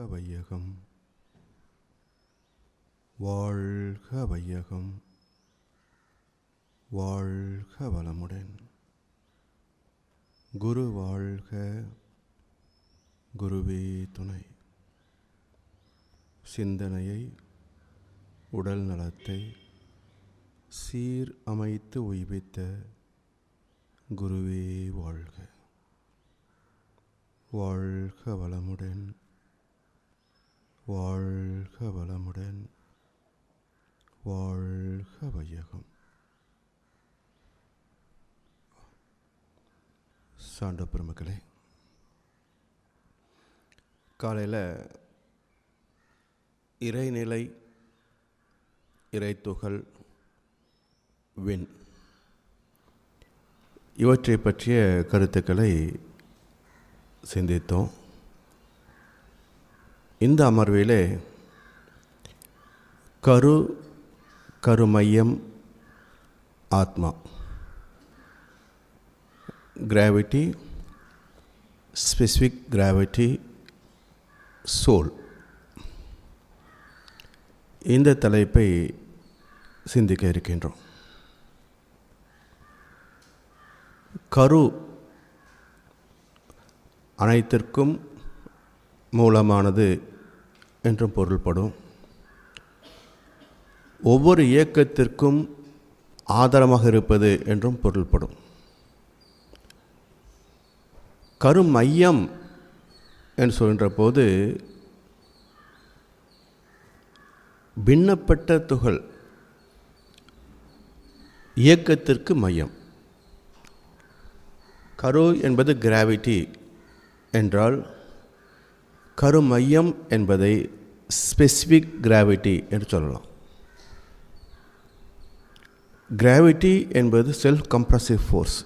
வையகம், வாழ்க வையகம், வாழ்க வளமுடன். குரு வாழ்க, குருவே துணை. சிந்தனையை, உடல் நலத்தை சீர் அமைத்து உய்வித்த குருவே வாழ்க. வாழ்க வளமுடன், வாழ்க வளமுடன், வாழ்க வையகம். சான்ற பெருமக்களே, காலையில் இறைநிலை, இறைத்துகள், விண் இவற்றை பற்றிய கருத்துக்களை சிந்தித்தோம். இந்த அமர்விலே கருமையம், ஆத்மா, கிராவிட்டி, ஸ்பெசிஃபிக் கிராவிட்டி, சோல், இந்த தலைப்பை சிந்திக்க இருக்கின்றோம். கரு அனைத்திற்கும் மூலமானது என்றும் பொருள்படும். ஒவ்வொரு இயக்கத்திற்கும் ஆதாரமாக இருப்பது என்றும் பொருள்படும். கருமையம் என்று சொல்கின்ற போது பின்னப்பட்ட துகள் இயக்கத்திற்கு மையம். கரு என்பது கிராவிட்டி என்றால், கருமையம் என்பதை ஸ்பெசிஃபிக் கிராவிட்டி என்று சொல்லலாம். கிராவிட்டி என்பது செல்ஃப் கம்ப்ரசிவ் ஃபோர்ஸ்,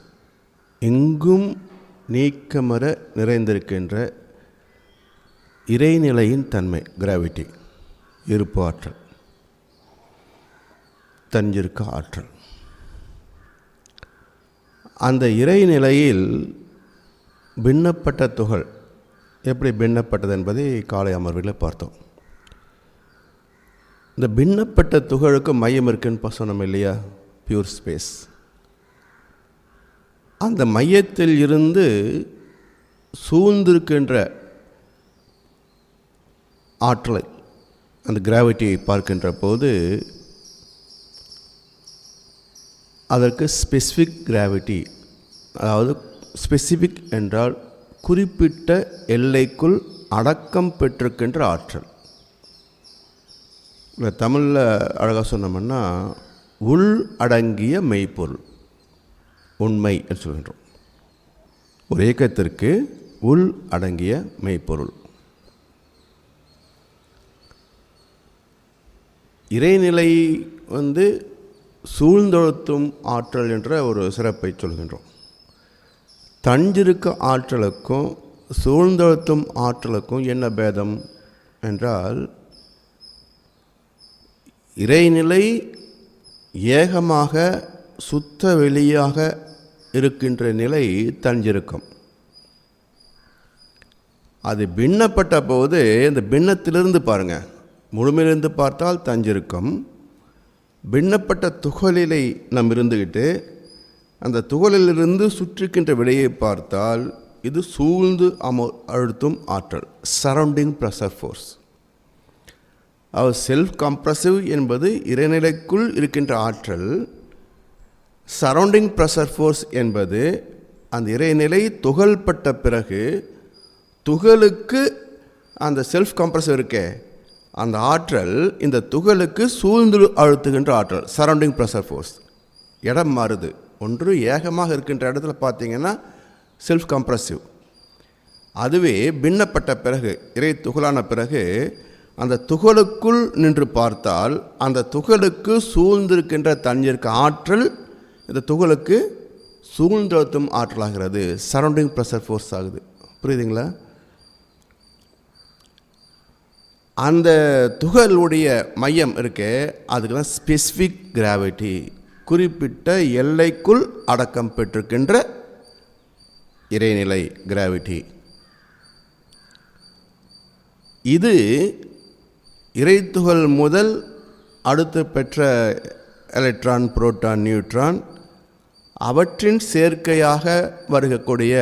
எங்கும் நீக்கமற நிறைந்திருக்கின்ற இறைநிலையின் தன்மை. கிராவிட்டி இருப்பு ஆற்றல், தஞ்சிருக்க ஆற்றல். அந்த இறைநிலையில் பின்னப்பட்ட துகள் எப்படி பின்னப்பட்டது என்பதை காலை அமர்வில் பார்த்தோம். இந்த பின்னப்பட்ட துகளுக்கு மையம் இருக்குன்னு சொன்னோம் இல்லையா, பியூர் ஸ்பேஸ். அந்த மையத்தில் இருந்து சூழ்ந்திருக்கின்ற ஆற்றலை, அந்த கிராவிட்டியை பார்க்கின்ற போது அதற்கு ஸ்பெசிஃபிக் கிராவிட்டி, அதாவது ஸ்பெசிஃபிக் என்றால் குறிப்பிட்ட எல்லைக்குள் அடக்கம் பெற்றிருக்கின்ற ஆற்றல். இல்லை, தமிழில் அழகாக சொன்னோம்னா உள் அடங்கிய மெய்ப்பொருள், உண்மை என்று சொல்கின்றோம். ஒரு இயக்கத்திற்கு உள் அடங்கிய மெய்ப்பொருள். இறைநிலை சூழ்ந்தொழுத்தும் ஆற்றல் என்ற ஒரு சிறப்பை சொல்கின்றோம். தஞ்சிருக்க ஆற்றலுக்கும் சூழ்ந்தொழுத்தும் ஆற்றலுக்கும் என்ன பேதம் என்றால், இறைநிலை ஏகமாக சுத்த வெளியாக இருக்கின்ற நிலை தஞ்சிருக்கம். அது பின்னப்பட்ட போது இந்த பின்னத்திலிருந்து பாருங்கள், முழுமையிலிருந்து பார்த்தால் தஞ்சிருக்கம். பின்னப்பட்ட துகளிலை நாம் இருந்துக்கிட்டு அந்த துகளிலிருந்து சுற்றிக்கின்ற விடையை பார்த்தால் இது சூழ்ந்து அழுத்தும் ஆற்றல், சரௌண்டிங் ப்ரெஷர் ஃபோர்ஸ். அவர் செல்ஃப் கம்ப்ரசிவ் என்பது இறைநிலைக்குள் இருக்கின்ற ஆற்றல். சரௌண்டிங் ப்ரெஷர் ஃபோர்ஸ் என்பது அந்த இறைநிலை துகள்பட்ட பிறகு துகளுக்கு அந்த செல்ஃப் கம்ப்ரசிவ் இருக்கே அந்த ஆற்றல் இந்த துகளுக்கு சூழ்ந்து அழுத்துகின்ற ஆற்றல், சரௌண்டிங் ப்ரெஷர் ஃபோர்ஸ். இடம் மாறுது. ஒன்று ஏகமாக இருக்கின்ற இடத்துல பார்த்தீங்கன்னா செல்ஃப் கம்ப்ரசிவ். அதுவே பின்னப்பட்ட பிறகு, இறை துகளான பிறகு அந்த துகளுக்குள் நின்று பார்த்தால் அந்த துகளுக்கு சூழ்ந்திருக்கின்ற தண்ணீருக்கு ஆற்றல் இந்த துகளுக்கு சூழ்ந்தழுத்தும் ஆற்றலாகிறது, சரௌண்டிங் ப்ரெஷர் ஃபோர்ஸ் ஆகுது. புரியுதுங்களா? அந்த துகளுடைய மையம் இருக்கே அதுக்கு தான் ஸ்பெசிஃபிக் கிராவிட்டி, குறிப்பிட்ட எல்லைக்குள் அடக்கம் பெற்றிருக்கின்ற இறைநிலை கிராவிட்டி. இது இறைத்துகள் முதல் அடுத்து பெற்ற எலக்ட்ரான், புரோட்டான், நியூட்ரான் அவற்றின் சேர்க்கையாக வருகக்கூடிய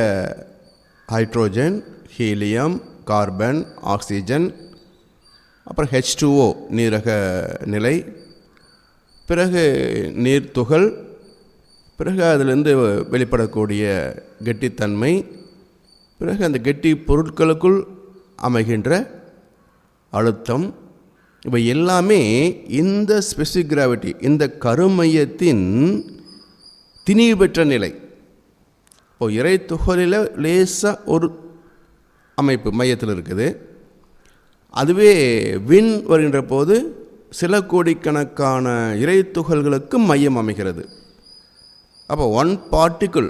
ஹைட்ரோஜன், ஹீலியம், கார்பன், ஆக்சிஜன், அப்புறம் H2O நீரக நிலை, பிறகு நீர்த்துகள், பிறகு அதிலிருந்து வெளிப்படக்கூடிய கெட்டித்தன்மை, பிறகு அந்த கெட்டி பொருட்களுக்குள் அமைகின்ற அழுத்தம், இவை எல்லாமே இந்த ஸ்பெசிஃபிக் கிராவிட்டி, இந்த கருமையத்தின் திணிவு பெற்ற நிலை. இப்போது இறை துகளில் லேசாக ஒரு அமைப்பு மையத்தில் இருக்குது. அதுவே விண் வருகின்ற போது சில கோடிக்கணக்கான இறை துகள்களுக்கு மையம் அமைகிறது. அப்போ ஒன் பார்ட்டிக்கிள்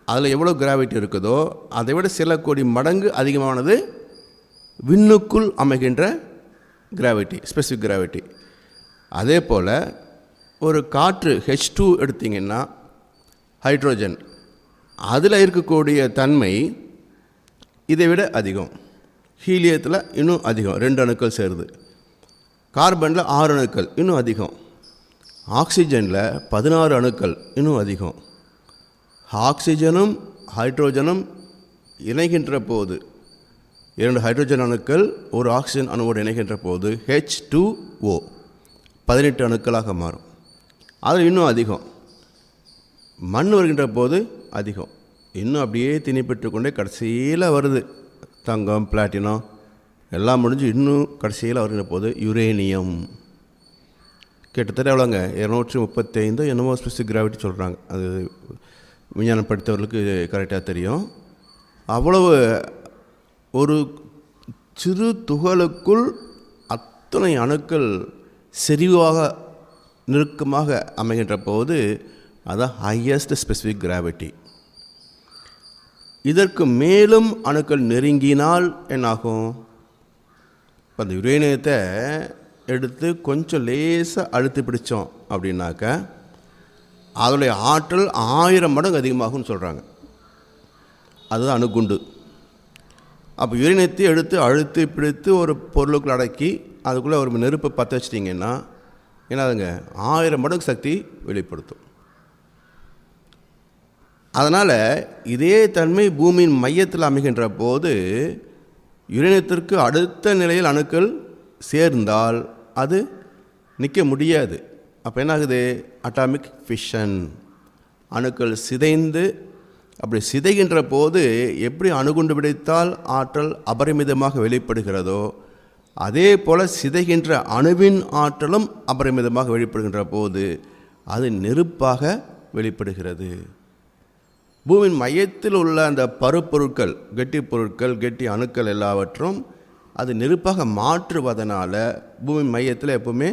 அதில் எவ்வளோ கிராவிட்டி இருக்குதோ அதை விட சில கோடி மடங்கு அதிகமானது விண்ணுக்குள் அமைகின்ற கிராவிட்டி, ஸ்பெசிஃபிக் கிராவிட்டி. அதே போல் ஒரு காற்று H2 எடுத்திங்கன்னா ஹைட்ரோஜன், அதில் இருக்கக்கூடிய தன்மை இதை விட அதிகம். ஹீலியத்தில் இன்னும் அதிகம், 2 அணுக்கள் சேருது. கார்பனில் 6 அணுக்கள், இன்னும் அதிகம். ஆக்சிஜனில் 16 அணுக்கள், இன்னும் அதிகம். ஆக்சிஜனும் ஹைட்ரோஜனும் இணைகின்ற போது 2 ஹைட்ரோஜன் அணுக்கள் ஒரு ஆக்சிஜன் அணுவோடு இணைகின்ற போது H2O 18 அணுக்களாக மாறும். அது இன்னும் அதிகம். மண் வருகின்ற போது அதிகம், இன்னும் அப்படியே திணிப்பெற்று கொண்டே கடைசியில் வருது. தங்கம், பிளாட்டினம் எல்லாம் முடிஞ்சு இன்னும் கடைசியில் வருகிற போது யுரேனியம். கிட்டத்தட்ட எவ்வளோங்க, 235 என்னமோ ஸ்பெசிஃபிக் கிராவிட்டி சொல்கிறாங்க. அது விஞ்ஞானம் படித்தவர்களுக்கு கரெக்டாக தெரியும். அவ்வளவு ஒரு சிறு துகளுக்குள் அத்தனை அணுக்கள் செறிவாக நெருக்கமாக அமைகின்ற போது அதுதான் ஹையஸ்ட் ஸ்பெசிஃபிக் கிராவிட்டி. இதற்கு மேலும் அணுக்கள் நெருங்கினால் என்னாகும்? இப்போ அந்த யுரேனியத்தை எடுத்து கொஞ்சம் லேசாக அழுத்தி பிடிச்சோம் அப்படின்னாக்க அதனுடைய ஆற்றல் 1000 மடங்கு அதிகமாகும்னு சொல்கிறாங்க. அதுதான் அணுகுண்டு. அப்போ யுரேனியத்தை எடுத்து அழுத்தி பிடித்து ஒரு பொருளுக்குள் அடக்கி அதுக்குள்ளே ஒரு நெருப்பை பற்ற வச்சிட்டிங்கன்னா என்னதுங்க, 1000 மடங்கு சக்தி வெளிப்படுத்தும். அதனால் இதே தன்மை பூமியின் மையத்தில் அமைகின்ற போது யுரேனியத்திற்கு அடுத்த நிலையில் அணுக்கள் சேர்ந்தால் அது நிற்க முடியாது. அப்போ என்ன ஆகுது? அட்டாமிக் ஃபிஷன், அணுக்கள் சிதைந்து, அப்படி சிதைகின்ற போது எப்படி அணுகுண்டு பிடித்தால் ஆற்றல் அபரிமிதமாக வெளிப்படுகிறதோ அதே போல் சிதைகின்ற அணுவின் ஆற்றலும் அபரிமிதமாக வெளிப்படுகின்ற போது அது நெருப்பாக வெளிப்படுகிறது. பூமியின் மையத்தில் உள்ள அந்த பருப்பொருட்கள், கெட்டி பொருட்கள், கெட்டி அணுக்கள் எல்லாவற்றும் அது நெருப்பாக மாற்றுவதனால பூமியின் மையத்தில் எப்பவுமே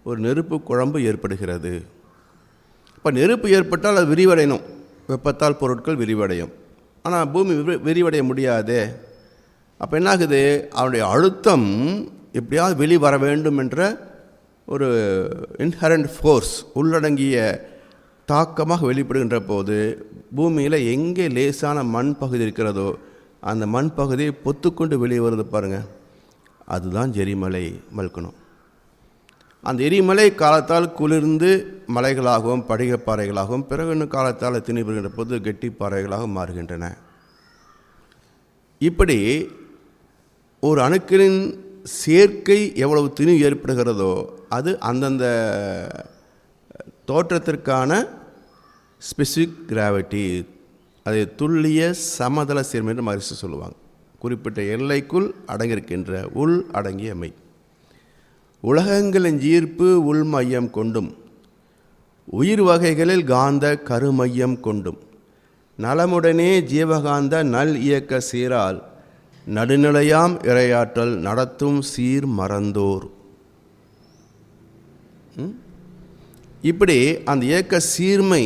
ஒரு நெருப்பு குழம்பு ஏற்படுகிறது. இப்போ நெருப்பு ஏற்பட்டால் அது விரிவடையணும், வெப்பத்தால் பொருட்கள் விரிவடையும். ஆனால் பூமி விரிவடைய முடியாதே. அப்போ என்னாகுது? அவனுடைய அழுத்தம் எப்படியாவது வெளிவர வேண்டும் என்ற ஒரு இன்ஹரண்ட் ஃபோர்ஸ், உள்ளடங்கிய தாக்கமாக வெளிப்படுகின்ற போது பூமியில் எங்கே லேசான மண் பகுதி இருக்கிறதோ அந்த மண் பகுதியை பொத்துக்கொண்டு வெளியே வருது பாருங்கள், அதுதான் எரிமலை மல்கணும். அந்த எரிமலை காலத்தால் குளிர்ந்து மலைகளாகவும் படிகப்பாறைகளாகவும் பிறகு இன்னும் காலத்தால் திணிவுகின்ற போது கெட்டி பாறைகளாக மாறுகின்றன. இப்படி ஒரு அணுக்களின் சேர்க்கை எவ்வளவு திணிவு ஏற்படுகிறதோ அது அந்தந்த தோற்றத்திற்கான ஸ்பெசிஃபிக் கிராவிட்டி, அதை துல்லிய சமதள சேர்மை என்று மகிழ்ச்சி சொல்லுவாங்க. குறிப்பிட்ட எல்லைக்குள் அடங்கியிருக்கின்ற உள் அடங்கியமை. உலகங்களின் ஈர்ப்பு உள் மையம் கொண்டும் உயிர் வகைகளில் காந்த கருமையம் கொண்டும் நலமுடனே ஜீவகாந்த நல் இயக்க சீரால் நடுநிலையாம் இறையாற்றல் நடத்தும் சீர் மறந்தோர். இப்படி அந்த இயக்க சீர்மை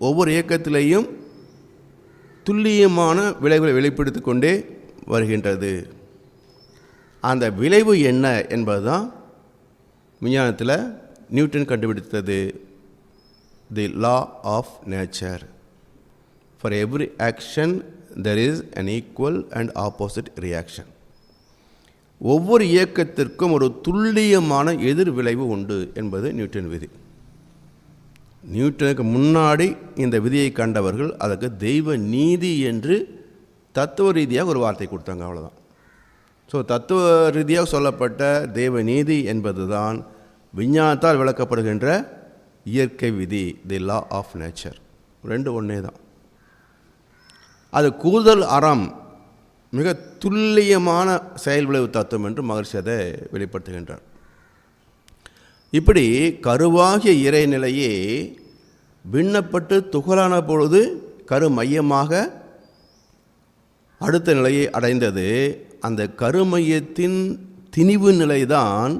ஒவ்வொரு இயக்கத்திலேயும் துல்லியமான விளைவுகளை வெளிப்படுத்தி கொண்டே வருகின்றது. அந்த விளைவு என்ன என்பதுதான் விஞ்ஞானத்தில் நியூட்டன் கண்டுபிடித்தது, the law of nature. For every action there is an equal and opposite reaction. ஒவ்வொரு இயக்கத்திற்கும் ஒரு துல்லியமான எதிர் விளைவு உண்டு என்பது நியூட்டன் விதி. நியூட்டனுக்கு முன்னாடி இந்த விதியை கண்டவர்கள் அதற்கு தெய்வ நீதி என்று தத்துவ ரீதியாக ஒரு வார்த்தை கொடுத்தாங்க, அவ்வளோதான். ஸோ தத்துவ ரீதியாக சொல்லப்பட்ட தெய்வ நீதி என்பது தான் விஞ்ஞானத்தால் விளக்கப்படுகின்ற இயற்கை விதி, தி லா ஆஃப் நேச்சர். ரெண்டு ஒன்றே தான். அது கூடுதல் அறம், மிக துல்லியமான செயல் விளைவு தத்துவம் என்று மகர்ஷி அதை வெளிப்படுத்துகின்றார். இப்படி கருவாகிய இறைநிலையே விண்ணப்பட்டு துகளான பொழுது கரு மையமாக அடுத்த நிலையை அடைந்தது. அந்த கருமையத்தின் திணிவு நிலைதான்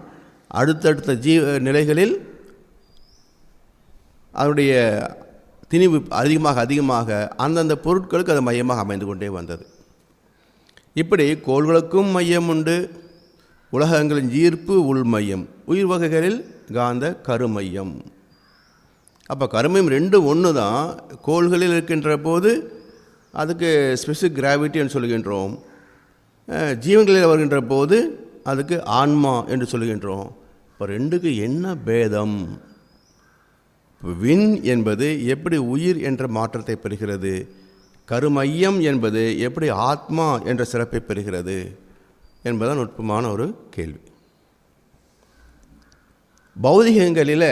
அடுத்தடுத்த நிலைகளில் அதனுடைய திணிவு அதிகமாக அந்தந்த பொருட்களுக்கு அது மையமாக அமைந்து கொண்டே வந்தது. இப்படி கோள்களுக்கும் மையம் உண்டு, உலகங்களின் ஈர்ப்பு உள்மையம், உயிர் வகைகளில் காந்த கருமையம். அப்போ கருமையம் ரெண்டு ஒன்று தான். கோள்களில் இருக்கின்ற போது அதுக்கு ஸ்பெசிஃபிக் கிராவிட்டின்னு சொல்லுகின்றோம், ஜீவன்களில் வருகின்ற போது அதுக்கு ஆன்மா என்று சொல்லுகின்றோம். இப்போ ரெண்டுக்கு என்ன பேதம்? விண் என்பது எப்படி உயிர் என்ற மாற்றத்தை பெறுகிறது, கருமையம் என்பது எப்படி ஆத்மா என்ற சிறப்பை பெறுகிறது என்பதுதான் நுட்பமான ஒரு கேள்வி. பௌதிகங்களில்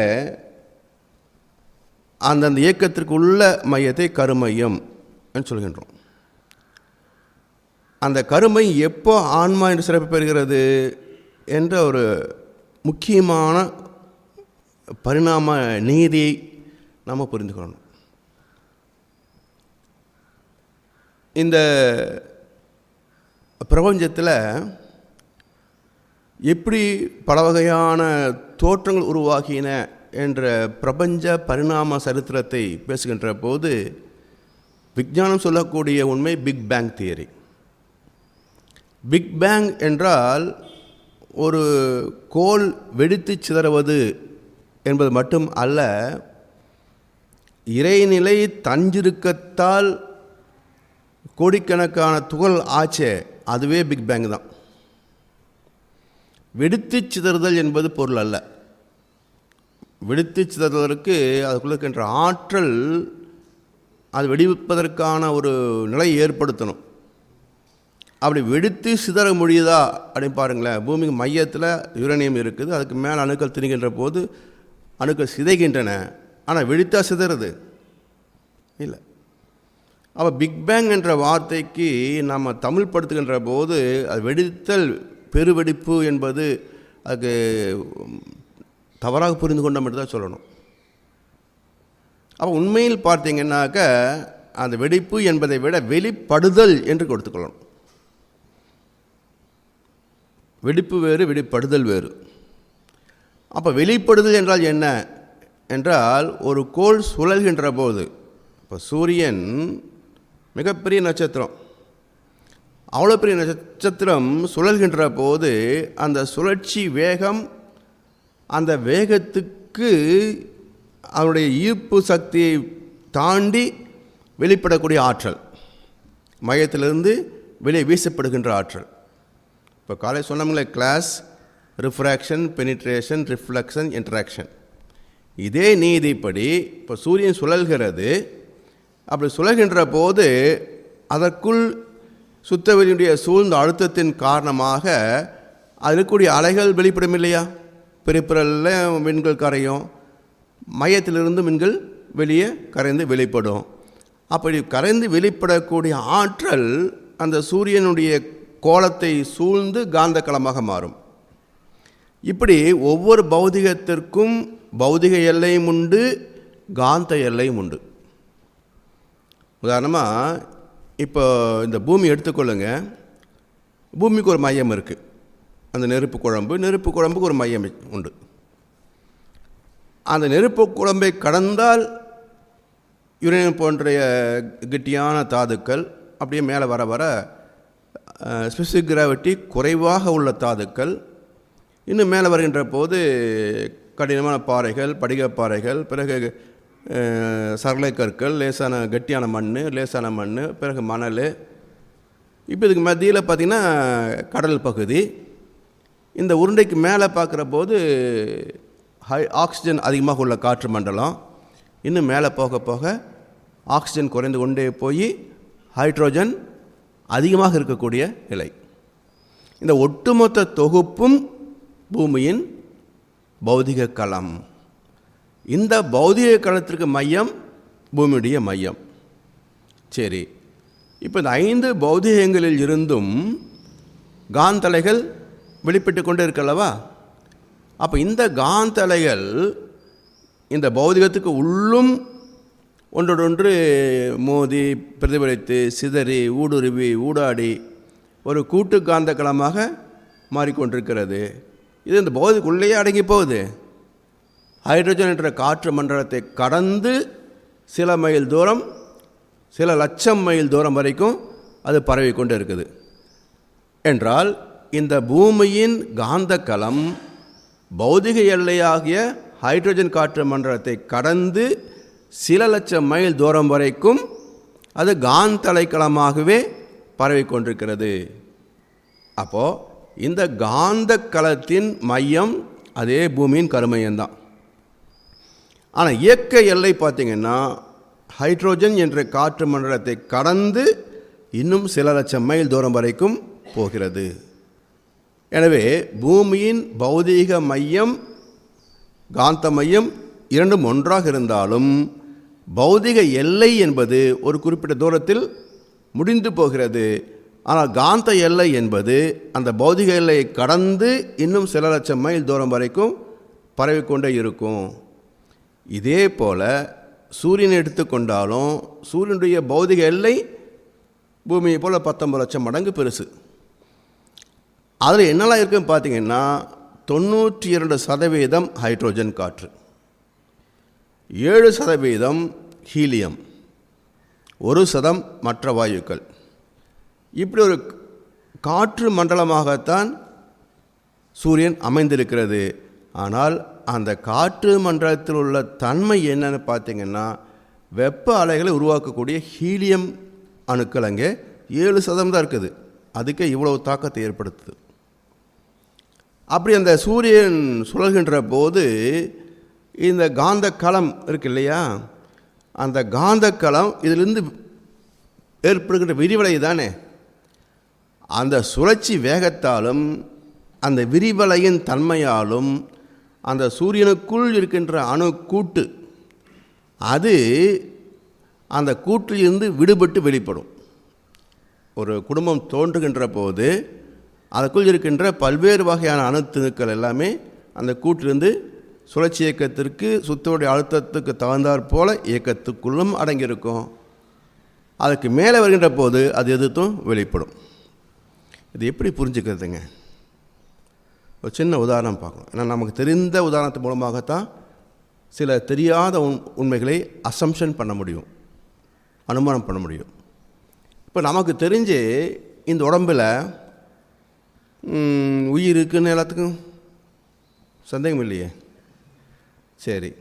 அந்தந்த இயக்கத்திற்கு உள்ள மையத்தை கருமையம் என்று சொல்கின்றோம். அந்த கருமை எப்போ ஆன்மா என்று சிறப்பு பெறுகிறது என்ற ஒரு முக்கியமான பரிணாம நீதியை நாம் புரிந்து கொள்ளணும். இந்த பிரபஞ்சத்தில் எப்படி பல வகையான தோற்றங்கள் உருவாகின என்ற பிரபஞ்ச பரிணாம சரித்திரத்தை பேசுகின்ற போது விஞ்ஞானம் சொல்லக்கூடிய உண்மை big bang theory. Big bang என்றால் ஒரு கோள் வெடித்து சிதறுவது என்பது மட்டும் அல்ல, இறைநிலை தஞ்சிருக்கத்தால் கோடிக்கணக்கான துகள் ஆச்சே, அதுவே பிக் பேங் தான். வெடித்து சிதறுதல் என்பது பொருள் அல்ல. வெடித்து சிதறுவதற்கு அதுக்குள்ள இருக்கின்ற ஆற்றல், அது வெடிப்பதற்கான ஒரு நிலையை ஏற்படுத்தணும். அப்படி வெடித்து சிதற முடியுதா அப்படின்னு பாருங்களேன். பூமிக்கு மையத்தில் யுரேனியம் இருக்குது, அதுக்கு மேலே அணுக்கள் திணிக்கின்ற போது அணுக்கள் சிதைகின்றன. ஆனால் வெடித்தா சிதறுது இல்லை. அப்போ பிக் பேங் என்ற வார்த்தைக்கு நம்ம தமிழ் படுத்துகின்ற போது அது வெடித்தல் பெருவெடிப்பு என்பது அதுக்கு தவறாக புரிந்து கொண்ட மட்டும் தான் சொல்லணும். அப்போ உண்மையில் பார்த்தீங்கன்னாக்க அந்த வெடிப்பு என்பதை விட வெளிப்படுதல் என்று கொடுத்துக்கொள்ளணும். வெடிப்பு வேறு, வெளிப்படுதல் வேறு. அப்போ வெளிப்படுதல் என்றால் என்ன என்றால், ஒரு கோள் சுழல்கின்ற போது, இப்போ சூரியன் மிகப்பெரிய நட்சத்திரம், அவ்வளோ பெரிய நட்சத்திரம் சுழல்கின்ற போது அந்த சுழற்சி வேகம், அந்த வேகத்துக்கு அதனுடைய ஈர்ப்பு சக்தியை தாண்டி வெளிப்படக்கூடிய ஆற்றல், மையத்திலிருந்து வெளியே வீசப்படுகின்ற ஆற்றல். இப்போ காலை சொன்னோம்ல, class, refraction, penetration, reflection, interaction. இதே நீதிப்படி இப்போ சூரியன் சுழல்கிறது. அப்படி சுழல்கின்ற போது அதற்குள் சுத்தவெளியுடைய சூழ்ந்த அழுத்தத்தின் காரணமாக அதில் இருக்கக்கூடிய அலைகள் வெளிப்படும் இல்லையா? பெரிப்புறலில் மின்கள் கரையும், மையத்திலிருந்து மின்கள் வெளியே கரைந்து வெளிப்படும். அப்படி கரைந்து வெளிப்படக்கூடிய ஆற்றல் அந்த சூரியனுடைய கோளத்தை சூழ்ந்து காந்த களமாக மாறும். இப்படி ஒவ்வொரு பௌதிகத்திற்கும் பௌதிக எல்லையும் உண்டு, காந்த எல்லையும் உண்டு. உதாரணமாக இப்போ இந்த பூமி எடுத்துக்கொள்ளுங்க. பூமிக்கு ஒரு மையம் இருக்குது, அந்த நெருப்பு குழம்புக்கு ஒரு மையம் உண்டு. அந்த நெருப்பு குழம்பை கடந்தால் யுரேனியம் போன்ற கெட்டியான தாதுக்கள் அப்படியே மேலே வர வர ஸ்பெசிஃபிக் கிராவிட்டி குறைவாக உள்ள தாதுக்கள், இன்னும் மேலே வருகின்ற போது கடினமான பாறைகள், படிகப்பாறைகள், பிறகு சரளை கற்கள், லேசான கட்டியான மண், லேசான மண், பிறகு மணல். இப்போ இதுக்கு மத்தியில் பார்த்திங்கன்னா கடல் பகுதி, இந்த உருண்டைக்கு மேலே பார்க்குற போது ஆக்சிஜன் அதிகமாக உள்ள காற்று மண்டலம். இன்னும் மேலே போக போக ஆக்சிஜன் குறைந்து கொண்டே போய் ஹைட்ரோஜன் அதிகமாக இருக்கக்கூடிய நிலை. இந்த ஒட்டுமொத்த தொகுப்பும் பூமியின் பௌதிக களம். இந்த பௌதிக களத்திற்கு மையம் பூமியுடைய மையம். சரி, இப்போ இந்த 5 பௌதிகங்களில் இருந்தும் காந்தலைகள் வெளிப்பட்டு கொண்டு இருக்கல்லவா? அப்போ இந்த காந்தலைகள் இந்த பௌதிகத்துக்கு உள்ளும் ஒன்றொன்று மோதி பிரதிபலித்து சிதறி ஊடுருவி ஊடாடி ஒரு கூட்டு காந்த களமாக மாறிக்கொண்டிருக்கிறது. இது இந்த பௌதிக்குள்ளேயே அடங்கி போகுது. ஹைட்ரஜன் என்ற காற்று மண்டலத்தை கடந்து சில மைல் தூரம், சில லட்சம் மைல் தூரம் வரைக்கும் அது பரவி கொண்டு இருக்குது. என்றால் இந்த பூமியின் காந்த களம் பௌதிக எல்லையாகிய ஹைட்ரஜன் காற்று மண்டலத்தை கடந்து சில லட்சம் மைல் தூரம் வரைக்கும் அது காந்தலைக்களமாகவே பரவி கொண்டிருக்கிறது. அப்போது இந்த காந்த களத்தின் மையம் அதே பூமியின் கருமையம்தான். ஆனால் இயற்கை எல்லை பார்த்திங்கன்னா ஹைட்ரோஜன் என்ற காற்று மண்டலத்தை கடந்து இன்னும் சில லட்சம் மைல் தூரம் வரைக்கும் போகிறது. எனவே பூமியின் பௌதீக மையம் காந்த மையம் இரண்டும் ஒன்றாக இருந்தாலும் பௌதிக எல்லை என்பது ஒரு குறிப்பிட்ட தூரத்தில் முடிந்து போகிறது. ஆனால் காந்த எல்லை என்பது அந்த பௌதிக எல்லையை கடந்து இன்னும் சில லட்சம் மைல் தூரம் வரைக்கும் பரவிக்கொண்டே இருக்கும். இதே போல் சூரியனை எடுத்துக்கொண்டாலும் சூரியனுடைய பௌதிக எல்லை பூமியை போல் 19 லட்சம் மடங்கு பெருசு. அதில் என்னெல்லாம் இருக்குன்னு பார்த்தீங்கன்னா 92% ஹைட்ரோஜன் காற்று, 7% ஹீலியம், 1% மற்ற வாயுக்கள். இப்படி ஒரு காற்று மண்டலமாகத்தான் சூரியன் அமைந்திருக்கிறது. ஆனால் அந்த காற்று மண்டலத்தில் உள்ள தன்மை என்னன்னு பார்த்தீங்கன்னா வெப்ப அலைகளை உருவாக்கக்கூடிய ஹீலியம் அணுக்கள் அங்கே 7% தான் இருக்குது. அதுக்கே இவ்வளவு தாக்கத்தை ஏற்படுத்துது. அப்படி அந்த சூரியன் சுழல்கின்ற போது இந்த காந்த களம் இருக்கு இல்லையா, அந்த காந்த களம் இதிலிருந்து ஏற்படுகின்ற விரிவலை தானே, அந்த சுழற்சி வேகத்தாலும் அந்த விரிவலையின் தன்மையாலும் அந்த சூரியனுக்குள் இருக்கின்ற அணு கூட்டு அது அந்த கூட்டிலிருந்து விடுபட்டு வெளிப்படும். ஒரு குடும்பம் தோன்றுகின்ற போது அதுக்குள் இருக்கின்ற பல்வேறு வகையான அணுத்திணுக்கள் எல்லாமே அந்த கூட்டிலிருந்து சுழற்சி இயக்கத்திற்கு சுத்தோடைய அழுத்தத்துக்கு தகுந்தாற் போல இயக்கத்துக்குள்ளும் அடங்கியிருக்கும். அதுக்கு மேலே வருகின்ற போது அது எதிர்த்தும் வெளிப்படும். இது எப்படி புரிஞ்சுக்கிறதுங்க? ஒரு சின்ன உதாரணம் பார்க்கணும். ஏன்னா நமக்கு தெரிந்த உதாரணத்து மூலமாகத்தான் சில தெரியாத உண்மைகளை அசம்ஷன் பண்ண முடியும், அனுமானம் பண்ண முடியும். இப்போ நமக்கு தெரிஞ்சு இந்த உடம்பில் உயிர் இருக்குன்னு எல்லாத்துக்கும் சந்தேகம் இல்லையே. சரி,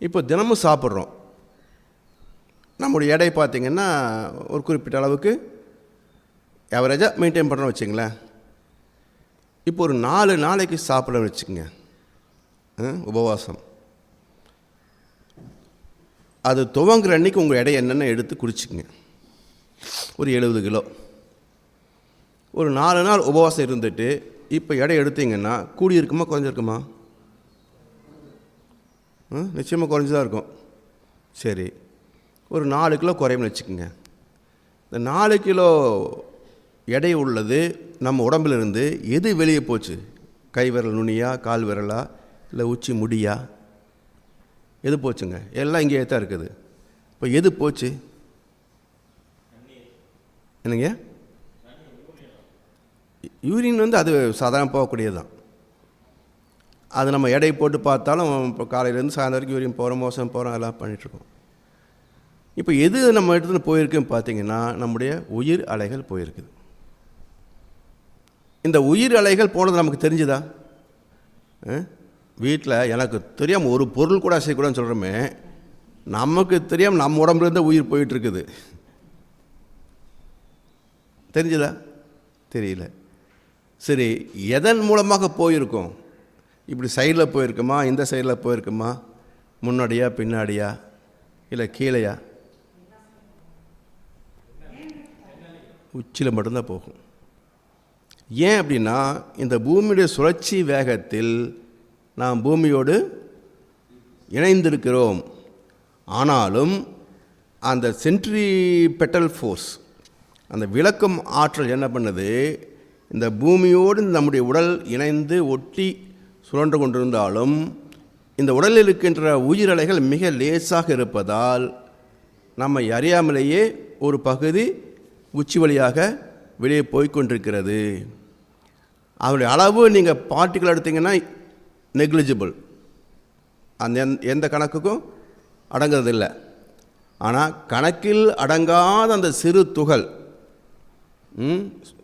இப்போ தினமும் சாப்பிட்றோம். நம்முடைய எடை பார்த்திங்கன்னா ஒரு குறிப்பிட்ட அளவுக்கு ஆவரேஜாக மெயின்டைன் பண்ணுறோம் வச்சுங்களேன். இப்போ ஒரு 4 நாளைக்கு சாப்பிட்றோன்னு வச்சுக்கோங்க, உபவாசம். அது துவங்குற அன்றைக்கி உங்கள் எடை என்னென்ன எடுத்து குறிச்சிக்கங்க. ஒரு 70 கிலோ. ஒரு 4 நாள் உபவாசம் இருந்துட்டு இப்போ எடை எடுத்தீங்கன்னா கூடி இருக்குமா குறைஞ்சிருக்குமா? நிச்சயமாக குறைஞ்சி தான் இருக்கும். சரி, ஒரு 4 கிலோ குறையும்னு வச்சுக்கோங்க. இந்த 4 கிலோ எடை உள்ளது நம்ம உடம்பிலிருந்து எது வெளியே போச்சு? கை விரல் நுனியா, கால் விரலா, இல்லை உச்சி முடியா? எது போச்சுங்க? எல்லாம் இங்கே தான் இருக்குது. இப்போ எது போச்சு? என்னங்க? யூரின் அது சாதாரண போகக்கூடியது தான். அது நம்ம எடை போட்டு பார்த்தாலும் இப்போ காலையிலேருந்து சாயந்தரம் வரைக்கும் யூரின் போகிறோம், மோசம் போகிறோம், எல்லாம் பண்ணிகிட்ருக்கோம். இப்போ எது நம்ம இடத்துல போயிருக்குன்னு பார்த்தீங்கன்னா நம்முடைய உயிர் அலைகள் போயிருக்குது. இந்த உயிர் அலைகள் போனது நமக்கு தெரிஞ்சுதா? வீட்டில் எனக்கு தெரியாமல் ஒரு பொருள் கூட செய்யக்கூடாதுன்னு சொல்கிறோமே, நமக்கு தெரியாமல் நம்ம உடம்புலேருந்து உயிர் போயிட்டுருக்குது. தெரிஞ்சுதா? தெரியல. சரி, எதன் மூலமாக போயிருக்கும்? இப்படி சைடில் போயிருக்குமா, இந்த சைடில் போயிருக்குமா, முன்னாடியா பின்னாடியா இல்லை கீழையா? உச்சியில் மட்டும்தான் போகும். ஏன் அப்படின்னா, இந்த பூமியுடைய சுழற்சி வேகத்தில் நாம் பூமியோடு இணைந்திருக்கிறோம். ஆனாலும் அந்த சென்ட்ரிபெட்டல் ஃபோர்ஸ், அந்த விலக்கும் ஆற்றல் என்ன பண்ணுது, இந்த பூமியோடு நம்முடைய உடல் இணைந்து ஒட்டி சுழன்று கொண்டிருந்தாலும் இந்த உடலில் இருக்கின்ற உயிரலைகள் மிக லேசாக இருப்பதால் நம்மை அறியாமலேயே ஒரு பகுதி உச்சி வழியாக வெளியே போய்கொண்டிருக்கிறது. அதனுடைய அளவு நீங்கள் பார்ட்டிகள் எடுத்தீங்கன்னா நெக்லிஜிபிள், அந்த எந்த கணக்குக்கும் அடங்கிறது இல்லை. ஆனால் கணக்கில் அடங்காத அந்த சிறு துகள்,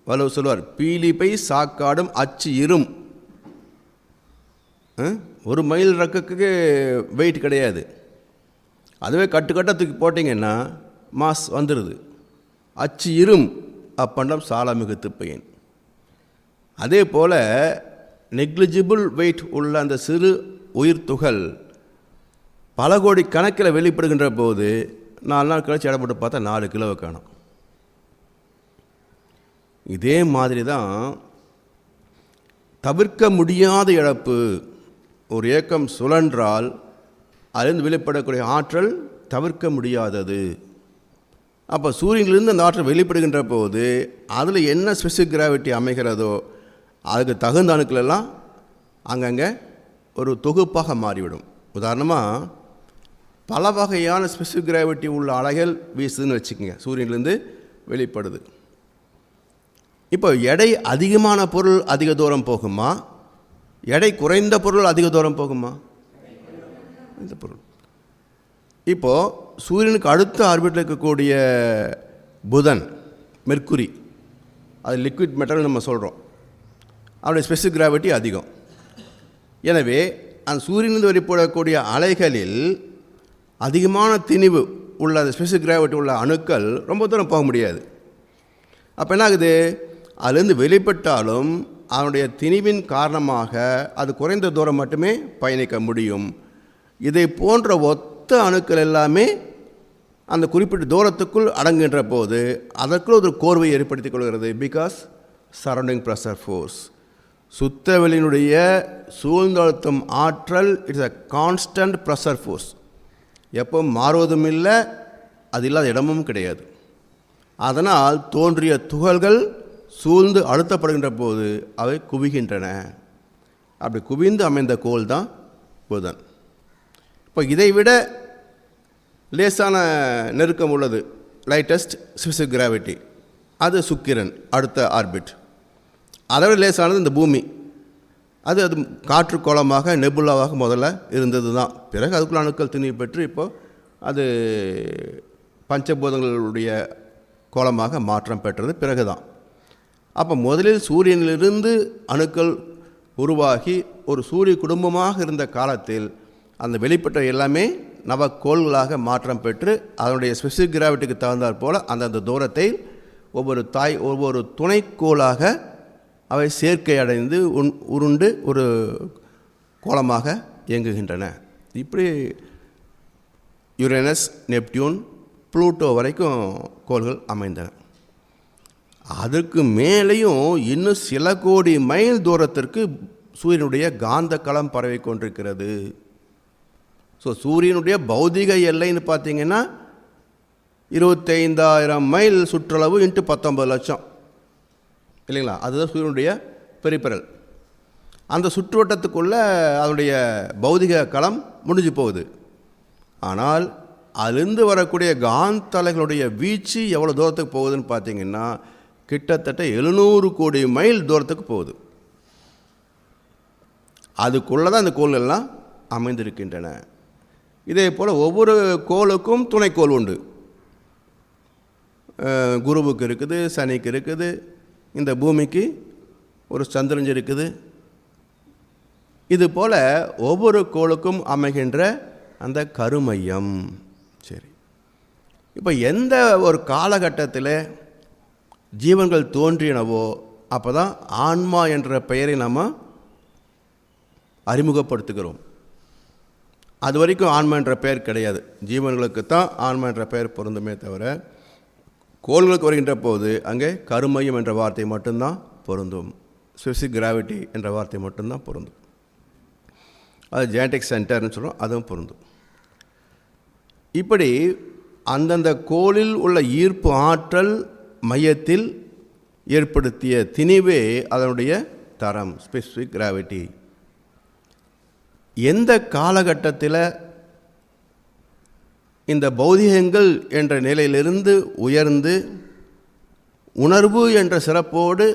வள்ளுவர் சொல்வார், பீலிப்பை சாக்காடும் அச்சு இரும். 1 மைல் ரக்குக்கு வெயிட் கிடையாது. அதுவே கட்டுக்கட்டாக தூக்கி போட்டிங்கன்னா மாஸ் வந்துடுது. அச்சு இரும் அப்பண்டம் சால மிகுத்து பயன். அதே போல் நெக்லிஜிபிள் வெயிட் உள்ள அந்த சிறு உயிர் துகள் பல கோடி கணக்கில் வெளிப்படுகின்ற போது 4 நாள் கழிச்சு இடப்பட்டு பார்த்தா 4 கிலோவை காணும். இதே மாதிரி தான் தவிர்க்க முடியாத இழப்பு. ஒரு இயக்கம் சுழன்றால் அதிலிருந்து வெளிப்படக்கூடிய ஆற்றல் தவிர்க்க முடியாதது. அப்போ சூரியனிலிருந்து அந்த ஆற்றல் வெளிப்படுகின்ற போது அதில் என்ன ஸ்பெசிஃபிக் கிராவிட்டி அமைகிறதோ அதுக்கு தகுந்த அணுக்களெல்லாம் அங்கங்கே ஒரு தொகுப்பாக மாறிவிடும். உதாரணமாக பல வகையான ஸ்பெசிஃபிக் கிராவிட்டி உள்ள அலைகள் வீசுதுன்னு வச்சுக்கோங்க, சூரியனிலிருந்து வெளிப்படுது. இப்போ எடை அதிகமான பொருள் அதிக தூரம் போகுமா, எடை குறைந்த பொருள் அதிக தூரம் போகுமா? இந்த பொருள். இப்போது சூரியனுக்கு அடுத்த ஆர்பிட்டில் இருக்கக்கூடிய புதன், மெர்க்குரி, அது லிக்விட் மெட்டல் நம்ம சொல்கிறோம், அவருடைய ஸ்பெசிஃபிக் கிராவிட்டி அதிகம். எனவே அந்த சூரியனிலிருந்து வெளிப்படக்கூடிய அலைகளில் அதிகமான திணிவு உள்ள அந்த ஸ்பெசிஃபிக் கிராவிட்டி உள்ள அணுக்கள் ரொம்ப தூரம் போக முடியாது. அப்போ என்ன ஆகுது, அதுலேருந்து வெளிப்பட்டாலும் அதனுடைய திணிவின் காரணமாக அது குறைந்த தூரம் மட்டுமே பயணிக்க முடியும். இதை போன்ற ஒத்த அணுக்கள் எல்லாமே அந்த குறிப்பிட்ட தூரத்துக்குள் அடங்குகின்ற போது அதற்குள் ஒரு கோர்வை ஏற்படுத்திக் கொள்கிறது. பிகாஸ் சரௌண்டிங் ப்ரெஷர் ஃபோர்ஸ், சுத்தவெளியினுடைய சூழ்ந்தழுத்தும் ஆற்றல், it's a constant pressure force. எப்போ மாறுவதும் இல்லை, அது இல்லாத இடமும் கிடையாது. அதனால் தோன்றிய துகள்கள் சூழ்ந்து அழுத்தப்படுகின்ற போது அவை குவிகின்றன. அப்படி குவிந்து அமைந்த கோள் தான் புதன். இப்போ இதைவிட லேசான நெருக்கம் உள்ளது, லைட்டஸ்ட் ஸ்பெசிஃபிக் கிராவிட்டி, அது சுக்கிரன், அடுத்த ஆர்பிட். அதை விட லேசானது இந்த பூமி. அது காற்று கோளமாக நெபுலாவாக முதல்ல இருந்தது தான். பிறகு அதுக்குள்ள அணுக்கள் திணிவு பெற்று இப்போது அது பஞ்சபூதங்களுடைய கோளமாக மாற்றம் பெற்றது பிறகு தான். அப்போ முதலில் சூரியனிலிருந்து அணுக்கள் உருவாகி ஒரு சூரிய குடும்பமாக இருந்த காலத்தில் அந்த வெளிப்பட்ட எல்லாமே நவக்கோள்களாக மாற்றம் பெற்று அதனுடைய ஸ்பெசிஃபிக் கிராவிட்டிக்கு தகுந்தாற் போல் அந்தந்த தூரத்தை ஒவ்வொரு துணைக்கோளாக அவை சேர்க்கை அடைந்து உருண்டு ஒரு கோளமாக இயங்குகின்றன. இப்படி யுரேனஸ், நெப்டியூன், புளூட்டோ வரைக்கும் கோள்கள் அமைந்தன. அதற்கு மேலேயும் இன்னும் சில கோடி மைல் தூரத்திற்கு சூரியனுடைய காந்த களம் பரவி கொண்டிருக்கிறது. ஸோ சூரியனுடைய பௌதிக எல்லைன்னு பார்த்தீங்கன்னா 25,000 மைல் சுற்றளவு இன்ட்டு 19 லட்சம் இல்லைங்களா? அதுதான் சூரியனுடைய பெரிபரல். அந்த சுற்றுவட்டத்துக்குள்ளே அதனுடைய பௌதிக களம் முடிஞ்சு போகுது. ஆனால் அதிலிருந்து வரக்கூடிய காந்தலைகளுடைய வீச்சு எவ்வளோ தூரத்துக்கு போகுதுன்னு பார்த்தீங்கன்னா கிட்டத்தட்ட 700 கோடி மைல் தூரத்துக்கு போகுது. அதுக்குள்ளே தான் இந்த கோள்கள்லாம் அமைந்திருக்கின்றன. இதே போல் ஒவ்வொரு கோளுக்கும் துணைக்கோள் உண்டு. குருவுக்கு இருக்குது, சனிக்கு இருக்குது, இந்த பூமிக்கு ஒரு சந்திரன் இருக்குது. இது போல் ஒவ்வொரு கோளுக்கும் அமைகின்ற அந்த கருமையம். சரி, இப்போ எந்த ஒரு காலகட்டத்தில் ஜீவன்கள் தோன்றினவோ அப்போ தான் ஆன்மா என்ற பெயரை நாம் அறிமுகப்படுத்துகிறோம். அது வரைக்கும் ஆன்மா என்ற பெயர் கிடையாது. ஜீவன்களுக்கு தான் ஆன்மா என்ற பெயர் பொருந்துமே தவிர கோள்களுக்கு வருகின்ற போது அங்கே கருமையம் என்ற வார்த்தை மட்டும்தான் பொருந்தும். ஸ்பெசிஃபிக் கிராவிட்டி என்ற வார்த்தை மட்டும்தான் பொருந்தும். அது ஜெனடிக் சென்டர்னு சொல்கிறோம், அதுவும் பொருந்தும். இப்படி அந்தந்த கோளில் உள்ள ஈர்ப்பு ஆற்றல் மையத்தில் ஏற்படுத்திய திணிவே அதனுடைய தரம், ஸ்பெசிஃபிக் கிராவிட்டி. எந்த காலகட்டத்தில் இந்த பௌதிகங்கள் என்ற நிலையிலிருந்து உயர்ந்து உணர்வு என்ற சிறப்போடு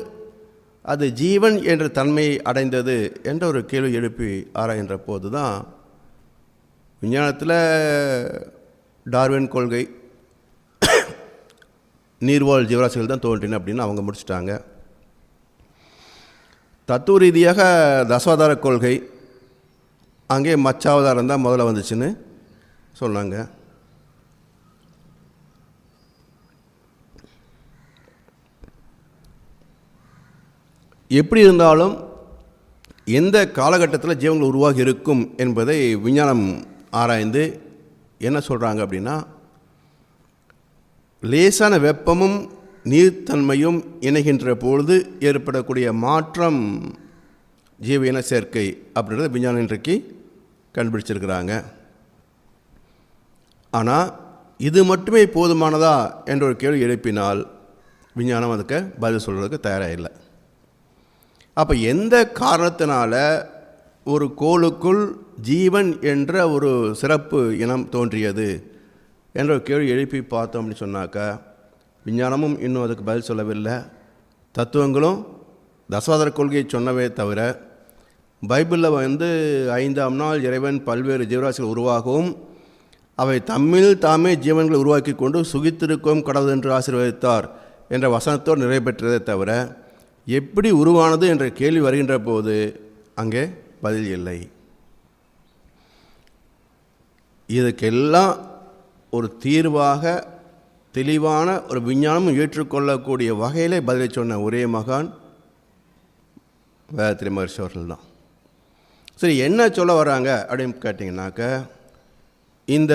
அது ஜீவன் என்ற தன்மையை அடைந்தது என்ற ஒரு கேள்வி எழுப்பி ஆராய்கின்ற போது தான் விஞ்ஞானத்தில் டார்வின் கொள்கை, நீர்வாழ் ஜீவராசிகள் தான் தோன்றின அப்படின்னு அவங்க முடிச்சிட்டாங்க. தத்துவ ரீதியாக தசாவதார கொள்கை, அங்கே மச்சாவதாரம் தான் முதல்ல வந்துச்சுன்னு சொன்னாங்க. எப்படி இருந்தாலும் எந்த காலகட்டத்தில் ஜீவன்கள் உருவாகி இருக்கும் என்பதை விஞ்ஞானம் ஆராய்ந்து என்ன சொல்கிறாங்க அப்படின்னா, லேசான வெப்பமும் நீர்த்தன்மையும் இணைகின்ற பொழுது ஏற்படக்கூடிய மாற்றம் ஜீவ இன சேர்க்கை அப்படின்றத விஞ்ஞானம் இன்றைக்கு கண்டுபிடிச்சிருக்கிறாங்க. ஆனால் இது மட்டுமே போதுமானதா என்ற ஒரு கேள்வி எழுப்பினால் விஞ்ஞானம் அதுக்கு பதில் சொல்கிறதுக்கு தயாராக இல்லை. அப்போ எந்த காரணத்தினால ஒரு கோளுக்குள் ஜீவன் என்ற ஒரு சிறப்பு இனம் தோன்றியது என்ற ஒரு கேள்வி எழுப்பி பார்த்தோம் அப்படின்னு சொன்னாக்கா விஞ்ஞானமும் இன்னும் அதுக்கு பதில் சொல்லவில்லை. தத்துவங்களும் தசாவதார கொள்கையை சொன்னவே தவிர பைபிளில் 5ஆம் நாள் இறைவன் பல்வேறு ஜீவராசிகள் உருவாகவும் அவை தம்மில் தாமே ஜீவன்களை உருவாக்கி கொண்டு சுகித்திருக்கும் கடவுள் என்று ஆசீர்வதித்தார் என்ற வசனத்தோடு நிறைவேற்றதை தவிர எப்படி உருவானது என்ற கேள்வி வருகின்ற போது அங்கே பதில் இல்லை. இதுக்கெல்லாம் ஒரு தீர்வாக தெளிவான ஒரு விஞ்ஞானமும் ஏற்றுக்கொள்ளக்கூடிய வகையிலே பதிலை சொன்ன ஒரே மகான் வேதாத்திரி மகர்ஷி அவர்கள் தான். சரி, என்ன சொல்ல வராங்க அப்படின்னு கேட்டிங்கனாக்க, இந்த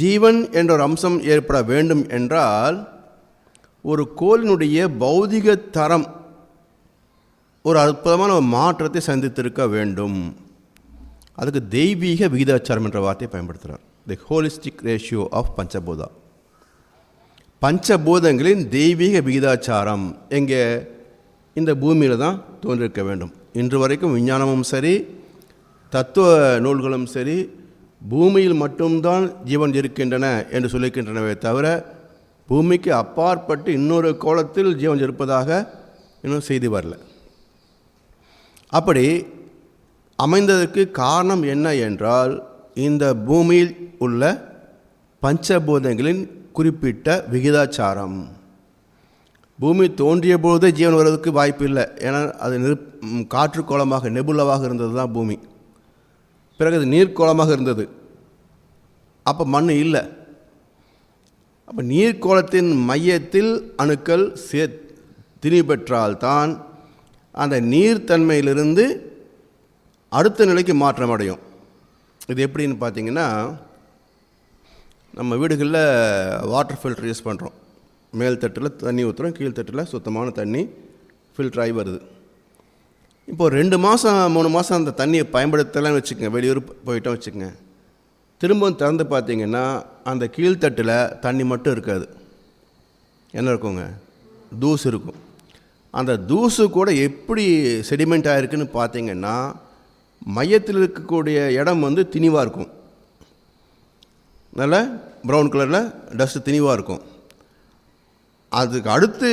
ஜீவன் என்ற ஒரு அம்சம் ஏற்பட வேண்டும் என்றால் ஒரு கோளினுடைய பௌதிக தரம் ஒரு அற்புதமான ஒரு மாற்றத்தை சந்தித்திருக்க வேண்டும். அதுக்கு தெய்வீக விகிதாச்சாரம் என்ற வார்த்தையை பயன்படுத்துகிறார். தி ஹோலிஸ்டிக் ரேஷியோ ஆஃப் பஞ்சபூதா. பஞ்சபூதங்களின் தெய்வீக விகிதாச்சாரம் எங்கே? இந்த பூமியில் தான் தோன்றிருக்க வேண்டும். இன்று வரைக்கும் விஞ்ஞானமும் சரி தத்துவ நூல்களும் சரி பூமியில் மட்டும்தான் ஜீவன் இருக்கின்றன என்று சொல்லியிருக்கின்றனவே தவிர பூமிக்கு அப்பாற்பட்டு இன்னொரு கோளத்தில் ஜீவன் இருப்பதாக இன்னும் செய்தி வரல. அப்படி அமைந்ததற்கு காரணம் என்ன என்றால் இந்த பூமியில் உள்ள பஞ்சபூதங்களின் குறிப்பிட்ட விகிதாச்சாரம். பூமி தோன்றிய பொழுதே ஜீவன் வருவதற்கு வாய்ப்பு இல்லை. ஏன்னா அது காற்று கோளமாக நெபுலாவாக இருந்தது தான் பூமி. பிறகு அது நீர்க்கோளமாக இருந்தது. அப்போ மண் இல்லை. அப்போ நீர்க்கோளத்தின் மையத்தில் அணுக்கள் திணிவு பெற்றால்தான் அந்த நீர்த்தன்மையிலிருந்து அடுத்த நிலைக்கு மாற்றம் அடையும். இது எப்படின்னு பார்த்தீங்கன்னா, நம்ம வீடுகளில் வாட்டர் ஃபில்டர் யூஸ் பண்ணுறோம். மேல் தட்டில் தண்ணி ஊற்றுறோம், கீழ்த்தட்டில் சுத்தமான தண்ணி ஃபில்டர் ஆகி வருது. இப்போது 2 மாதம் 3 மாதம் அந்த தண்ணியை பயன்படுத்தலாம்னு வச்சுக்கோங்க, வெளியூர் போயிட்டோம் வச்சுக்கோங்க. திரும்பவும் திறந்து பார்த்தீங்கன்னா அந்த கீழ்த்தட்டில் தண்ணி மட்டும் இருக்காது. என்ன இருக்குங்க? தூசு இருக்கும். அந்த தூசு கூட எப்படி செடிமெண்ட் ஆகிருக்குன்னு பார்த்தீங்கன்னா மையத்தில் இருக்கக்கூடிய இடம் திணிவாக இருக்கும். நல்ல ப்ரௌன் கலரில் டஸ்ட்டு திணிவாக இருக்கும். அதுக்கு அடுத்து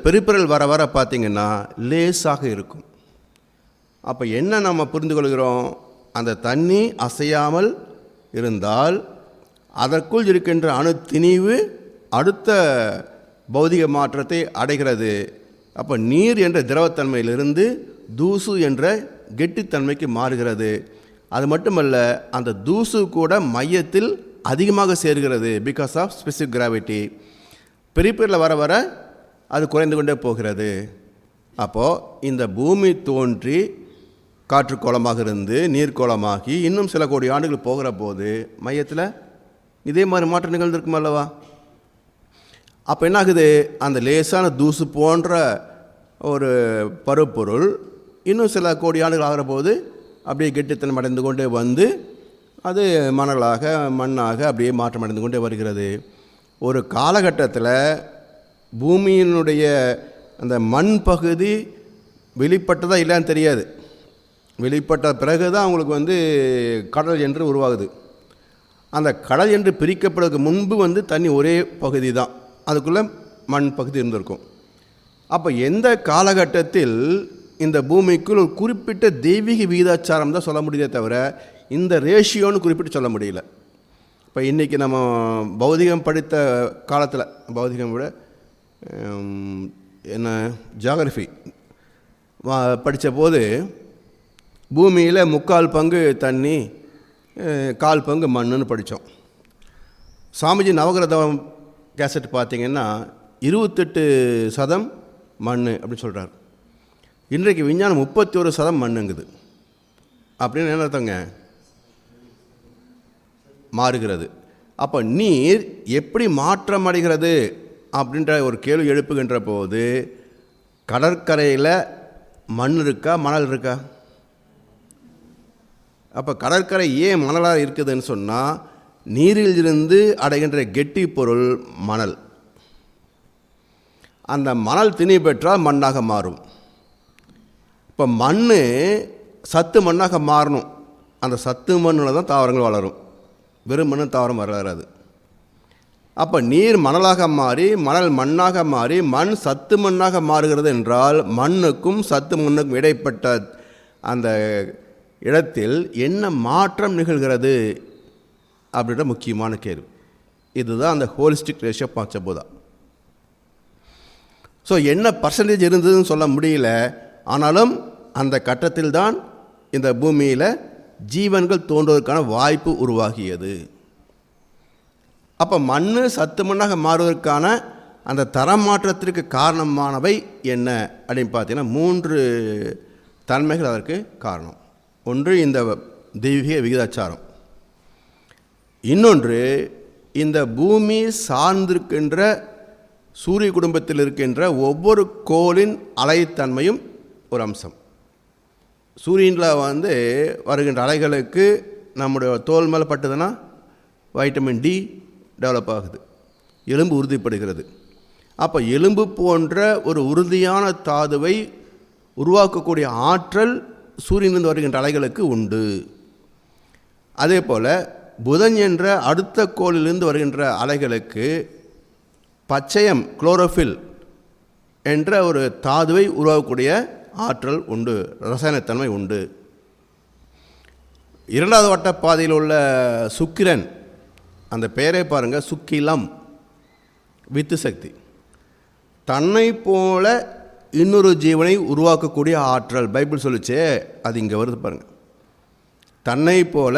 பெரிபெரல் வர வர பார்த்திங்கன்னா லேசாக இருக்கும். அப்போ என்ன நம்ம புரிந்து கொள்கிறோம்? அந்த தண்ணி அசையாமல் இருந்தால் அதற்குள் இருக்கின்ற அணு திணிவு அடுத்த பௌதிக மாற்றத்தை அடைகிறது. அப்போ நீர் என்ற திரவத்தன்மையிலிருந்து தூசு என்ற கெட்டித்தன்மைக்கு மாறுகிறது. அது மட்டுமல்ல, அந்த தூசு கூட மையத்தில் அதிகமாக சேர்கிறது பிகாஸ் ஆஃப் ஸ்பெசிஃபிக் கிராவிட்டி. பெரிபெரில் வர வர அது குறைந்து கொண்டே போகிறது. அப்போது இந்த பூமி தோன்றி காற்றுக்கோளமாக இருந்து நீர்க்கோளமாகி இன்னும் சில கோடி ஆண்டுகள் போகிற போது மையத்தில் இதே மாதிரி மாற்றம் நிகழ்ந்திருக்கும் அல்லவா? அப்போ என்ன ஆகுது? அந்த லேசான தூசு போன்ற ஒரு பருப்பொருள் இன்னும் சில கோடி ஆண்டுகள் ஆகிற போது அப்படியே கெட்டித்தனம் அடைந்து கொண்டே வந்து அது மணலாக மண்ணாக அப்படியே மாற்றம் அடைந்து கொண்டே வருகிறது. ஒரு காலகட்டத்தில் பூமியினுடைய அந்த மண் பகுதி வெளிப்பட்டதா இல்லைன்னு தெரியாது. வெளிப்பட்ட பிறகு தான் அவங்களுக்கு கடல் என்று உருவாகுது. அந்த கடல் என்று பிரிக்கப்படுவதற்கு முன்பு தண்ணி ஒரே பகுதி தான், அதுக்குள்ளே மண் பகுதி இருந்திருக்கும். அப்போ எந்த காலகட்டத்தில் இந்த பூமிக்குள் ஒரு குறிப்பிட்ட தெய்வீக விகிதாச்சாரம் தான் சொல்ல முடியுதே தவிர இந்த ரேஷியோன்னு குறிப்பிட்டு சொல்ல முடியல. இப்போ இன்றைக்கி நம்ம பௌதிகம் படித்த காலத்தில், பௌதிகம் விட ஜியாகிரஃபி படித்த போது பூமியில் 3/4 பங்கு தண்ணி 1/4 பங்கு மண்ணுன்னு படித்தோம். சாமிஜி நவகிரதம் கேசட் பார்த்திங்கன்னா 28% மண் அப்படின்னு சொல்கிறார். இன்றைக்கு விஞ்ஞானம் 31% மண்ணுங்குது. அப்படின்னு என்ன அர்த்தங்க? மாறுகிறது. அப்போ நீர் எப்படி மாற்றம் அடைகிறது அப்படின்ற ஒரு கேள்வி எழுப்புகின்ற போது கடற்கரையில் மண் இருக்கா மணல் இருக்கா? அப்போ கடற்கரை ஏன் மணலாக இருக்குதுன்னு சொன்னால் நீரில் இருந்து அடைகின்ற கெட்டி பொருள் மணல். அந்த மணல் திணி பெற்றால் மண்ணாக மாறும். இப்போ மண் சத்து மண்ணாக மாறணும். அந்த சத்து மண்ணில் தான் தாவரங்கள் வளரும். வெறும் மண் தாவரம் வளராது. அப்போ நீர் மணலாக மாறி மணல் மண்ணாக மாறி மண் சத்து மண்ணாக மாறுகிறது என்றால் மண்ணுக்கும் சத்து மண்ணுக்கும் இடைப்பட்ட அந்த இடத்தில் என்ன மாற்றம் நிகழ்கிறது அப்படின்ற முக்கியமான கேள்வி. இதுதான் அந்த ஹோலிஸ்டிக் ரேஷியோ பஞ்சபூதா. ஸோ என்ன பர்சன்டேஜ் இருந்ததுன்னு சொல்ல முடியல. ஆனாலும் அந்த கட்டத்தில் தான் இந்த பூமியில் ஜீவன்கள் தோன்றுவதற்கான வாய்ப்பு உருவாகியது. அப்போ மண் சத்து மண்ணாக மாறுவதற்கான அந்த தரமாற்றத்திற்கு காரணமானவை என்ன அப்படின்னு பார்த்தீங்கன்னா 3 தன்மைகள் அதற்கு காரணம். ஒன்று இந்த தெய்வீக விகிதாச்சாரம், இன்னொன்று இந்த பூமி சார்ந்திருக்கின்ற சூரிய குடும்பத்தில் இருக்கின்ற ஒவ்வொரு கோளின் அலைத்தன்மையும் ஒரு அம்சம். சூரியனில் வருகின்ற அலைகளுக்கு நம்முடைய தோல் மேலே பட்டதுன்னா வைட்டமின் டி டெவலப் ஆகுது, எலும்பு உறுதிப்படுகிறது. அப்போ எலும்பு போன்ற ஒரு உறுதியான தாதுவை உருவாக்கக்கூடிய ஆற்றல் சூரியனிலிருந்து வருகின்ற அலைகளுக்கு உண்டு. அதே போல் புதன் என்ற அடுத்த கோளிலிருந்து வருகின்ற அலைகளுக்கு பச்சையம் குளோரோஃபில் என்ற ஒரு தாதுவை உருவாக்கக்கூடிய ஆற்றல் உண்டு, ரசாயனத்தன்மை உண்டு. 2வது வட்டப்பாதையில் உள்ள சுக்கிரன், அந்த பெயரை பாருங்கள், சுக்கிலம், வித்து சக்தி. தன்னை போல இன்னொரு ஜீவனை உருவாக்கக்கூடிய ஆற்றல். பைபிள் சொல்லிச்சே, அது இங்கே வருது பாருங்கள். தன்னை போல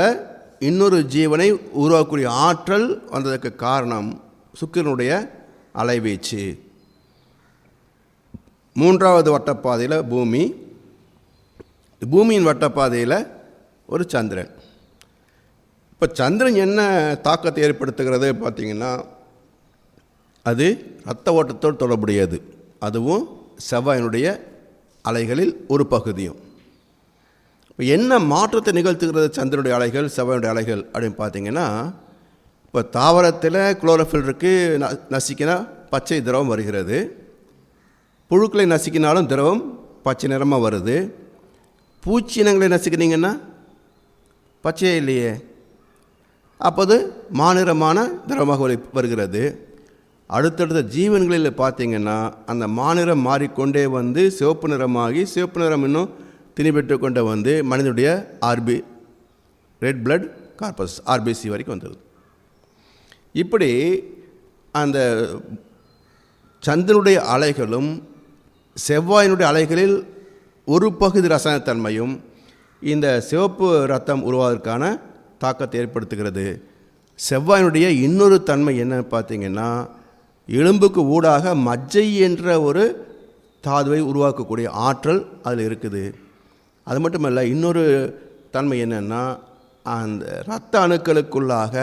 இன்னொரு ஜீவனை உருவாக்கக்கூடிய ஆற்றல் வந்ததற்கு காரணம் சுக்கிரனுடைய அலைவீச்சு. 3வது வட்டப்பாதையில் பூமி, பூமியின் வட்டப்பாதையில் ஒரு சந்திரன். இப்போ சந்திரன் என்ன தாக்கத்தை ஏற்படுத்துகிறது பார்த்திங்கன்னா, அது இரத்த ஓட்டத்தோடு தொடர்புடையது. அதுவும் செவ்வாயினுடைய அலைகளில் ஒரு பகுதியும். இப்போ என்ன மாற்றத்தை நிகழ்த்துகிறது சந்திரனுடைய அலைகள் செவ்வாயினுடைய அலைகள் அப்படின்னு பார்த்திங்கன்னா, இப்போ தாவரத்தில் குளோரோஃபில் இருக்குது, நசிக்கினா பச்சை திரவம் வருகிறது. புழுக்களை நசுக்கினாலும் திரவம் பச்சை நிறமாக வருது. பூச்சி இனங்களை நசுக்கினீங்கன்னா பச்சையே இல்லையே, அப்போது மாநிறமான திரவமாக வருகிறது. அடுத்தடுத்த ஜீவன்களில் பார்த்திங்கன்னா அந்த மாநிறம் மாறிக்கொண்டே சிவப்பு நிறமாகி சிவப்பு நிறம் இன்னும் திணிபெற்று கொண்டு மனிதனுடைய ரெட் பிளட் கார்பஸ் ஆர்பிசி வரைக்கும் வந்துடுது. இப்படி அந்த சந்திரனுடைய அலைகளும் செவ்வாயினுடைய அலைகளில் ஒரு பகுதி ரசாயனத்தன்மையும் இந்த சிவப்பு ரத்தம் உருவாவதற்கான தாக்கத்தை ஏற்படுத்துகிறது. செவ்வாயினுடைய இன்னொரு தன்மை என்னன்னு பார்த்திங்கன்னா, எலும்புக்கு ஊடாக மஜ்ஜை என்ற ஒரு தாதுவை உருவாக்கக்கூடிய ஆற்றல் அதில் இருக்குது. அது மட்டுமல்ல, இன்னொரு தன்மை என்னென்னா, அந்த இரத்த அணுக்களுக்குள்ளாக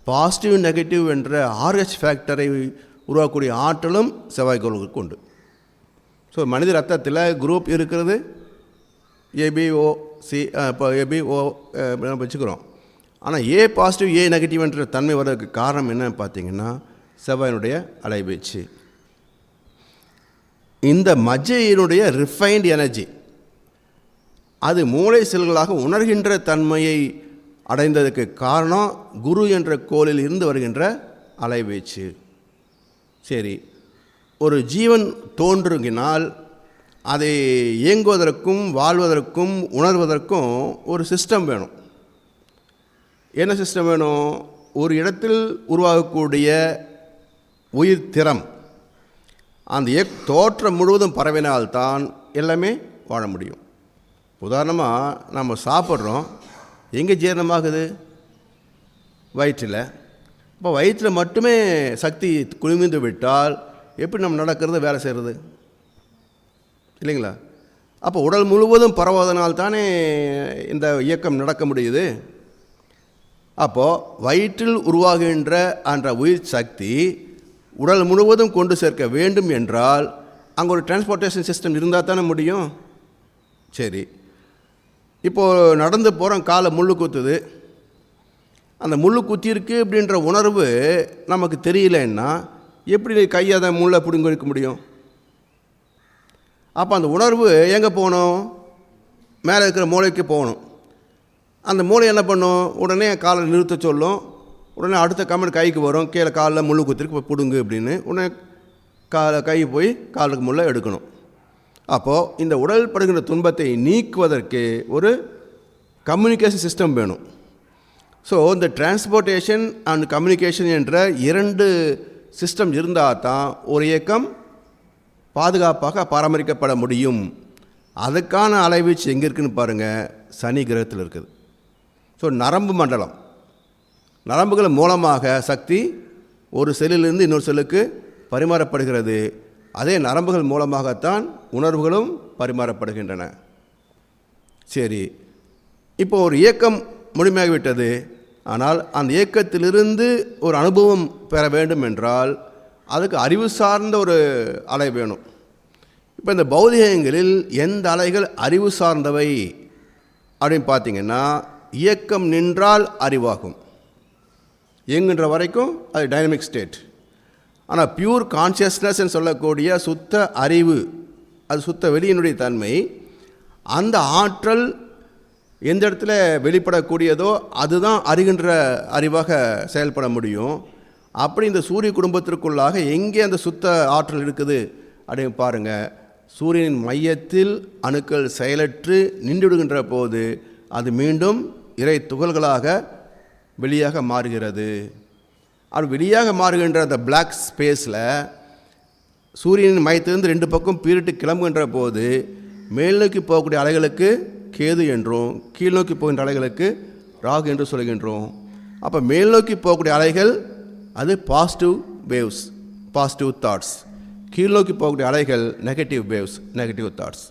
பாசிட்டிவ் நெகட்டிவ் என்ற ஆர்ஹெச் ஃபேக்டரை உருவாக்கக்கூடிய ஆற்றலும் செவ்வாய்க்கோளுக்கு உண்டு. ஸோ மனித ரத்தத்தில் குரூப் இருக்கிறது ஏபிஓசி, இப்போ ஏபிஓ வச்சுக்கிறோம். ஆனால் ஏ பாசிட்டிவ் ஏ நெகட்டிவ் என்ற தன்மை வர்றதுக்கு காரணம் என்னன்னு பார்த்தீங்கன்னா செவ்வாயினுடைய அலைவீச்சு. இந்த மஜ்ஜையினுடைய ரிஃபைன்டு எனர்ஜி அது மூளை செல்களாக உணர்கின்ற தன்மையை அடைந்ததுக்கு காரணம் குரு என்ற கோளில் இருந்து வருகின்ற அலைவீச்சு. சரி, ஒரு ஜீவன் தோன்றுகினால் அதை இயங்குவதற்கும் வாழ்வதற்கும் உணர்வதற்கும் ஒரு சிஸ்டம் வேணும். என்ன சிஸ்டம் வேணும்? ஒரு இடத்தில் உருவாகக்கூடிய உயிர் திறம் அந்த தோற்றம் முழுவதும் பரவினால்தான் எல்லாமே வாழ முடியும். உதாரணமாக, நம்ம சாப்பிட்றோம், எங்கே ஜீரணமாகுது? வயிற்றில். இப்போ வயிற்றில் மட்டுமே சக்தி குழுமிந்து விட்டால் எப்படி நம்ம நடக்கிறது, வேலை செய்கிறது இல்லைங்களா? அப்போ உடல் முழுவதும் பரவுவதனால்தானே இந்த இயக்கம் நடக்க முடியுது. அப்போது வயிற்றில் உருவாகின்ற அந்த உயிர் சக்தி உடல் முழுவதும் கொண்டு சேர்க்க வேண்டும் என்றால் அங்கே ஒரு டிரான்ஸ்போர்ட்டேஷன் சிஸ்டம் இருந்தால் தானே முடியும். சரி, இப்போது நடந்து போகிறோம், காலை முள்ளு குத்துது. அந்த முள்ளு குத்திருக்கு அப்படின்ற உணர்வு நமக்கு தெரியலன்னா எப்படி கையை அதை முள்ளை பிடுங்க வைக்க முடியும்? அப்போ அந்த உணர்வு எங்கே போகணும்? மேலே இருக்கிற மூளைக்கு போகணும். அந்த மூளை என்ன பண்ணும்? உடனே காலை நிறுத்த சொல்லும். உடனே அடுத்த கமெண்ட் கைக்கு வரும், கீழே காலில் முள்ளு குத்திருக்கு போய் பிடுங்கு அப்படின்னு. உடனே கை போய் காலுக்கு முள்ளை எடுக்கணும். அப்போது இந்த உடல் படுகின்ற துன்பத்தை நீக்குவதற்கு ஒரு கம்யூனிகேஷன் சிஸ்டம் வேணும். ஸோ இந்த டிரான்ஸ்போர்ட்டேஷன் அண்ட் கம்யூனிகேஷன் என்ற இரண்டு சிஸ்டம் இருந்தால் தான் ஒரு இயக்கம் பாதுகாப்பாக பராமரிக்கப்பட முடியும். அதுக்கான அலைவீச்சு எங்கே இருக்குதுன்னு பாருங்கள், சனி கிரகத்தில் இருக்குது. ஸோ நரம்பு மண்டலம், நரம்புகள் மூலமாக சக்தி ஒரு செல்லிலிருந்து இன்னொரு செல்லுக்கு பரிமாறப்படுகிறது. அதே நரம்புகள் மூலமாகத்தான் உணர்வுகளும் பரிமாறப்படுகின்றன. சரி, இப்போ ஒரு இயக்கம் முழுமையாகிவிட்டது. ஆனால் அந்த இயக்கத்திலிருந்து ஒரு அனுபவம் பெற வேண்டும் என்றால் அதுக்கு அறிவு சார்ந்த ஒரு அலை வேணும். இப்போ இந்த பௌதிகங்களில் எந்த அலைகள் அறிவு சார்ந்தவை அப்படின்னு பார்த்தீங்கன்னா, இயக்கம் நின்றால் அறிவாகும். இயங்குகின்ற வரைக்கும் அது டைனமிக் ஸ்டேட். ஆனால் பியூர் கான்சியஸ்னஸ்ன்னு சொல்லக்கூடிய சுத்த அறிவு, அது சுத்த வெளியினுடைய தன்மை, அந்த ஆற்றல் எந்த இடத்துல வெளிப்படக்கூடியதோ அதுதான் அறிகின்ற அறிவாக செயல்பட முடியும். அப்படி இந்த சூரிய குடும்பத்திற்குள்ளாக எங்கே அந்த சுத்த ஆற்றல் இருக்குது அப்படின்னு பாருங்கள். சூரியனின் மையத்தில் அணுக்கள் செயலற்று நின்று விடுகின்ற போது அது மீண்டும் இறை துகள்களாக வெளியாக மாறுகிறது. அது வெளியாக மாறுகின்ற அந்த பிளாக் ஸ்பேஸில் சூரியனின் மையத்திலிருந்து ரெண்டு பக்கம் பீரிட்டு கிளம்புகின்ற போது மேல் நோக்கி போகக்கூடிய அலைகளுக்கு கேது என்றும், கீழ் நோக்கி போகின்ற அலைகளுக்கு ராகு என்று சொல்கின்றோம். அப்போ மேல் நோக்கி போகக்கூடிய அலைகள் அது பாசிட்டிவ் வேவ்ஸ், பாசிட்டிவ் தாட்ஸ். கீழ் நோக்கி போகக்கூடிய அலைகள் நெகட்டிவ் வேவ்ஸ், நெகட்டிவ் தாட்ஸ்.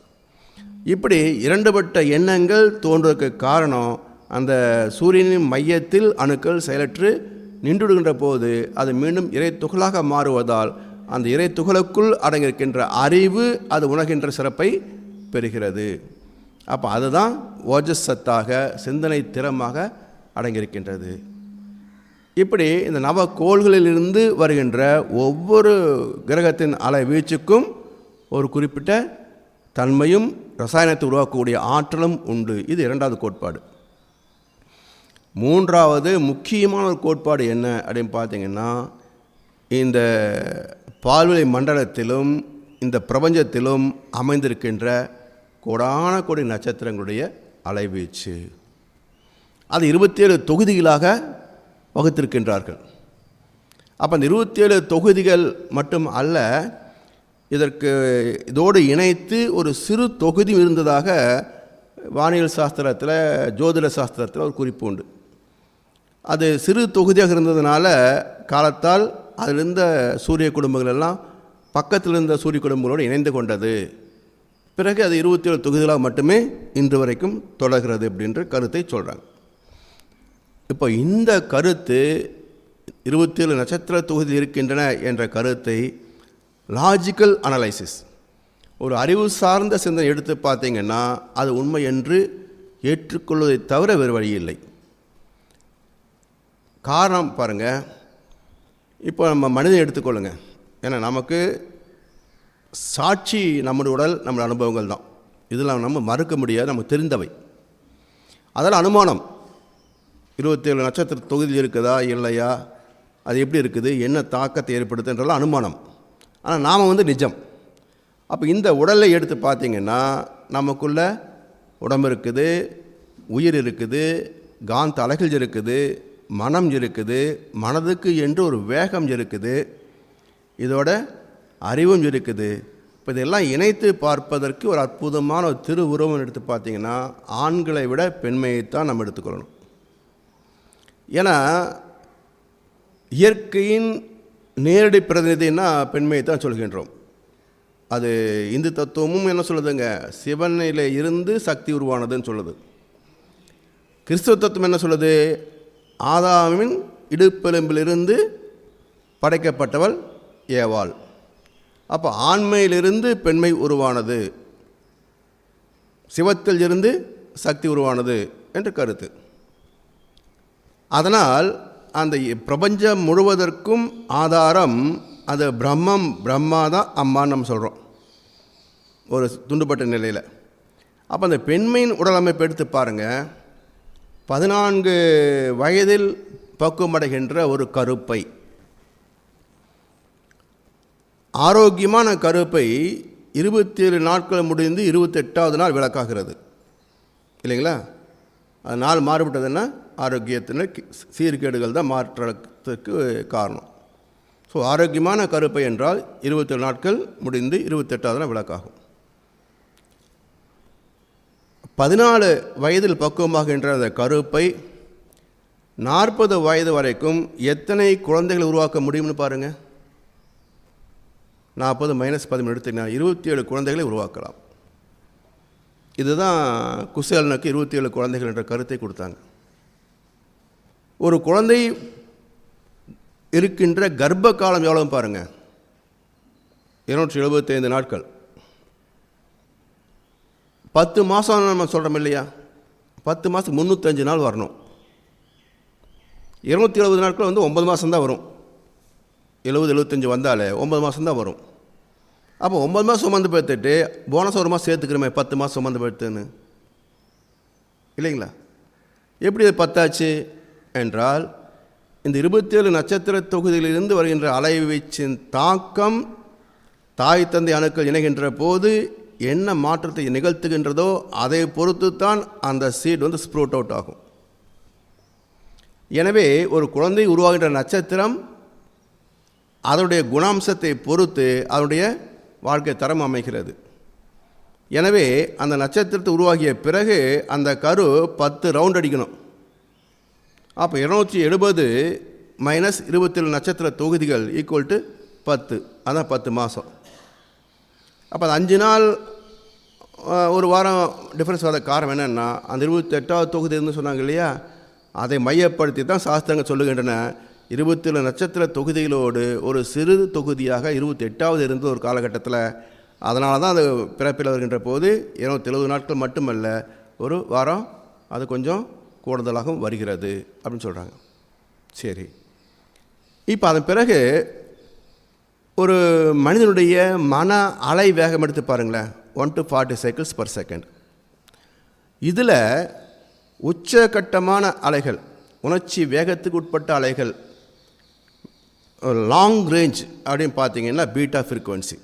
இப்படி இரண்டுபட்ட எண்ணங்கள் தோன்றுவதற்கு காரணம் அந்த சூரியனின் மையத்தில் அணுக்கள் செயலற்று நின்றுவிடுகின்ற போது அது மீண்டும் இறை துகளாக மாறுவதால் அந்த இறை துகளுக்குள் அடங்கியிருக்கின்ற அறிவு அது உணர்கின்ற சிறப்பை பெறுகிறது. அப்போ அதுதான் ஓஜஸ் சத்தாக, சிந்தனை திறமாக அடங்கியிருக்கின்றது. இப்படி இந்த நவக்கோள்களிலிருந்து வருகின்ற ஒவ்வொரு கிரகத்தின் அலை வீச்சுக்கும் ஒரு குறிப்பிட்ட தன்மையும் ரசாயனத்தை உருவாக்கக்கூடிய ஆற்றலும் உண்டு. இது இரண்டாவது கோட்பாடு. மூன்றாவது முக்கியமான ஒரு கோட்பாடு என்ன அப்படின்னு பார்த்தீங்கன்னா, இந்த பால்வெளி மண்டலத்திலும் இந்த பிரபஞ்சத்திலும் அமைந்திருக்கின்ற கோடான கோடி நட்சத்திரங்களுடைய அலைவீச்சு. அது 27 தொகுதிகளாக வகுத்திருக்கின்றார்கள். அப்போ அந்த 27 தொகுதிகள் மட்டும் அல்ல, இதோடு இணைத்து ஒரு சிறு தொகுதி இருந்ததாக வானியல் சாஸ்திரத்தில், ஜோதிட சாஸ்திரத்தில் ஒரு குறிப்பு உண்டு. அது சிறு தொகுதியாக இருந்ததுனால காலத்தால் அதில் இருந்த சூரிய குடும்பங்கள் எல்லாம் பக்கத்தில் இருந்த சூரிய குடும்பங்களோடு இணைந்து கொண்டது. பிறகு அது 27 தொகுதிகளாக மட்டுமே இன்று வரைக்கும் தொடர்கிறது அப்படின்ற கருத்தை சொல்கிறாங்க. இப்போ இந்த கருத்து 27 நட்சத்திர தொகுதி இருக்கின்றன என்ற கருத்தை லாஜிக்கல் அனலைசிஸ், ஒரு அறிவு சார்ந்த சிந்தனை எடுத்து பார்த்தீங்கன்னா அது உண்மை என்று ஏற்றுக்கொள்வதை தவிர வேறு வழி இல்லை. காரணம் பாருங்கள், இப்போ நம்ம மனிதன் எடுத்துக்கொள்ளுங்க. ஏன்னா நமக்கு சாட்சி நம்முடைய உடல், நம்முடைய அனுபவங்கள் தான். இதெல்லாம் நம்ம மறுக்க முடியாது, நமக்கு தெரிந்தவை. அதனால் அனுமானம் 27 நட்சத்திர தொகுதியில் இருக்குதா இல்லையா, அது எப்படி இருக்குது, என்ன தாக்கத்தை ஏற்படுத்துன்றலாம் அனுமானம். ஆனால் நாம் நிஜம். அப்போ இந்த உடலை எடுத்து பார்த்திங்கன்னா நமக்குள்ள உடம்பு இருக்குது, உயிர் இருக்குது, காந்த அலைகள் இருக்குது, மனம் இருக்குது, மனதுக்கு என்று ஒரு வேகம் இருக்குது, இதோட அறிவும் இருக்குது. இப்போ இதெல்லாம் இணைத்து பார்ப்பதற்கு ஒரு அற்புதமான ஒரு திருவுருவம் எடுத்து பார்த்திங்கன்னா ஆண்களை விட பெண்மையைத்தான் நம்ம எடுத்துக்கொள்ளணும். ஏன்னா இயற்கையின் நேரடி பிரதிநிதினா பெண்மையை தான் சொல்கின்றோம். அது இந்து தத்துவமும் என்ன சொல்லுதுங்க, சிவனில் இருந்து சக்தி உருவானதுன்னு சொல்லுது. கிறிஸ்துவ தத்துவம் என்ன சொல்லுது, ஆதாமின் இடுப்பெலும்பிலிருந்து படைக்கப்பட்டவள் ஏவாள். அப்போ ஆண்மையிலிருந்து பெண்மை உருவானது, சிவத்தில் இருந்து சக்தி உருவானது என்று கருத்து. அதனால் அந்த பிரபஞ்சம் முழுவதற்கும் ஆதாரம் அது பிரம்மம், பிரம்மா தான் அம்மான்னு நம்ம சொல்கிறோம் ஒரு துண்டுபட்ட நிலையில். அப்போ அந்த பெண்மையின் உடலமைப்பு எடுத்து பாருங்கள். 14 வயதில் பக்குவமடைகின்ற ஒரு கருப்பை, ஆரோக்கியமான கருப்பை 27 நாட்கள் முடிந்து 28வது நாள் விளக்காகிறது இல்லைங்களா. அது நாள் மாறுபட்டதுன்னா ஆரோக்கியத்தின் சீர்கேடுகள் தான் மாற்றத்துக்கு காரணம். ஸோ ஆரோக்கியமான கருப்பை என்றால் 27 நாட்கள் முடிந்து 28வது நாள் விளக்காகும். 14 வயதில் பக்குவமாகின்ற அந்த கருப்பை 40 வயது வரைக்கும் எத்தனை குழந்தைகளை உருவாக்க முடியும்னு பாருங்கள். 40 - 13 எடுத்தீங்கன்னா 27 குழந்தைகளை உருவாக்கலாம். இதுதான் குசேலனுக்கு 27 குழந்தைகள் என்ற கருத்தை கொடுத்தாங்க. ஒரு குழந்தை இருக்கின்ற கர்ப்ப காலம் எவ்வளோ பாருங்கள், 275 நாட்கள். 10 மாதம் நம்ம சொல்கிறோம் இல்லையா, 10 மாதத்துக்கு 305 நாள் வரணும். 270 நாட்கள் 9 மாதம்தான் வரும். 70-75 வந்தாலே 9 மாதம்தான் வரும். அப்போ 9 மாதம் சுமந்து பார்த்துட்டு போனஸ் ஒரு மாதம் சேர்த்துக்கிறோமே 10 மாதம் சுமந்து பார்த்துன்னு இல்லைங்களா. எப்படி அது 10 ஆச்சு என்றால் இந்த 27 நட்சத்திர தொகுதியிலிருந்து வருகின்ற அலைவீச்சின் தாக்கம் தாய் தந்தை அணுக்கள் இணைகின்ற போது என்ன மாற்றத்தை நிகழ்த்துகின்றதோ அதை பொறுத்து தான் அந்த சீட் ஸ்ப்ரூட் அவுட் ஆகும். எனவே ஒரு குழந்தை உருவாகின்ற நட்சத்திரம் அதனுடைய குணாம்சத்தை பொறுத்து அதனுடைய வாழ்க்கை தரம் அமைகிறது. எனவே அந்த நட்சத்திரத்தை உருவாகிய பிறகு அந்த கரு 10 ரவுண்ட் அடிக்கணும். அப்போ 270 - 27 நட்சத்திர தொகுதிகள் ஈக்குவல் டு 10, அதான் 10 மாதம். அப்போ அது 5 நாள் ஒரு வாரம் டிஃப்ரென்ஸ் வர காரணம் என்னென்னா அந்த 28வது தொகுதி இருந்து சொன்னாங்க இல்லையா, அதை மையப்படுத்தி தான் சாஸ்திரங்கள் சொல்லுகின்றன. 27 நட்சத்திர தொகுதிகளோடு ஒரு சிறு தொகுதியாக 28வது இருந்த ஒரு காலகட்டத்தில். அதனால தான் அது பிறப்பில் வருகின்ற போது 270 நாட்கள் மட்டுமல்ல, ஒரு வாரம் அது கொஞ்சம் கூடுதலாகவும் வருகிறது அப்படின்னு சொல்கிறாங்க. சரி, இப்போ அதன் பிறகு ஒரு மனிதனுடைய மன அலை வேகம் எடுத்து பாருங்களேன், 1 to 40 cycles per second. இதில் உச்சகட்டமான அலைகள், உணர்ச்சி வேகத்துக்கு உட்பட்ட அலைகள், லாங் ரேஞ்ச் அப்படின்னு பார்த்தீங்கன்னா பீட்டா ஃப்ரீக்குவன்சி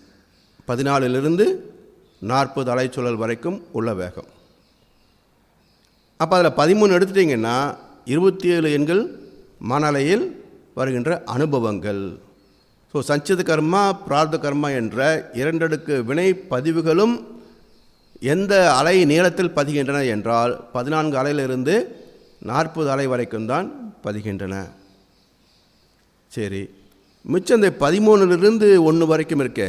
14 - 40 அலைச்சூழல் வரைக்கும் உள்ள வேகம். அப்போ அதில் 13 எடுத்துட்டிங்கன்னா 27 எண்கள் மனநிலையில் வருகின்ற அனுபவங்கள். ஸோ சஞ்சித கர்மா, பிரார்த்த கர்மா என்ற 2 அடுக்கு வினை பதிவுகளும் எந்த அலை நீளத்தில் பதிகின்றன என்றால் 14 அலையிலிருந்து 40 அலை வரைக்கும் தான் பதிகின்றன. சரி, மிச்சம் இந்த 13லிருந்து 1 வரைக்கும் இருக்கே,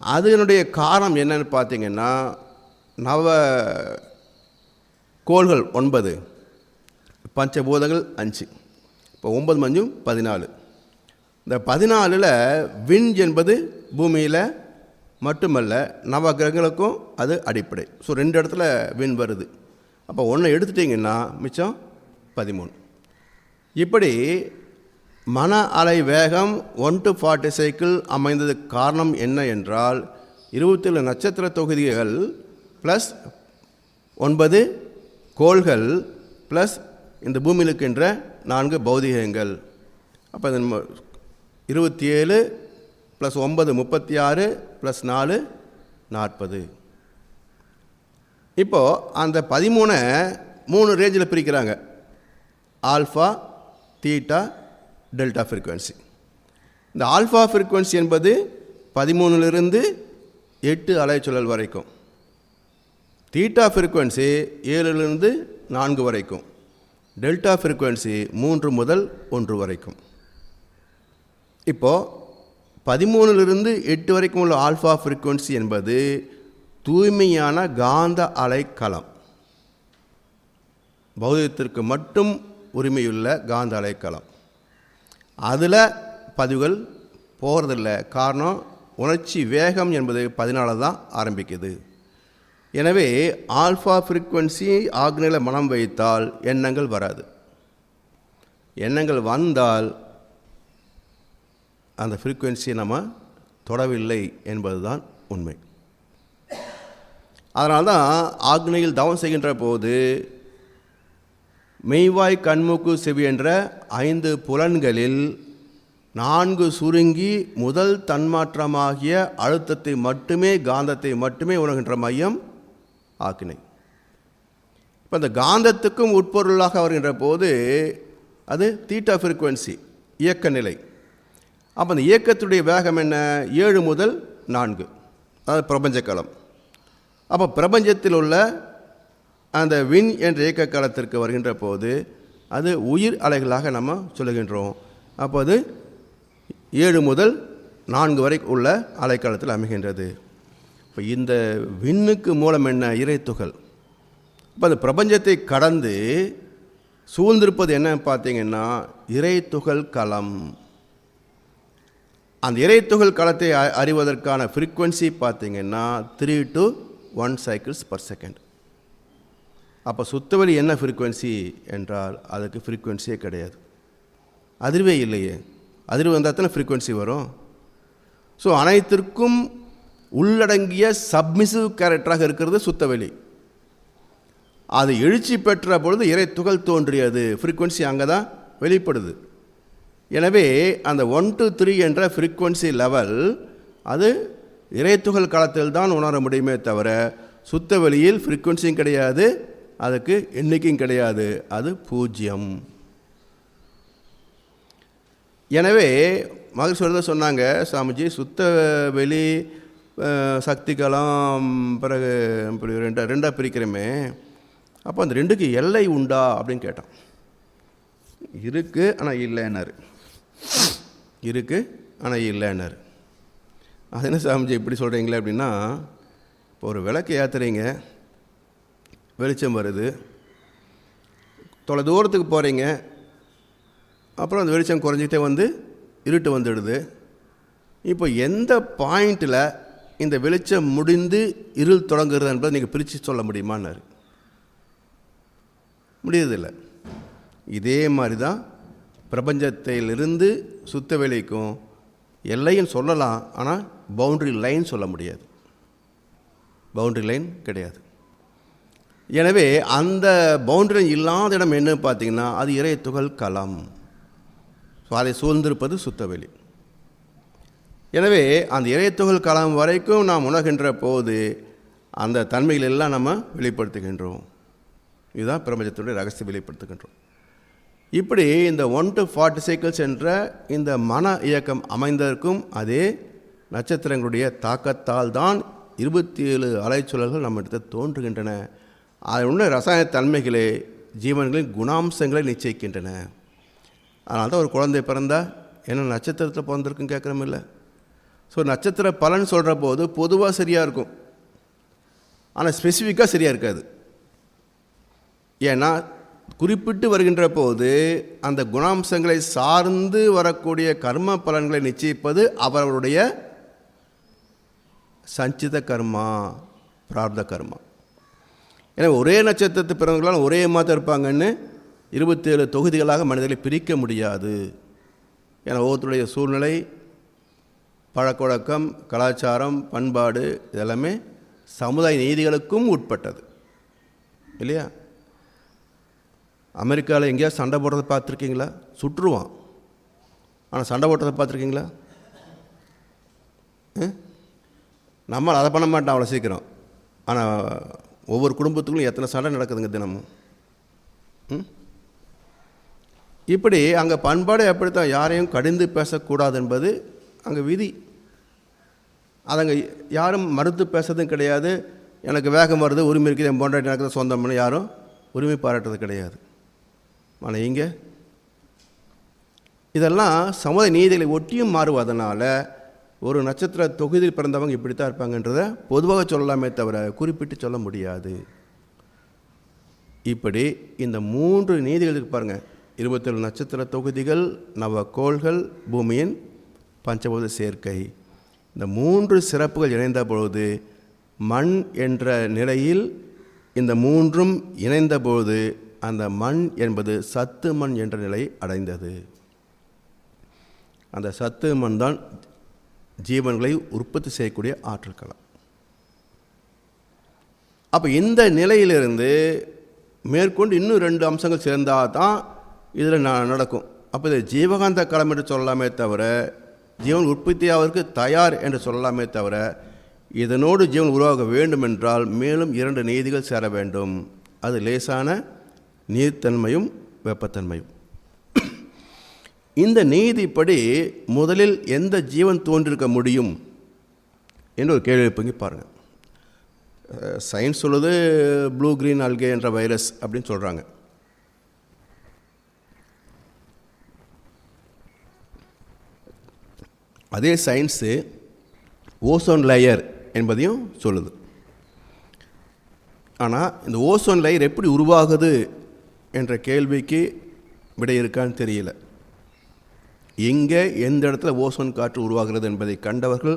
அதனுடைய காரணம் என்னன்னு பார்த்தீங்கன்னா, நவ கோள்கள் 9, பஞ்சபூதங்கள் 5, இப்போ 9 மஞ்சும் 14. இந்த 14ல் விண் என்பது பூமியில் மட்டுமல்ல, நவ கிரகங்களுக்கும் அது அடிப்படை. ஸோ 2 இடத்துல விண் வருது. அப்போ 1 எடுத்துட்டிங்கன்னா மிச்சம் 13. இப்படி மன அலை வேகம் 1-40 சைக்கிள் அமைந்ததுக்கு காரணம் என்ன என்றால், 27 நட்சத்திர தொகுதிகள் ப்ளஸ் 9 கோள்கள் ப்ளஸ் இந்த பூமியில் இருக்கின்ற 4 பௌதிகங்கள். அப்போ 27 ப்ளஸ் 9 36 ப்ளஸ் 4 40. இப்போது அந்த 13 3 ரேஞ்சில் பிரிக்கிறாங்க: ஆல்ஃபா, தீட்டா, டெல்டா ஃப்ரீக்குவென்சி. இந்த ஆல்ஃபா ஃப்ரீக்குவென்சி என்பது 13லிருந்து 8 அலைச்சூழல் வரைக்கும், தீட்டா ஃப்ரீக்குவென்சி 7லிருந்து 4 வரைக்கும், டெல்டா ஃப்ரீக்குவென்சி 3 முதல் 1 வரைக்கும். இப்போது 13லிருந்து 8 வரைக்கும் உள்ள ஆல்ஃபா ஃப்ரீக்குவென்சி என்பது தூய்மையான காந்த அலைக்களம், பௌதிகத்திற்கு மட்டும் உரிமையுள்ள காந்த அலைக்களம். அதில் பதிவுகள் போகிறதில்ல. காரணம், உணர்ச்சி வேகம் என்பது 14 தான் ஆரம்பிக்குது. எனவே ஆல்ஃபா ஃப்ரீக்குவென்சி ஆக்னியில் மனம் வைத்தால் எண்ணங்கள் வராது. எண்ணங்கள் வந்தால் அந்த ஃப்ரீக்குவென்சியை நம்ம தொடவில்லை என்பது தான் உண்மை. அதனால தான் ஆக்னியில் தவம் செய்கின்ற போது மெய்வாய், கண்மூக்கு, செவி என்ற 5 புலன்களில் 4 சுருங்கி முதல் தன்மாற்றமாகிய அழுத்தத்தை மட்டுமே, காந்தத்தை மட்டுமே உணர்கின்ற மையம் ஆக்னை. இப்போ இந்த காந்தத்துக்கும் உட்பொருளாக வருகின்ற போது அது தீட்டா ஃப்ரீக்குவென்சி, இயக்க நிலை. அப்போ அந்த இயக்கத்துடைய வேகம் என்ன? 7 முதல் 4, அதாவது பிரபஞ்ச-களம். அப்போ பிரபஞ்சத்தில் உள்ள அந்த விண் என்ற இயக்க காலத்திற்கு வருகின்ற போது அது உயிர் அலைகளாக நம்ம சொல்லுகின்றோம். அப்போ அது 7 முதல் 4 வரை உள்ள அலைக்காலத்தில் அமைகின்றது. இப்போ இந்த விண்ணுக்கு மூலம் என்ன? இறைத்துகள். இப்போ அந்த பிரபஞ்சத்தை கடந்து சூழ்ந்திருப்பது என்ன பார்த்தீங்கன்னா இறைத்துகள் களம். அந்த இறைத்துகள் களத்தை அறிவதற்கான ஃப்ரீக்குவென்சி பார்த்தீங்கன்னா 3 to 1 cycles per second. அப்போ சுத்தவெளி என்ன ஃப்ரீக்குவென்சி என்றால் அதுக்கு ஃப்ரீக்குவென்சியே கிடையாது, அதிர்வே இல்லையே. அதிர்வு வந்தால் தானே ஃப்ரீக்குவென்சி வரும். ஸோ அனைத்திற்கும் உள்ளடங்கிய சப்மிசிவ் கேரக்டராக இருக்கிறது சுத்தவெளி. அது எழுச்சி பெற்ற பொழுது இறைத்துகள் தோன்றியது, ஃப்ரீக்குவென்சி அங்கே தான் வெளிப்படுது. எனவே அந்த 1 to 3 என்ற ஃப்ரீக்குவென்சி லெவல் அது இறைத்துகள் காலத்தில் தான் உணர முடியுமே தவிர சுத்தவெளியில் ஃப்ரீக்குவென்சியும் கிடையாது, அதுக்கு எண்ணிக்கையும் கிடையாது, அது 0. எனவே மகேஸ்வரர் சொன்னாங்க, சாமிஜி சுத்த வெளி சக்தி களம் பிறகு இப்படி ரெண்டாக பிரிக்கிறோமே, அப்போ அந்த 2க்கு எல்லை உண்டா அப்படின்னு கேட்டான். இருக்குது ஆனால் இல்லைன்னாரு. இருக்குது ஆனால் இல்லைன்னாரு. அது என்ன சாமிஜி இப்படி சொல்கிறீங்களே அப்படின்னா, இப்போ ஒரு விளக்கு ஏற்றுறீங்க, வெளிச்சம் வருது, தொலை தூரத்துக்கு போகிறீங்க, அப்புறம் அந்த வெளிச்சம் குறைஞ்சிக்கிட்டே வந்து இருட்டு வந்துடுது. இப்போ எந்த பாயிண்டில் இந்த வெளிச்சம் முடிந்து இருள் தொடங்குறது என்பதை நீங்கள் பிரித்து சொல்ல முடியுமான்னாரு. முடியறதில்லை. இதே மாதிரி தான் பிரபஞ்சத்திலிருந்து சுத்த வெளிக்கும் எல்லைன்னு சொல்லலாம், ஆனால் பவுண்ட்ரி லைன் சொல்ல முடியாது. பவுண்ட்ரி லைன் கிடையாது. எனவே அந்த பவுண்ட்ரி இல்லாத இடம் என்ன பார்த்தீங்கன்னா அது இறைத்துகள் களம். ஸோ அதை சூழ்ந்திருப்பது சுத்தவெளி. எனவே அந்த இறைத்துகள் களம் வரைக்கும் நாம் உணர்கின்ற போது அந்த தன்மைகள் எல்லாம் நம்ம வெளிப்படுத்துகின்றோம். இதுதான் பிரபஞ்சத்துடைய ரகசியம் வெளிப்படுத்துகின்றோம். இப்படி இந்த 1 to 40 சைக்கிள்ஸ் என்ற இந்த மன இயக்கம் அமைந்ததற்கும் அதே நட்சத்திரங்களுடைய தாக்கத்தால் தான் 27 அலைச்சுழல்கள் நம்ம இடத்தில் தோன்றுகின்றன. அதில் உள்ள ரசாயன தன்மைகளே ஜீவன்களின் குணாம்சங்களை நிச்சயிக்கின்றன. அதனால தான் ஒரு குழந்தை பிறந்தால் என்ன நட்சத்திரத்தில் பிறந்திருக்குன்னு கேட்குறோமில்ல. ஸோ நட்சத்திர பலன் சொல்கிற போது பொதுவாக சரியாக இருக்கும், ஆனால் ஸ்பெசிஃபிக்காக சரியாக இருக்காது. ஏன்னா குறிப்பிட்டு வருகின்ற போது அந்த குணாம்சங்களை சார்ந்து வரக்கூடிய கர்ம பலன்களை நிச்சயிப்பது அவர்களுடைய சஞ்சித கர்மா, பிரார்த்த கர்மா. ஏன்னா ஒரே நட்சத்திரத்தை பிறந்தவர்களால் ஒரே மாதிரி இருப்பாங்கன்னு 27 தொகுதிகளாக மனிதர்களை பிரிக்க முடியாது. ஏன்னா ஒவ்வொருத்தருடைய சூழ்நிலை, பழக்க வழக்கம், கலாச்சாரம், பண்பாடு இதெல்லாமே சமுதாய நீதிகளுக்கும் உட்பட்டது இல்லையா? அமெரிக்காவில் எங்கேயாவது சண்டை போடுறதை பார்த்துருக்கீங்களா? சுற்றுவான், ஆனால் சண்டை போடுறதை பார்த்துருக்கீங்களா? நம்மளால் அதை பண்ண மாட்டோம் அவ்வளோ சீக்கிரம். ஆனால் ஒவ்வொரு குடும்பத்துக்குள்ளும் எத்தனை சண்டை நடக்குதுங்க தினமும். இப்படி அங்கே பண்பாடு எப்படித்தான், யாரையும் கடிந்து பேசக்கூடாது என்பது அங்கே விதி. அதங்க யாரும் மறுத்து பேசுறதும் கிடையாது. எனக்கு வேகம் வருது, உரிமை இருக்குது, என் பொண்டாட்டி எனக்கு சொந்தம்னு யாரும் உரிமை பாராட்டுறது கிடையாது. ஆனால் இங்கே இதெல்லாம் சமுதாய நீதிகளை ஒட்டியும் மாறுவதனால ஒரு நட்சத்திர தொகுதியில் பிறந்தவங்க இப்படி தான் இருப்பாங்கன்றதை பொதுவாக சொல்லலாமே தவிர குறிப்பிட்டு சொல்ல முடியாது. இப்படி இந்த 3 நீதிகளுக்கு பாருங்கள், 27 நட்சத்திர தொகுதிகள், நவக்கோள்கள், பூமியின் பஞ்சபூத சேர்க்கை, இந்த 3 சிறப்புகள் இணைந்த பொழுது மண் என்ற நிலையில் இந்த 3ம் இணைந்த பொழுது அந்த மண் என்பது சத்து மண் என்ற நிலை அடைந்தது. அந்த சத்து மண் தான் ஜீவன்களை உற்பத்தி செய்யக்கூடிய ஆற்றல் களம். அப்போ இந்த நிலையிலிருந்து மேற்கொண்டு இன்னும் 2 அம்சங்கள் சேர்ந்தால் தான் இதில் நடக்கும். அப்போ இதை ஜீவகாந்த களம் என்று சொல்லலாமே தவிர, ஜீவன் உற்பத்தியாவதற்கு தயார் என்று சொல்லலாமே தவிர, இதனோடு ஜீவன் உருவாக வேண்டும் என்றால் மேலும் 2 நீதிகள் சேர வேண்டும். அது லேசான நீர்த்தன்மையும் வெப்பத்தன்மையும். இந்த நீதிப்படி முதலில் எந்த ஜீவன் தோன்றிருக்க முடியும் என்று ஒரு கேள்வி எழுப்பி பாருங்கள். சயின்ஸ் சொல்லுது ப்ளூ கிரீன் அல்கே என்ற வைரஸ் அப்படின்னு சொல்கிறாங்க. அதே சயின்ஸு ஓசோன் லேயர் என்பதையும் சொல்லுது. ஆனால் இந்த ஓசோன் லேயர் எப்படி உருவாகுது என்ற கேள்விக்கு விடை இருக்கான்னு தெரியல. எங்கே எந்த இடத்துல ஓசோன் காற்று உருவாகிறது என்பதை கண்டவர்கள்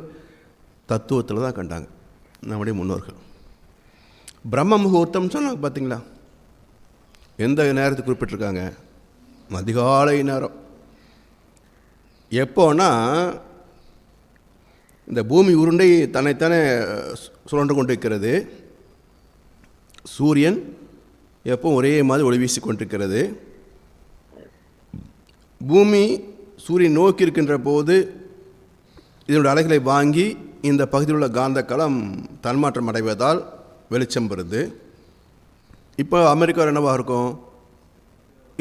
தத்துவத்தில் தான் கண்டாங்க நம்முடைய முன்னோர்கள். பிரம்ம முகூர்த்தம் சொன்னாங்க பார்த்தீங்களா? எந்த நேரத்துக்கு குறிப்பிட்டிருக்காங்க? அதிகாலை நேரம். எப்போனா இந்த பூமி உருண்டை தன்னைத்தானே சுழன்று கொண்டு இருக்கிறது. சூரியன் எப்போ ஒரே மாதிரி ஒளி வீசி கொண்டிருக்கிறது. பூமி சூரியன் நோக்கி இருக்கின்ற போது இதனுடைய அலைகளை வாங்கி இந்த பகுதியில் உள்ள காந்த களம் தன்மாற்றம் அடைவதால் வெளிச்சம் வருது. இப்போ அமெரிக்கா என்னவாக இருக்கும்?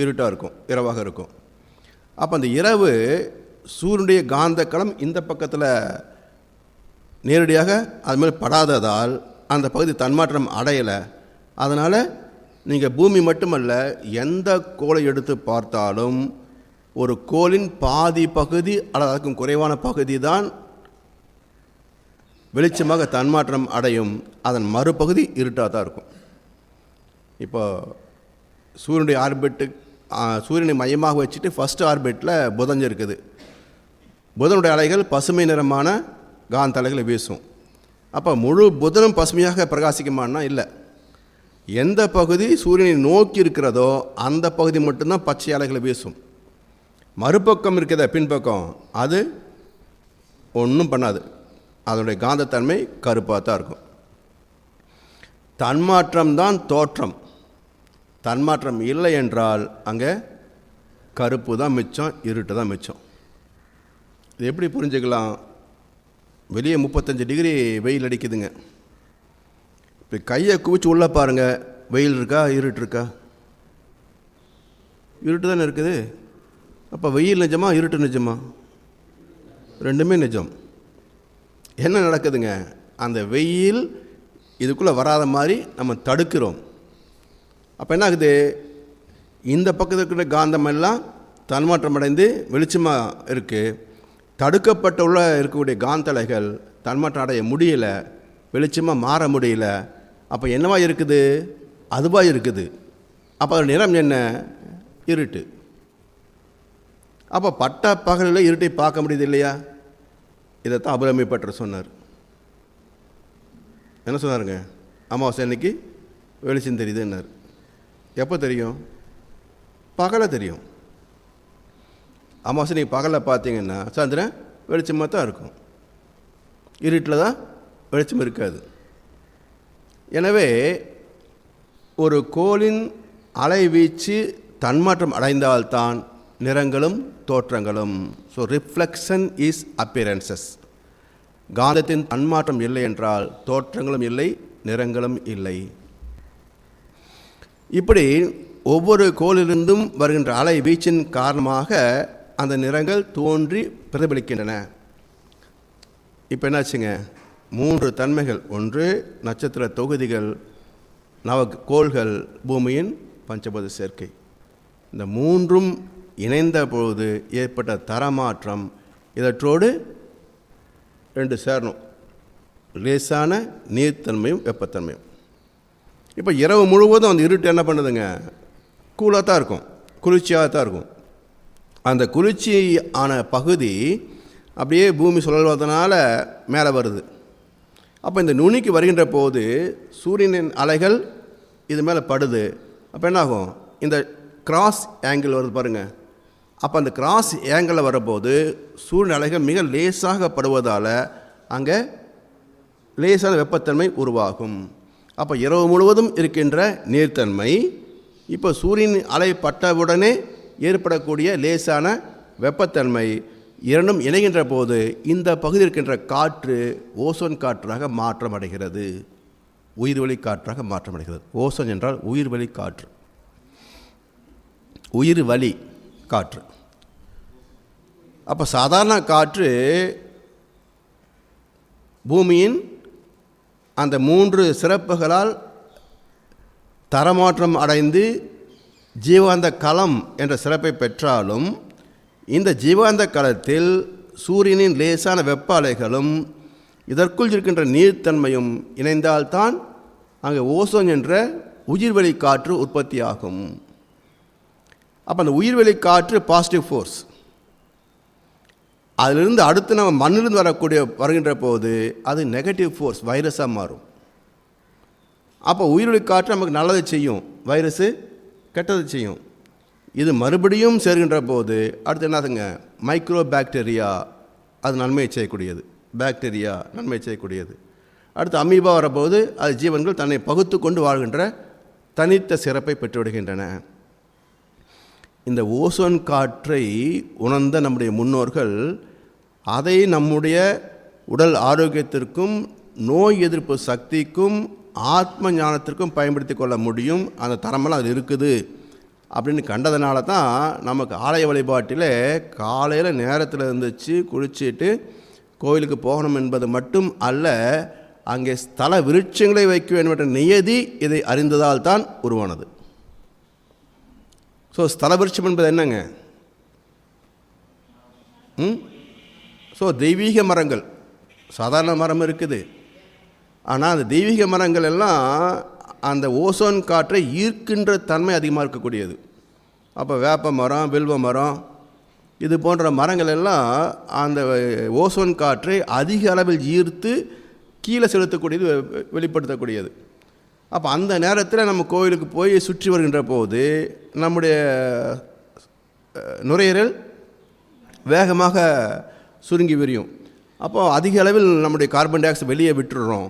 இருட்டாக இருக்கும், இரவாக இருக்கும். அப்போ அந்த இரவு சூரியனுடைய காந்த களம் இந்த பக்கத்தில் நேரடியாக அது மேலே படாததால் அந்த பகுதி தன்மாற்றம் அடையலை. அதனால் நீங்கள் பூமி மட்டுமல்ல, எந்த கோளை எடுத்து பார்த்தாலும் ஒரு கோளின் பாதி பகுதி அல்லது அதுக்கும் குறைவான பகுதி தான் வெளிச்சமாக தன்மாற்றம் அடையும். அதன் மறுபகுதி இருட்டாக தான் இருக்கும். இப்போ சூரியனுடைய ஆர்பிட்டு, சூரியனை மையமாக வச்சுட்டு ஃபஸ்ட்டு ஆர்பிட்டில் புதன் இருக்குது. புதனுடைய அலைகள் பசுமை நிறமான காந்த அலைகளை வீசும். அப்போ முழு புதனும் பசுமையாக பிரகாசிக்குமான்னா இல்லை. எந்த பகுதி சூரியனை நோக்கி இருக்கிறதோ அந்த பகுதி மட்டும்தான் பச்சை அலைகளை வீசும். மறுபக்கம் இருக்கிறத பின்பக்கம் அது ஒன்றும் பண்ணாது. அதனுடைய காந்தத்தன்மை கருப்பாக தான் இருக்கும். தன்மாற்றம் தான் தோற்றம். தன்மாற்றம் இல்லை என்றால் அங்கே கருப்பு தான் மிச்சம், இருட்டு தான் மிச்சம். இது எப்படி புரிஞ்சுக்கலாம்? வெளியே 35 டிகிரி வெயில் அடிக்குதுங்க. இப்போ கையை குவிச்சு உள்ளே பாருங்கள், வெயில் இருக்கா இருட்டு இருக்கா? இருட்டு தானே இருக்குது. அப்போ வெயில் நிஜமா இருட்டு நிஜமா? ரெண்டுமே நிஜம். என்ன நடக்குதுங்க? அந்த வெயில் இதுக்குள்ளே வராத மாதிரி நம்ம தடுக்கிறோம். அப்போ என்ன ஆகுது? இந்த பக்கத்தில் இருக்கிற காந்தம் எல்லாம் தன்மாற்றம் அடைந்து வெளிச்சமாக இருக்குது. தடுக்கப்பட்ட உள்ள இருக்கக்கூடிய காந்தலைகள் தன்மாற்றம் அடைய முடியல, வெளிச்சமாக மாற முடியல. அப்போ என்னவா இருக்குது? அதுவாக இருக்குது. அப்போ அதோட நிறம் என்ன? இருட்டு. அப்போ பட்ட பகலில் இருட்டை பார்க்க முடியுது இல்லையா? இதைத்தான் அபிராமி பட்டர் சொன்னார். என்ன சொன்னாருங்க? அமாவாசை அன்னைக்கு வெளிச்சம் தெரியுதுன்னார். எப்போ தெரியும்? பகலை தெரியும். அமாவாசை நீங்கள் பகலில் பார்த்தீங்கன்னா சாயந்தரம் வெளிச்சமாக தான் இருக்கும், இருட்டில் தான் வெளிச்சம் இருக்காது. எனவே ஒரு கோளின் அலைவீச்சு தன்மாற்றம் அடைந்தால்தான் நிறங்களும் தோற்றங்களும். So reflection is appearances. காந்தத்தின் தன்மாற்றம் இல்லை என்றால் தோற்றங்களும் இல்லை, நிறங்களும் இல்லை. இப்படி ஒவ்வொரு கோளிலிருந்தும் வருகின்ற அலை வீச்சின் காரணமாக அந்த நிறங்கள் தோன்றி பிரதிபலிக்கின்றன. இப்போ என்னாச்சுங்க? 3 தன்மைகள். ஒன்று நட்சத்திர தொகுதிகள், கோள்கள், பூமியின் பஞ்சபூத சேர்க்கை. இந்த 3ம் இணைந்த பொழுது ஏற்பட்ட தரமாற்றம். இதற்றோடு 2 சேரணும், லேசான நீர்த்தன்மையும் வெப்பத்தன்மையும். இப்போ இரவு முழுவதும் அந்த இருட்டு என்ன பண்ணுதுங்க? கூலாக தான் இருக்கும், குளிர்ச்சியாக தான் இருக்கும். அந்த குளிர்ச்சியான பகுதி அப்படியே பூமி சுழல்வதனால மேலே வருது. அப்போ இந்த நுனிக்கு வருகின்ற போது சூரியனின் அலைகள் இது மேலே படுது. அப்போ என்னாகும்? இந்த கிராஸ் ஆங்கிள் வருது பாருங்கள். அப்போ அந்த கிராஸ் ஆங்கிளில் வரப்போது சூரியன் அலைகள் மிக லேசாக படுவதால் அங்கே லேசான வெப்பத்தன்மை உருவாகும். அப்போ இரவு முழுவதும் இருக்கின்ற நீர்த்தன்மை இப்போ சூரியன் அலை பட்டவுடனே ஏற்படக்கூடிய லேசான வெப்பத்தன்மை இரண்டும் இணைகின்ற போது இந்த பகுதியில் இருக்கின்ற காற்று ஓசோன் காற்றாக மாற்றமடைகிறது, உயிர்வழி காற்றாக மாற்றமடைகிறது. ஓசோன் என்றால் உயிர்வழி காற்று, உயிர் வழி காற்று. அப்போ சாதாரண காற்று பூமியின் அந்த 3 சிறப்புகளால் தரமாற்றம் அடைந்து ஜீவாந்த களம் என்ற சிறப்பை பெற்றாலும் இந்த ஜீவாந்த களத்தில் சூரியனின் லேசான வெப்ப அலைகளும் இதற்குள் இருக்கின்ற நீர்த்தன்மையும் இணைந்தால்தான் அங்கே ஓசோன் என்ற உயிர்வெளி காற்று உற்பத்தியாகும். அப்போ அந்த உயிர்வெளி காற்று பாசிட்டிவ் ஃபோர்ஸ். அதிலிருந்து அடுத்து நம்ம மண்ணிலிருந்து வருகின்ற போது அது நெகட்டிவ் ஃபோர்ஸ், வைரஸாக மாறும். அப்போ உயிர்வெளி காற்று நமக்கு நல்லது செய்யும், வைரஸு கெட்டது செய்யும். இது மறுபடியும் சேர்கின்ற போது அடுத்து என்னதுங்க? மைக்ரோ பாக்டீரியா, அது நன்மையை செய்யக்கூடியது. பாக்டீரியா நன்மை செய்யக்கூடியது. அடுத்து அமீபா வரப்போது அது ஜீவன்கள் தன்னை பகுத்து கொண்டு வாழ்கின்ற தனித்த சிறப்பை பெற்றுவிடுகின்றன. இந்த ஓசோன் காற்றை உணர்ந்த நம்முடைய முன்னோர்கள் அதை நம்முடைய உடல் ஆரோக்கியத்திற்கும் நோய் எதிர்ப்பு சக்திக்கும் ஆத்ம ஞானத்திற்கும் பயன்படுத்தி கொள்ள முடியும், அந்த தரமெல்லாம் அது இருக்குது அப்படின்னு கண்டதுனால தான் நமக்கு ஆலய வழிபாட்டில் காலையில் நேரத்தில் இருந்துச்சு குளிச்சுட்டு கோயிலுக்கு போகணும் என்பது மட்டும் அல்ல, அங்கே ஸ்தல விருட்சங்களை வைக்க வேண்டும் என்ற நியதி இதை அறிந்ததால் தான் உருவானது. ஸோ ஸ்தல விருட்சம் என்பது என்னங்க? ஸோ தெய்வீக மரங்கள். சாதாரண மரம் இருக்குது, ஆனால் அந்த தெய்வீக மரங்கள் எல்லாம் அந்த ஓசோன் காற்றை ஈர்க்கின்ற தன்மை அதிகமாக இருக்கக்கூடியது. அப்போ வேப்ப மரம், வில்வ மரம், இது போன்ற மரங்கள் எல்லாம் அந்த ஓசோன் காற்றை அதிக அளவில் ஈர்த்து கீழே செலுத்தக்கூடியது, வெளிப்படுத்தக்கூடியது. அப்போ அந்த நேரத்தில் நம்ம கோயிலுக்கு போய் சுற்றி வருகின்ற போது நம்முடைய நுரையீரல் வேகமாக சுருங்கி விரியும். அப்போது அதிக அளவில் நம்முடைய கார்பன் டை ஆக்சைடு வெளியே விட்டுடுறோம்.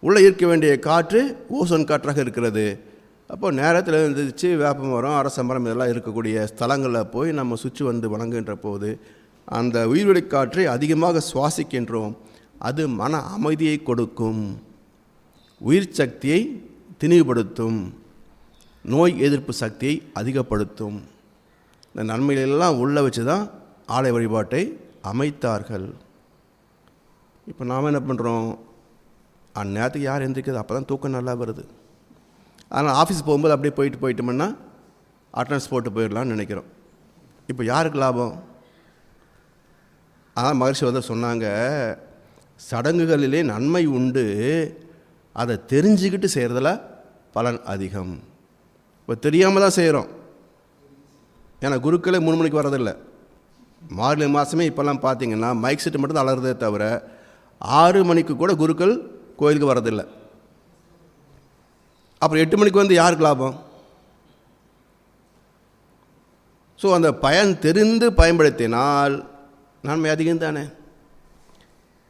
உள்ளே இருக்க வேண்டிய காற்று ஓசோன் காற்றாக இருக்கிறது. அப்போது நேரத்தில் இருந்துச்சு வேப்ப மரம், அரச மரம் இதெல்லாம் இருக்கக்கூடிய ஸ்தலங்களில் போய் நம்ம சுற்றி வந்து வணங்குகின்ற போது அந்த உயிர்வெளி காற்றை அதிகமாக சுவாசிக்கின்றோம். அது மன அமைதியை கொடுக்கும், உயிர் சக்தியை திணிவுபடுத்தும், நோய் எதிர்ப்பு சக்தியை அதிகப்படுத்தும். இந்த நன்மைகளெல்லாம் உள்ள வச்சு தான் ஆலய வழிபாட்டை அமைத்தார்கள். இப்போ நாம் என்ன பண்ணுறோம்? அந்நேரத்துக்கு யார் எந்திரிக்கிறது? அப்போ தான் தூக்கம் நல்லா வருது. அதனால் ஆஃபீஸ் போகும்போது அப்படியே போயிட்டோம்னா அட்டனன்ஸ் போட்டு போயிடலான்னு நினைக்கிறோம். இப்போ யாருக்கு லாபம்? அதான் மகர்ஷி வந்து சொன்னாங்க, சடங்குகளிலே நன்மை உண்டு, அதை தெரிஞ்சுக்கிட்டு செய்கிறதுல பலன் அதிகம். இப்போ தெரியாமல் தான் செய்கிறோம். ஏன்னா குருக்களே 3 மணிக்கு வரதில்லை. மார்கழி மாதமே இப்போல்லாம் பார்த்தீங்கன்னா மைக் செட்டு மட்டும் தான் அலறதே தவிர 6 மணிக்கு கூட குருக்கள் கோயிலுக்கு வரதில்லை. அப்புறம் 8 மணிக்கு வந்து யாருக்கு லாபம்? ஸோ அந்த பயன் தெரிந்து பயன்படுத்தினால் நன்மை அதிகம் தானே.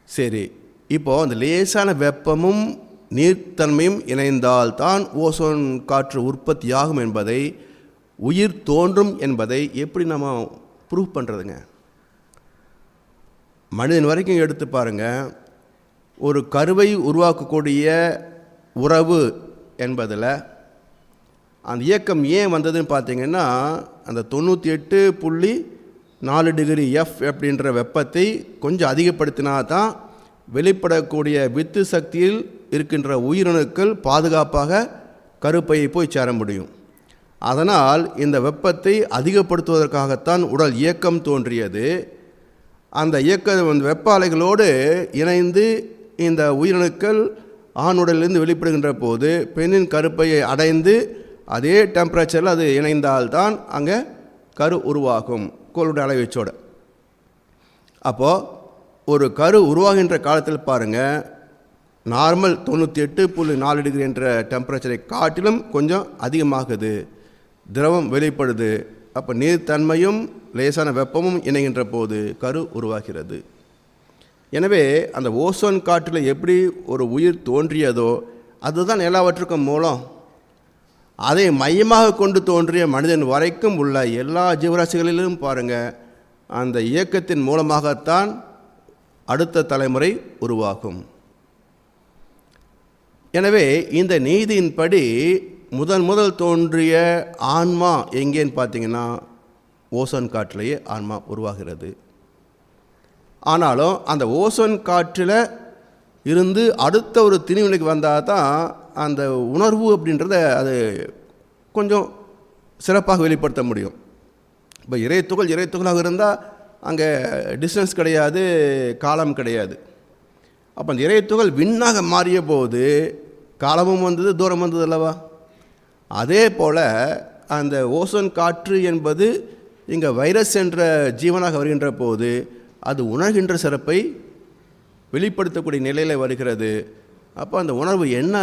சரி, இப்போது அந்த லேசான வெப்பமும் நீர்த்தன்மையும் இணைந்தால்தான் ஓசோன் காற்று உற்பத்தியாகும் என்பதை, உயிர் தோன்றும் என்பதை எப்படி நம்ம ப்ரூவ் பண்ணுறதுங்க? மனிதன் வரைக்கும் எடுத்து பாருங்கள். ஒரு கருவை உருவாக்கக்கூடிய உறவு என்பதில் அந்த இயக்கம் ஏன் வந்ததுன்னு பார்த்தீங்கன்னா, அந்த 98.4 டிகிரி எஃப் அப்படின்ற வெப்பத்தை கொஞ்சம் அதிகப்படுத்தினா தான் வெளிப்படக்கூடிய வித்து சக்தியில் இருக்கின்ற உயிரணுக்கள் பாதுகாப்பாக கருப்பையை போய் சேர முடியும். அதனால் இந்த வெப்பத்தை அதிகப்படுத்துவதற்காகத்தான் உடல் இயக்கம் தோன்றியது. அந்த வெப்ப அலைகளோடு இணைந்து இந்த உயிரணுக்கள் ஆண் உடலிலிருந்து வெளிப்படுகின்ற போது பெண்ணின் கருப்பையை அடைந்து அதே டெம்பரேச்சரில் அது இணைந்தால்தான் அங்கே கரு உருவாகும் கோளுடைய அளவீச்சோடு. அப்போது ஒரு கரு உருவாகின்ற காலத்தில் பாருங்கள், நார்மல் 98.4 டிகிரி என்ற டெம்பரேச்சரை காட்டிலும் கொஞ்சம் அதிகமாகுது, திரவம் வெளிப்படுது. அப்போ நீர்த்தன்மையும் லேசான வெப்பமும் இணைகின்ற போது கரு உருவாகிறது. எனவே அந்த ஓசோன் காற்றில் எப்படி ஒரு உயிர் தோன்றியதோ அதுதான் எல்லாவற்றுக்கும் மூலம். அதை மையமாக கொண்டு தோன்றிய மனிதன் வரைக்கும் உள்ள எல்லா ஜீவராசிகளிலும் பாருங்கள், அந்த இயக்கத்தின் மூலமாகத்தான் அடுத்த தலைமுறை உருவாகும். எனவே இந்த நீதியின்படி முதல் தோன்றிய ஆன்மா எங்கேன்னு பார்த்தீங்கன்னா ஓசோன் காற்றிலேயே ஆன்மா உருவாகிறது. ஆனாலும் அந்த ஓசோன் காற்றில் இருந்து அடுத்த ஒரு திணிவுநிலைக்கு வந்தால் தான் அந்த உணர்வு அப்படின்றத அது கொஞ்சம் சிறப்பாக வெளிப்படுத்த முடியும். இப்போ இறைத்துகளாக இருந்தால் அங்கே டிஸ்டன்ஸ் கிடையாது, காலம் கிடையாது. அப்போ அந்த இறைத்துகள் விண்ணாக மாறிய போது காலமும் வந்தது, தூரம் வந்தது அல்லவா? அதே போல் அந்த ஓசோன் காற்று என்பது இங்கே வைரஸ் என்ற ஜீவனாக வருகின்ற போது அது உணர்கின்ற சிறப்பை வெளிப்படுத்தக்கூடிய நிலையில் வருகிறது. அப்போ அந்த உணர்வு என்ன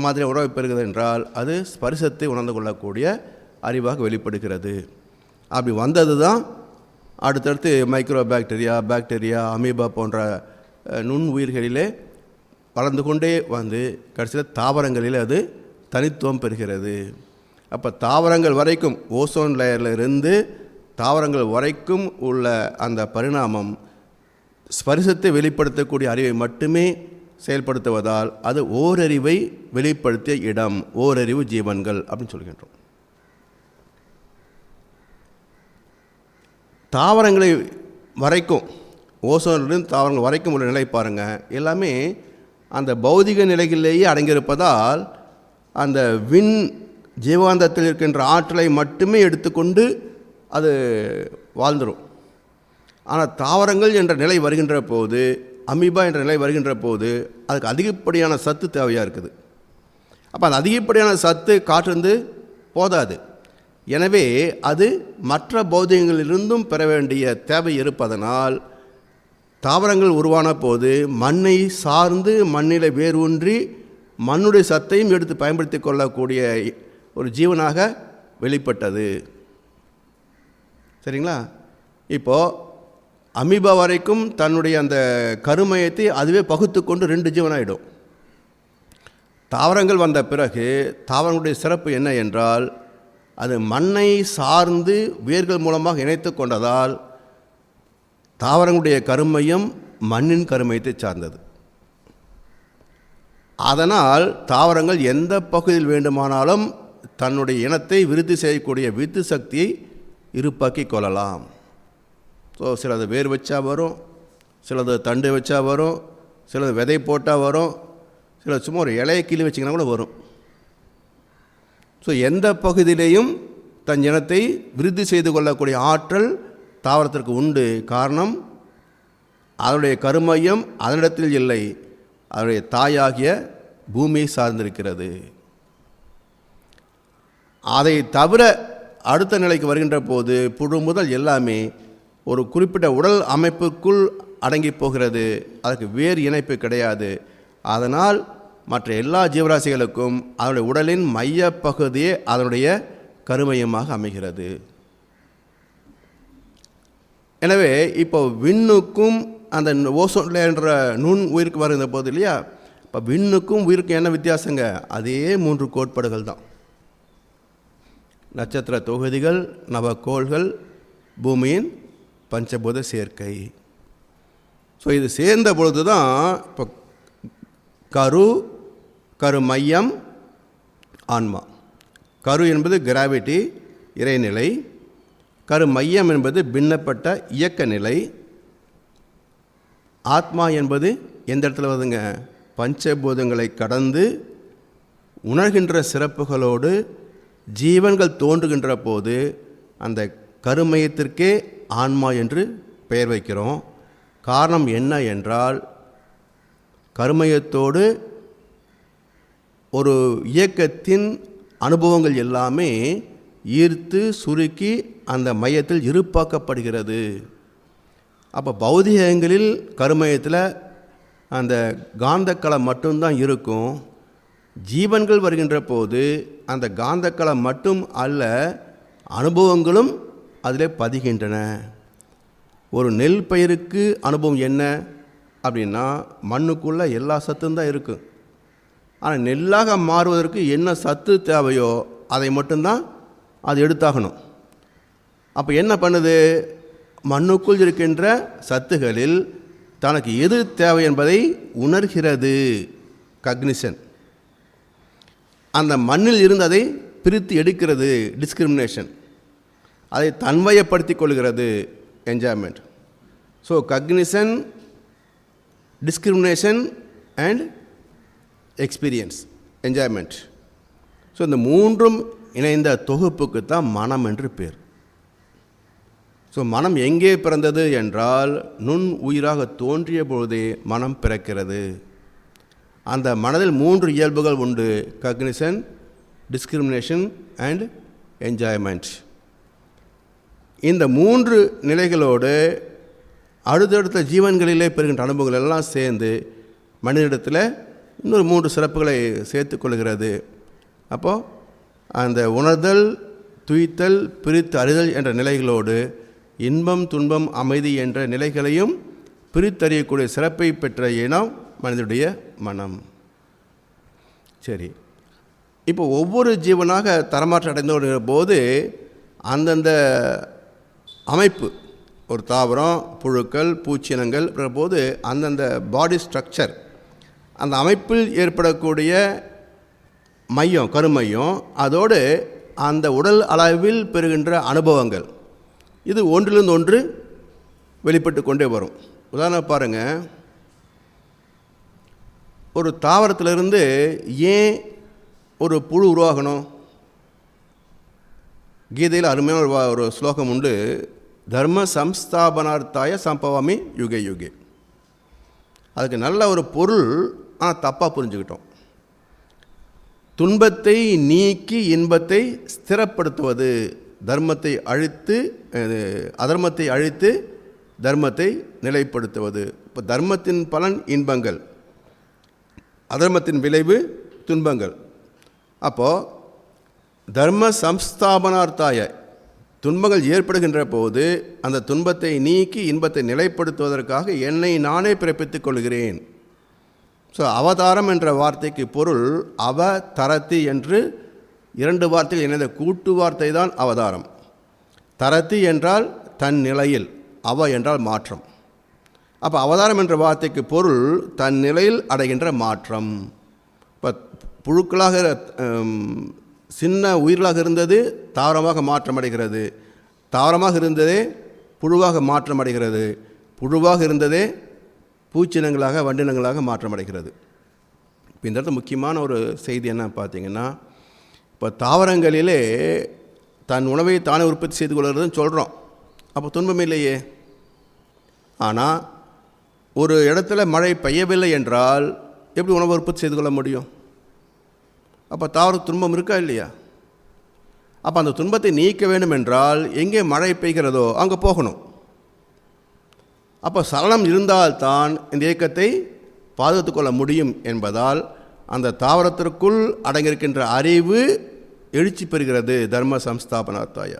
மாதிரி உணர்வை பெறுகிறது என்றால் அது ஸ்பரிசத்தை உணர்ந்து கொள்ளக்கூடிய அறிவாக வெளிப்படுகிறது. அப்படி வந்தது தான் அடுத்தடுத்து மைக்ரோ பாக்டீரியா, அமீபா போன்ற நுண் உயிர்களிலே வளர்ந்து கொண்டே வந்து கடைசியில் தாவரங்களில் அது தனித்துவம் பெறுகிறது. அப்போ தாவரங்கள் வரைக்கும் ஓசோன் லேயரில் இருந்து தாவரங்கள் வரைக்கும் உள்ள அந்த பரிணாமம் ஸ்பரிசத்தை வெளிப்படுத்தக்கூடிய அறிவை மட்டுமே செயல்படுத்துவதால் அது ஓரறிவை வெளிப்படுத்திய இடம், ஓரறிவு ஜீவன்கள் அப்படின்னு சொல்கின்றோம். தாவரங்களை வரைக்கும், ஓசோனிலிருந்து தாவரங்கள் வரைக்கும் உள்ள நிலை பாருங்கள், எல்லாமே அந்த பௌதிக நிலைகளிலேயே அடங்கியிருப்பதால் அந்த ஜீவாந்தத்தில் இருக்கின்ற ஆற்றலை மட்டுமே எடுத்துக்கொண்டு அது வாழ்ந்துடும். ஆனால் தாவரங்கள் என்ற நிலை வருகின்ற போது, அமீபா என்ற நிலை வருகின்ற போது அதுக்கு அதிகப்படியான சத்து தேவையாக இருக்குது. அப்போ அந்த அதிகப்படியான சத்து காற்றிருந்து போதாது. எனவே அது மற்ற பௌதிகங்களிலிருந்தும் பெற வேண்டிய தேவை இருப்பதனால் தாவரங்கள் உருவான போது மண்ணை சார்ந்து மண்ணில் வேர் ஊன்றி மண்ணுடைய சத்தையும் எடுத்து பயன்படுத்தி கொள்ளக்கூடிய ஒரு ஜீவனாக வெளிப்பட்டது. சரிங்களா? இப்போது அமீபா வரைக்கும் தன்னுடைய அந்த கருமையத்தை அதுவே பகுத்து கொண்டு 2 ஜீவனாயிடும். தாவரங்கள் வந்த பிறகு தாவரங்களுடைய சிறப்பு என்ன என்றால் அது மண்ணை சார்ந்து வேர்கள் மூலமாக இணைத்து கொண்டதால் தாவரங்களுடைய கருமையம் மண்ணின் கருமையத்தை சார்ந்தது. அதனால் தாவரங்கள் எந்த பகுதியில் வேண்டுமானாலும் தன்னுடைய இனத்தை விருத்தி செய்யக்கூடிய வித்து சக்தியை இருப்பாக்கி கொள்ளலாம். ஸோ சிலது வேர் வச்சா வரும், சிலது தண்டு வச்சா வரும், சிலது விதை போட்டால் வரும், சிலது சும்மா ஒரு இலையை கிளி வச்சிங்கன்னா கூட வரும். ஸோ எந்த பகுதியிலையும் தன் இனத்தை விருத்தி செய்து கொள்ளக்கூடிய ஆற்றல் தாவரத்திற்கு உண்டு. காரணம், அதனுடைய கருமையம் அதனிடத்தில் இல்லை, அதனுடைய தாயாகிய பூமியை சார்ந்திருக்கிறது. அதை தவிர அடுத்த நிலைக்கு வருகின்ற போது புழு முதல் எல்லாமே ஒரு குறிப்பிட்ட உடல் அமைப்புக்குள் அடங்கி போகிறது. அதற்கு வேறு இணைப்பு கிடையாது. அதனால் மற்ற எல்லா ஜீவராசிகளுக்கும் அதனுடைய உடலின் மையப்பகுதியே அதனுடைய கருமையமாக அமைகிறது. எனவே இப்போ விண்ணுக்கும் அந்த ஓசோன் என்ற நுண் உயிருக்கு வருகின்ற போது இல்லையா, இப்போ விண்ணுக்கும் உயிருக்கும் என்ன வித்தியாசங்க? அதே 3 கோட்பாடுகள் தான். நட்சத்திர தொகுதிகள், நவக்கோள்கள், பூமியின் பஞ்சபூத சேர்க்கை. ஸோ இது சேர்ந்த பொழுது தான் இப்போ கரு மையம், ஆன்மா. கரு என்பது கிராவிட்டி, இறைநிலை. கரு மையம் என்பது பின்னப்பட்ட இயக்க நிலை. ஆத்மா என்பது எந்த இடத்துல வருதுங்க? பஞ்சபூதங்களை கடந்து உணர்கின்ற சிறப்புகளோடு ஜீவன்கள் தோன்றுகின்ற போது அந்த கருமையத்திற்கே ஆன்மா என்று பெயர் வைக்கிறோம். காரணம் என்ன என்றால், கருமையத்தோடு ஒரு இயக்கத்தின் அனுபவங்கள் எல்லாமே ஈர்த்து சுருக்கி அந்த மையத்தில் இருப்பாக்கப்படுகிறது. அப்போ பௌதிகங்களில் கருமையத்தில் அந்த காந்தக்களம் மட்டும்தான் இருக்கும். ஜீவன்கள் வருகின்ற போது அந்த காந்தக்களம் மட்டும் அல்ல, அனுபவங்களும் அதில் பதிகின்றன. ஒரு நெல் பயிருக்கு அனுபவம் என்ன அப்படின்னா, மண்ணுக்குள்ளே எல்லா சத்தும் தான் இருக்குது. ஆனால் நெல்லாக மாறுவதற்கு என்ன சத்து தேவையோ அதை மட்டும்தான் அது எடுத்தாகணும். அப்போ என்ன பண்ணுது? மண்ணுக்குள் இருக்கின்ற சத்துகளில் தனக்கு எது தேவை என்பதை உணர்கிறது. கக்னிஷன். அந்த மண்ணில் இருந்து அதை பிரித்து எடுக்கிறது, டிஸ்கிரிமினேஷன். அதை தன்மையப்படுத்திக் கொள்கிறது, enjoyment. So cognition, discrimination and experience, enjoyment. So இந்த 3ம் இணைந்த தொகுப்புக்கு தான் மனம் என்று பேர். ஸோ மனம் எங்கே பிறந்தது என்றால், நுண் உயிராக தோன்றிய பொழுதே மனம் பிறக்கிறது. அந்த மனதில் 3 இயல்புகள் உண்டு: கக்னிஷன், டிஸ்கிரிமினேஷன் அண்ட் என்ஜாய்மெண்ட். இந்த 3 நிலைகளோடு அடுத்தடுத்த ஜீவன்களிலே பெறுகின்ற அனுபவங்கள் எல்லாம் சேர்ந்து மனிதனிடத்தில் இன்னொரு 3 சிறப்புகளை சேர்த்து கொள்கிறது. அப்போது அந்த உணர்தல், துய்த்தல், பிரித்து அறிதல் என்ற நிலைகளோடு இன்பம், துன்பம், அமைதி என்ற நிலைகளையும் பிரித்தறியக்கூடிய சிறப்பை பெற்ற இனம் மனிதனுடைய மனம். சரி, இப்போ ஒவ்வொரு ஜீவனாக தரமாற்றம் அடைந்து வருகிற போது அந்தந்த அமைப்பு, ஒரு தாவரம், புழுக்கள், பூச்சினங்கள் போது அந்தந்த பாடி ஸ்ட்ரக்சர், அந்த அமைப்பில் ஏற்படக்கூடிய மையம், கருமையம், அதோடு அந்த உடல் அளவில் பெறுகின்ற அனுபவங்கள், இது ஒன்றிலிருந்து ஒன்று வெளிப்பட்டு கொண்டே வரும். உதாரணம் பாருங்கள், ஒரு தாவரத்திலிருந்து ஏன் ஒரு புழு உருவாகணும்? கீதையில் அருமையான ஒரு ஸ்லோகம் உண்டு: தர்ம சம்ஸ்தாபனார்த்தாய சம்பவாமி யுகே யுகே. அதுக்கு நல்ல ஒரு பொருள், ஆனால் தப்பாக புரிஞ்சுக்கிட்டோம். துன்பத்தை நீக்கி இன்பத்தை ஸ்திரப்படுத்துவது, தர்மத்தை அழித்து அதர்மத்தை அழித்து தர்மத்தை நிலைப்படுத்துவது. இப்போ தர்மத்தின் பலன் இன்பங்கள், அதர்மத்தின் விளைவு துன்பங்கள். அப்போது தர்ம சம்ஸ்தாபனார்த்தாய, துன்பங்கள் ஏற்படுகின்ற போது அந்த துன்பத்தை நீக்கி இன்பத்தை நிலைப்படுத்துவதற்காக என்னை நானே பிறப்பித்துக் கொள்கிறேன். ஸோ அவதாரம் என்ற வார்த்தைக்கு பொருள் அவதரதி என்று 2 வார்த்தைகள் இணைந்த கூட்டு வார்த்தை தான் அவதாரம். தரதி என்றால் தன் நிலையில், அவ என்றால் மாற்றம். அப்போ அவதாரம் என்ற வார்த்தைக்கு பொருள் தன் நிலையில் அடைகின்ற மாற்றம். இப்போ புழுக்களாக சின்ன உயிர்களாக இருந்தது தாவரமாக மாற்றமடைகிறது, தாவரமாக இருந்ததே புழுவாக மாற்றமடைகிறது, புழுவாக இருந்ததே பூச்சினங்களாக வண்டினங்களாக மாற்றமடைகிறது. இப்போ இந்த இடத்துல முக்கியமான ஒரு செய்தி என்ன பார்த்தீங்கன்னா, இப்போ தாவரங்களிலே தன் உணவை தானே உற்பத்தி செய்து கொள்கிறதுன்னு சொல்கிறோம். அப்போ துன்பம் இல்லையே. ஆனால் ஒரு இடத்துல மழை பெய்யவில்லை என்றால் எப்படி உணவை உற்பத்தி செய்து கொள்ள முடியும்? அப்போ தாவர துன்பம் இருக்கா இல்லையா? அப்போ அந்த துன்பத்தை நீக்க வேண்டும் என்றால் எங்கே மழை பெய்கிறதோ அங்கே போகணும். அப்போ சலனம் இருந்தால்தான் இந்த இயக்கத்தை பாதுகாத்து கொள்ள முடியும் என்பதால் அந்த தாவரத்திற்குள் அடங்கியிருக்கின்ற அறிவு எழுச்சி பெறுகிறது. தர்ம சம்ஸ்தாபனார்த்தாய.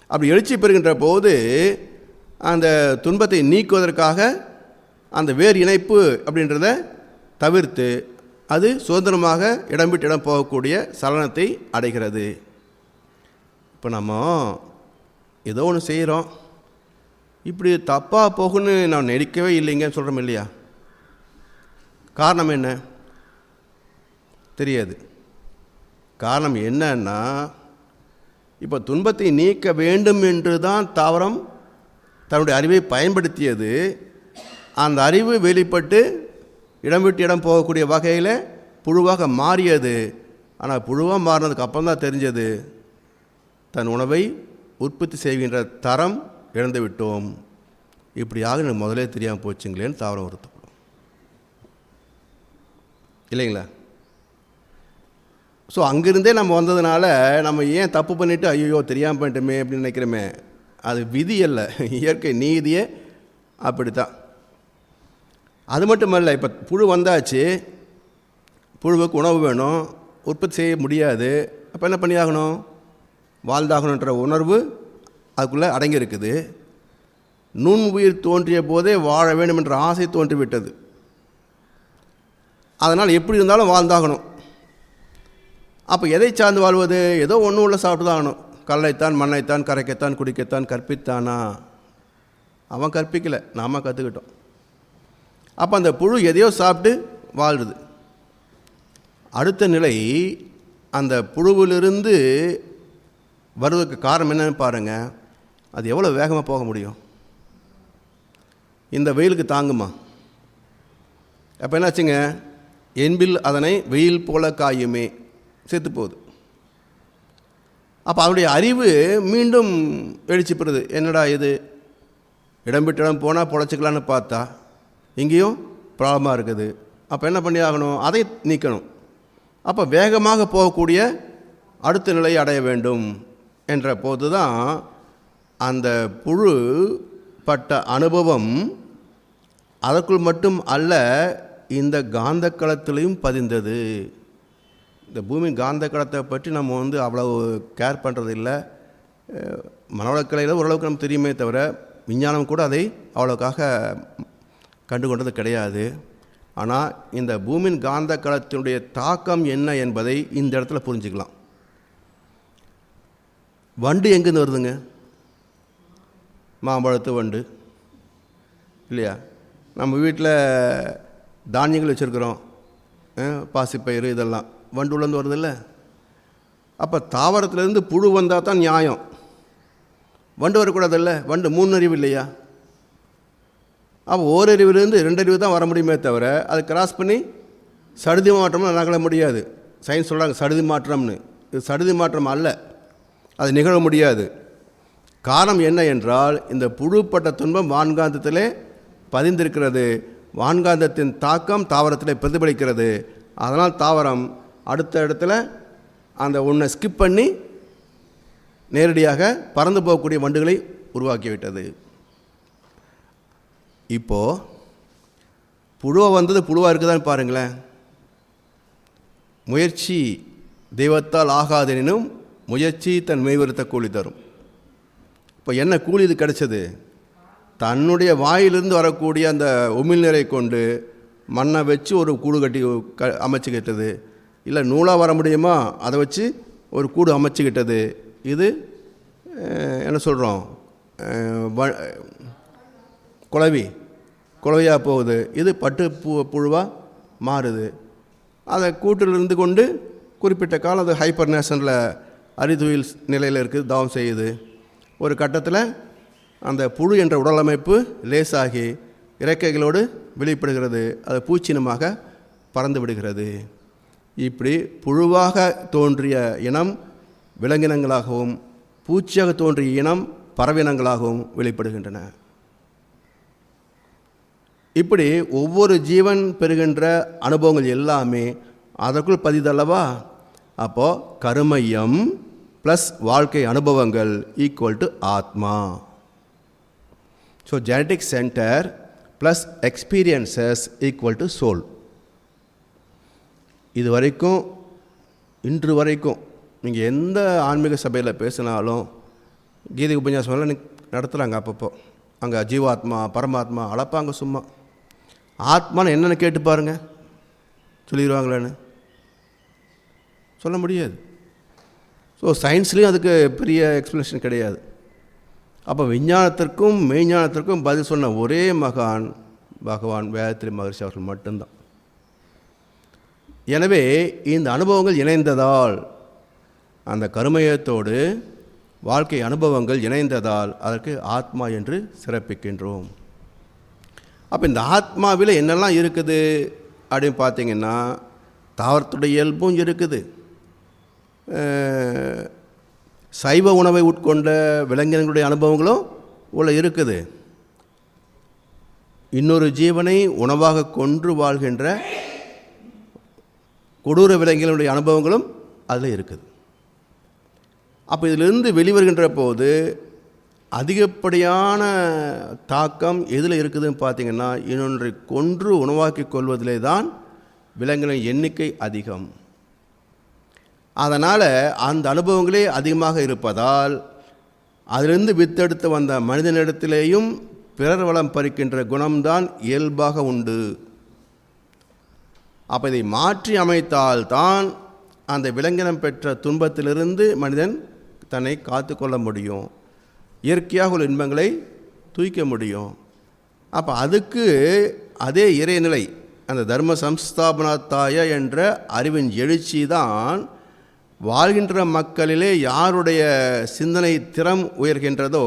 அப்படி எழுச்சி பெறுகின்ற போது அந்த துன்பத்தை நீக்குவதற்காக அந்த வேர் இணைப்பு அப்படின்றத தவிர்த்து அது சுதந்திரமாக இடம் விட்டு இடம் போகக்கூடிய சலனத்தை அடைகிறது. இப்போ நம்ம ஏதோ ஒன்று செய்கிறோம், இப்படி தப்பாக போகுன்னு நான் நினைக்கவே இல்லைங்கன்னு சொல்கிறோம் இல்லையா? காரணம் என்ன தெரியாது. காரணம் என்னன்னா, இப்போ துன்பத்தை நீக்க வேண்டும் என்று தான் தாவரம் தன்னுடைய அறிவை பயன்படுத்தியது. அந்த அறிவு வெளிப்பட்டு இடம் விட்டு இடம் போகக்கூடிய வகையில் புழுவாக மாறியது. ஆனால் புழுவாக மாறினதுக்கு அப்புறம் தான் தெரிஞ்சது தன் உணவை உற்பத்தி செய்கின்ற தரம் இழந்து விட்டோம். இப்படியாக எனக்கு முதலே தெரியாமல் போச்சுங்களேன்னு தாவரம் வருத்தப்படும் இல்லைங்களா? ஸோ அங்கிருந்தே நம்ம வந்ததுனால நம்ம ஏன் தப்பு பண்ணிவிட்டு ஐயோ தெரியாமல் பண்ணிட்டோமே அப்படின்னு நினைக்கிறோமே. அது விதி அல்ல, இயற்கை நீதியே அப்படித்தான். அது மட்டுமல்ல, இப்போ புழு வந்தாச்சு, புழுவுக்கு உணவு வேணும், உற்பத்தி செய்ய முடியாது. அப்போ என்ன பண்ணியாகணும்? வாழ்ந்தாகணுன்ற உணர்வு அதுக்குள்ளே அடங்கியிருக்குது. நுண் உயிர் தோன்றிய போதே வாழ வேண்டும் என்ற ஆசை தோன்றிவிட்டது. அதனால் எப்படி இருந்தாலும் வாழ்ந்தாகணும். அப்போ எதை சார்ந்து வாழ்வது? ஏதோ ஒன்றும் உள்ள சாப்பிட்டு தான் ஆகணும். கல்லைத்தான் மண்ணைத்தான் கரைக்கத்தான் குடிக்கத்தான் கற்பித்தானா? அவன் கற்பிக்கலை, நாம் கற்றுக்கிட்டோம். அப்போ அந்த புழு எதையோ சாப்பிட்டு வாழுது. அடுத்த நிலை, அந்த புழுவிலிருந்து வருவதற்கு காரணம் என்னன்னு பாருங்கள். அது எவ்வளோ வேகமாக போக முடியும்? இந்த வெயிலுக்கு தாங்குமா? அப்போ என்னாச்சுங்க, என்பில் அதனை வெயில் போல காயுமே, செத்து போகுது. அப்போ அவருடைய அறிவு மீண்டும் எழுச்சி பெறுது. என்னடா இது, இடம் விட்டு இடம் போனால் பொழைச்சிக்கலான்னு பார்த்தா இங்கேயும் ப்ராப்ளமாக இருக்குது. அப்போ என்ன பண்ணி ஆகணும்? அதை நீக்கணும். அப்போ வேகமாக போகக்கூடிய அடுத்த நிலையை அடைய வேண்டும் என்ற போது தான் அந்த புழு பட்ட அனுபவம் அதற்குள் மட்டும் அல்ல, இந்த காந்த களத்திலையும் பதிந்தது. இந்த பூமி காந்த களத்தை பற்றி நம்ம அவ்வளவு கேர் பண்ணுறதில்லை. மனவளக்கலையில் ஓரளவுக்கு நமக்கு தெரியுமே தவிர விஞ்ஞானம் கூட அதை அவ்வளோக்காக கண்டு கொண்டது கிடையாது. ஆனால் இந்த பூமியின் காந்த களத்தினுடைய தாக்கம் என்ன என்பதை இந்த இடத்துல புரிஞ்சுக்கலாம். வண்டு எங்கேருந்து வருதுங்க? மாம்பழத்து வண்டு இல்லையா? நம்ம வீட்டில் தானியங்கள் வச்சுருக்குறோம், பாசிப்பயிறு, இதெல்லாம் வண்டு உள்ளேருந்து வருதில்ல. அப்போ தாவரத்துலேருந்து புழு வந்தால் தான் நியாயம். வண்டு வரக்கூடாதில்ல. வண்டு 3 அறிவு இல்லையா? அப்போ ஓரறிவிலேருந்து 2 அறிவு தான் வர முடியுமே தவிர அது கிராஸ் பண்ணி சடுதி மாற்றம்னு நகல முடியாது. சயின்ஸ் சொல்கிறாங்க சடுதி மாற்றம்னு. இது சடுதி மாற்றம் அல்ல, அது நிகழ முடியாது. காரணம் என்ன என்றால், இந்த புழுப்பட்ட துன்பம் வான்காந்தத்திலே பதிந்திருக்கிறது. வான்காந்தத்தின் தாக்கம் தாவரத்தில் பிரதிபலிக்கிறது. அதனால் தாவரம் அடுத்த இடத்துல அந்த ஒன்றை ஸ்கிப் பண்ணி நேரடியாக பறந்து போகக்கூடிய வண்டுகளை உருவாக்கிவிட்டது. இப்போது புழுவை வந்தது புழுவாக இருக்குதான்னு பாருங்களேன். முயற்சி தெய்வத்தால் ஆகாதெனினும் முயற்சி தன் மெய்வருத்த கூலி தரும். இப்போ என்ன கூலி இது கிடைச்சது? தன்னுடைய வாயிலிருந்து வரக்கூடிய அந்த உமிழ்நீரை கொண்டு மண்ணை வச்சு ஒரு கூடு கட்டி அமைச்சுக்கிட்டது. இல்லை நூலாக வர முடியுமா, அதை வச்சு ஒரு கூடு அமைச்சுக்கிட்டது. இது என்ன சொல்கிறோம், குளவியாக போகுது. இது பட்டு புழுவாக மாறுது. அதை கூட்டிலிருந்து கொண்டு குறிப்பிட்ட காலம் அது ஹைப்பர்நேஷனில் அரிதுயில் நிலையில் இருக்குது, தாவம் செய்யுது. ஒரு கட்டத்தில் அந்த புழு என்ற உடலமைப்பு லேசாகி இறக்கைகளோடு வெளிப்படுகிறது. அது பூச்சினமாக பறந்து விடுகிறது. இப்படி புழுவாக தோன்றிய இனம் விலங்கினங்களாகவும் பூச்சியாக தோன்றிய இனம் பறவையினங்களாகவும் வெளிப்படுகின்றன. இப்படி ஒவ்வொரு ஜீவன் பெறுகின்ற அனுபவங்கள் எல்லாமே அதற்குள் பதிதல்லவா. அப்போது கருமையம் ப்ளஸ் வாழ்க்கை அனுபவங்கள் ஈக்குவல் டு ஆத்மா. So genetic centre plus experiences equal to soul. இது வரைக்கும் இன்று வரைக்கும் நீங்கள் எந்த ஆன்மீக சபையில் பேசினாலும் கீதை உபன்யாசம்லாம் நடத்துகிறாங்க. அப்பப்போ அங்கே ஜீவாத்மா பரமாத்மா அளப்பாங்க. சும்மா ஆத்மான்னு என்னென்னு கேட்டு பாருங்கள், சொல்லிடுவாங்களேன்னு சொல்ல முடியாது. ஸோ சயின்ஸ்லேயும் அதுக்கு பெரிய எக்ஸ்ப்ளனேஷன் கிடையாது. அப்போ விஞ்ஞானத்திற்கும் மெய்ஞானத்திற்கும் பதில் சொன்ன ஒரே மகான் பகவான் வேதாத்ரி மகரிஷி அவர்கள் மட்டும்தான். எனவே இந்த அனுபவங்கள் இணைந்ததால், அந்த கருமையத்தோடு வாழ்க்கை அனுபவங்கள் இணைந்ததால் அதற்கு ஆத்மா என்று சிறப்பிக்கின்றோம். அப்போ இந்த ஆத்மாவில் என்னெல்லாம் இருக்குது அப்படின்னு பார்த்தீங்கன்னா, தாவரத்துடைய இயல்பும் இருக்குது, சைவ உணவை உட்கொண்ட விலங்கினங்களுடைய அனுபவங்களும் உள்ள இருக்குது, இன்னொரு ஜீவனை உணவாக கொன்று வாழ்கின்ற கொடூர விலங்கினுடைய அனுபவங்களும் அதில் இருக்குது. அப்போ இதிலிருந்து வெளிவருகின்ற போது அதிகப்படியான தாக்கம் எதில் இருக்குதுன்னு பார்த்தீங்கன்னா, இன்னொன்றை கொன்று உணவாக்கி கொள்வதிலே தான் விலங்குகளின் எண்ணிக்கை அதிகம். அதனால் அந்த அனுபவங்களே அதிகமாக இருப்பதால் அதிலிருந்து வித்தெடுத்து வந்த மனிதனிடத்திலேயும் பிறர் வளம் பறிக்கின்ற குணம்தான் இயல்பாக உண்டு. அப்போ இதை மாற்றி அமைத்தால்தான் அந்த விலங்கினம் பெற்ற துன்பத்திலிருந்து மனிதன் தன்னை காத்து கொள்ள முடியும், இயற்கையாக உள்ள இன்பங்களை தூய்க்க முடியும். அப்போ அதுக்கு அதே இறைநிலை, அந்த தர்ம சம்ஸ்தாபனாத்தாய என்ற அறிவின் எழுச்சி தான் வாழ்கின்ற மக்களிலே யாருடைய சிந்தனை திறம் உயர்கின்றதோ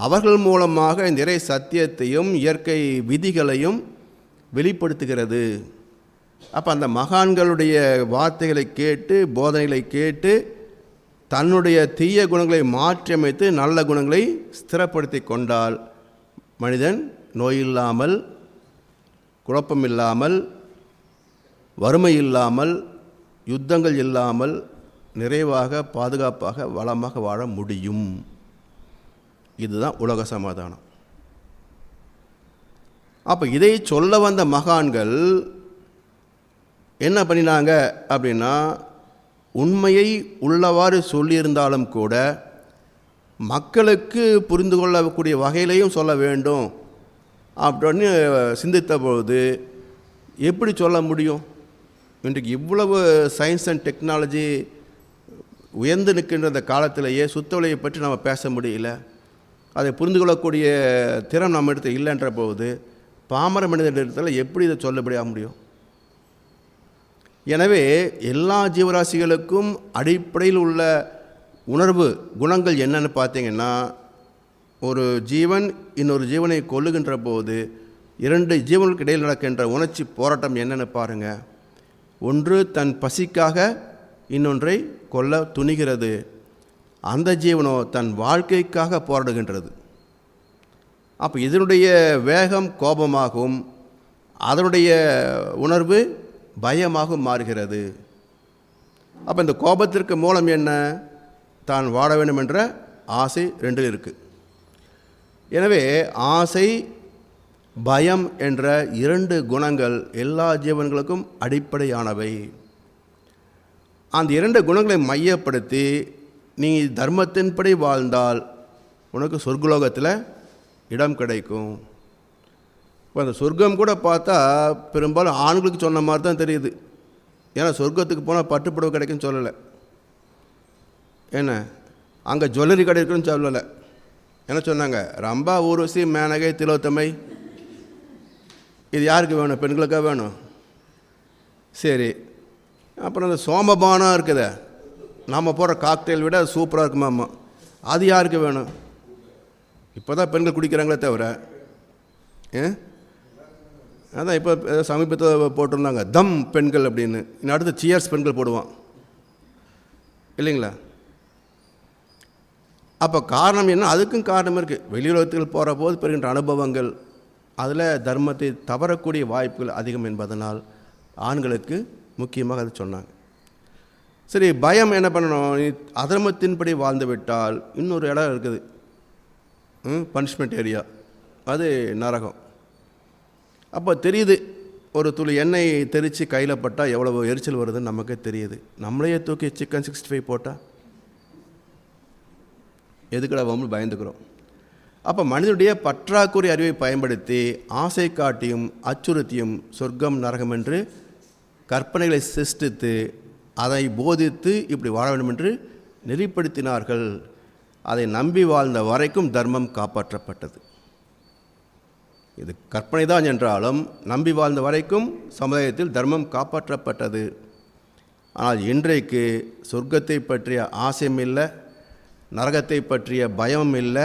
அவர்கள் மூலமாக இந்த இறை சத்தியத்தையும் இயற்கை விதிகளையும் வெளிப்படுத்துகிறது. அப்போ அந்த மகான்களுடைய வார்த்தைகளை கேட்டு போதனைகளை கேட்டு தன்னுடைய தீய குணங்களை மாற்றியமைத்து நல்ல குணங்களை ஸ்திரப்படுத்தி கொண்டால் மனிதன் நோயில்லாமல், குழப்பமில்லாமல், வறுமை இல்லாமல், யுத்தங்கள் இல்லாமல் நிறைவாக பாதுகாப்பாக வளமாக வாழ முடியும். இதுதான் உலக சமாதானம். அப்போ இதை சொல்ல வந்த மகான்கள் என்ன பண்ணினாங்க அப்படின்னா, உண்மையை உள்ளவாறு சொல்லியிருந்தாலும் கூட மக்களுக்கு புரிந்து கொள்ளக்கூடிய வகையிலையும் சொல்ல வேண்டும் அப்படின்னு சிந்தித்த பொழுது எப்படி சொல்ல முடியும்? இன்றைக்கு இவ்வளவு சயின்ஸ் அண்ட் டெக்னாலஜி உயர்ந்து நிற்கின்ற அந்த காலத்திலேயே சுத்தவழியை பற்றி நம்ம பேச முடியல, அதை புரிந்து கொள்ளக்கூடிய திறம் நம்ம இடத்துல இல்லைன்ற போது பாமர மனிதனிடத்தில் எப்படி இதை சொல்லப்படியாக முடியும்? எனவே எல்லா ஜீவராசிகளுக்கும் அடிப்படையில் உள்ள உணர்வு குணங்கள் என்னன்னு பார்த்தீங்கன்னா, ஒரு ஜீவன் இன்னொரு ஜீவனை கொல்லுகின்ற போது இரண்டு ஜீவனுக்கு இடையில் நடக்கின்ற உணர்ச்சி போராட்டம் என்னென்னு பாருங்கள். ஒன்று தன் பசிக்காக இன்னொன்றை கொல்ல துணிகிறது, அந்த ஜீவனோ தன் வாழ்க்கைக்காக போராடுகின்றது. அப்போ இதனுடைய வேகம் கோபமாகவும் அதனுடைய உணர்வு பயமாக மாறுகிறது. அப்போ இந்த கோபத்திற்கு மூலம் என்ன? தான் வாழ வேண்டும் என்ற ஆசை ரெண்டில் இருக்குது. எனவே ஆசை பயம் என்ற இரண்டு குணங்கள் எல்லா ஜீவன்களுக்கும் அடிப்படையானவை. அந்த இரண்டு குணங்களை மையப்படுத்தி நீ தர்மத்தின்படி வாழ்ந்தால் உனக்கு சொர்க்கலோகத்தில் இடம் கிடைக்கும். இப்போ அந்த சொர்க்கம் கூட பார்த்தா பெரும்பாலும் ஆண்களுக்கு சொன்ன மாதிரி தான் தெரியுது. ஏன்னா சொர்க்கத்துக்கு போனால் பட்டுப்புடவை கிடைக்குன்னு சொல்லலை, என்ன அங்கே ஜுவல்லரி கடை இருக்குன்னு சொல்லலை. என்ன சொன்னாங்க? ரம்பா, ஊர்வசி, மேனகை, திலோத்தமை. இது யாருக்கு வேணும்? பெண்களுக்காக வேணும். சரி, அப்புறம் அந்த சோமபானம் இருக்குதே, நாம் போடுற காக்டெயில் விட அது சூப்பராக இருக்குமாம்மா, அது யாருக்கு வேணும்? இப்போ தான் பெண்கள் குடிக்கிறாங்களே தவிர. அதான் இப்போ சமீபத்தில் போட்டிருந்தாங்க தம் பெண்கள் அப்படின்னு. இன்னும் அடுத்து சியர்ஸ் பெண்கள் போடுவான் இல்லைங்களா? அப்போ காரணம் என்ன? அதுக்கும் காரணம் இருக்குது. வெளியுலகத்தில் போகிற போது பெறுகின்ற அனுபவங்கள், அதில் தர்மத்தை தவறக்கூடிய வாய்ப்புகள் அதிகம் என்பதனால் ஆண்களுக்கு முக்கியமாக அது சொன்னாங்க. சரி, பயம் என்ன பண்ணணும்? நீ அதர்மத்தின்படி வாழ்ந்து விட்டால் இன்னொரு இடம் இருக்குது, பனிஷ்மெண்ட் ஏரியா, அது நரகம். அப்போ தெரியுது, ஒரு துளி எண்ணெய் தெரித்து கையில் பட்டால் எவ்வளோ எரிச்சல் வருதுன்னு நமக்கே தெரியுது. நம்மளையே தூக்கி சிக்கன் 65 போட்டால் எதுக்கடா வம்பு பயந்துக்கிறோம். அப்போ மனிதனுடைய பற்றாக்குறை அறிவை பயன்படுத்தி ஆசை காட்டியும் அச்சுறுத்தியும் சொர்க்கம் நரகம் என்று கற்பனைகளை சிருஷ்டித்து அதை போதித்து இப்படி வாழ வேண்டும் என்று நெறிப்படுத்தினார்கள். அதை நம்பி வாழ்ந்த வரைக்கும் தர்மம் காப்பாற்றப்பட்டது. இது கற்பனை தான் என்றாலும் நம்பி வாழ்ந்த வரைக்கும் சமுதாயத்தில் தர்மம் காப்பாற்றப்பட்டது. ஆனால் இன்றைக்கு சொர்க்கத்தை பற்றிய ஆசையும் இல்லை, நரகத்தை பற்றிய பயமும் இல்லை,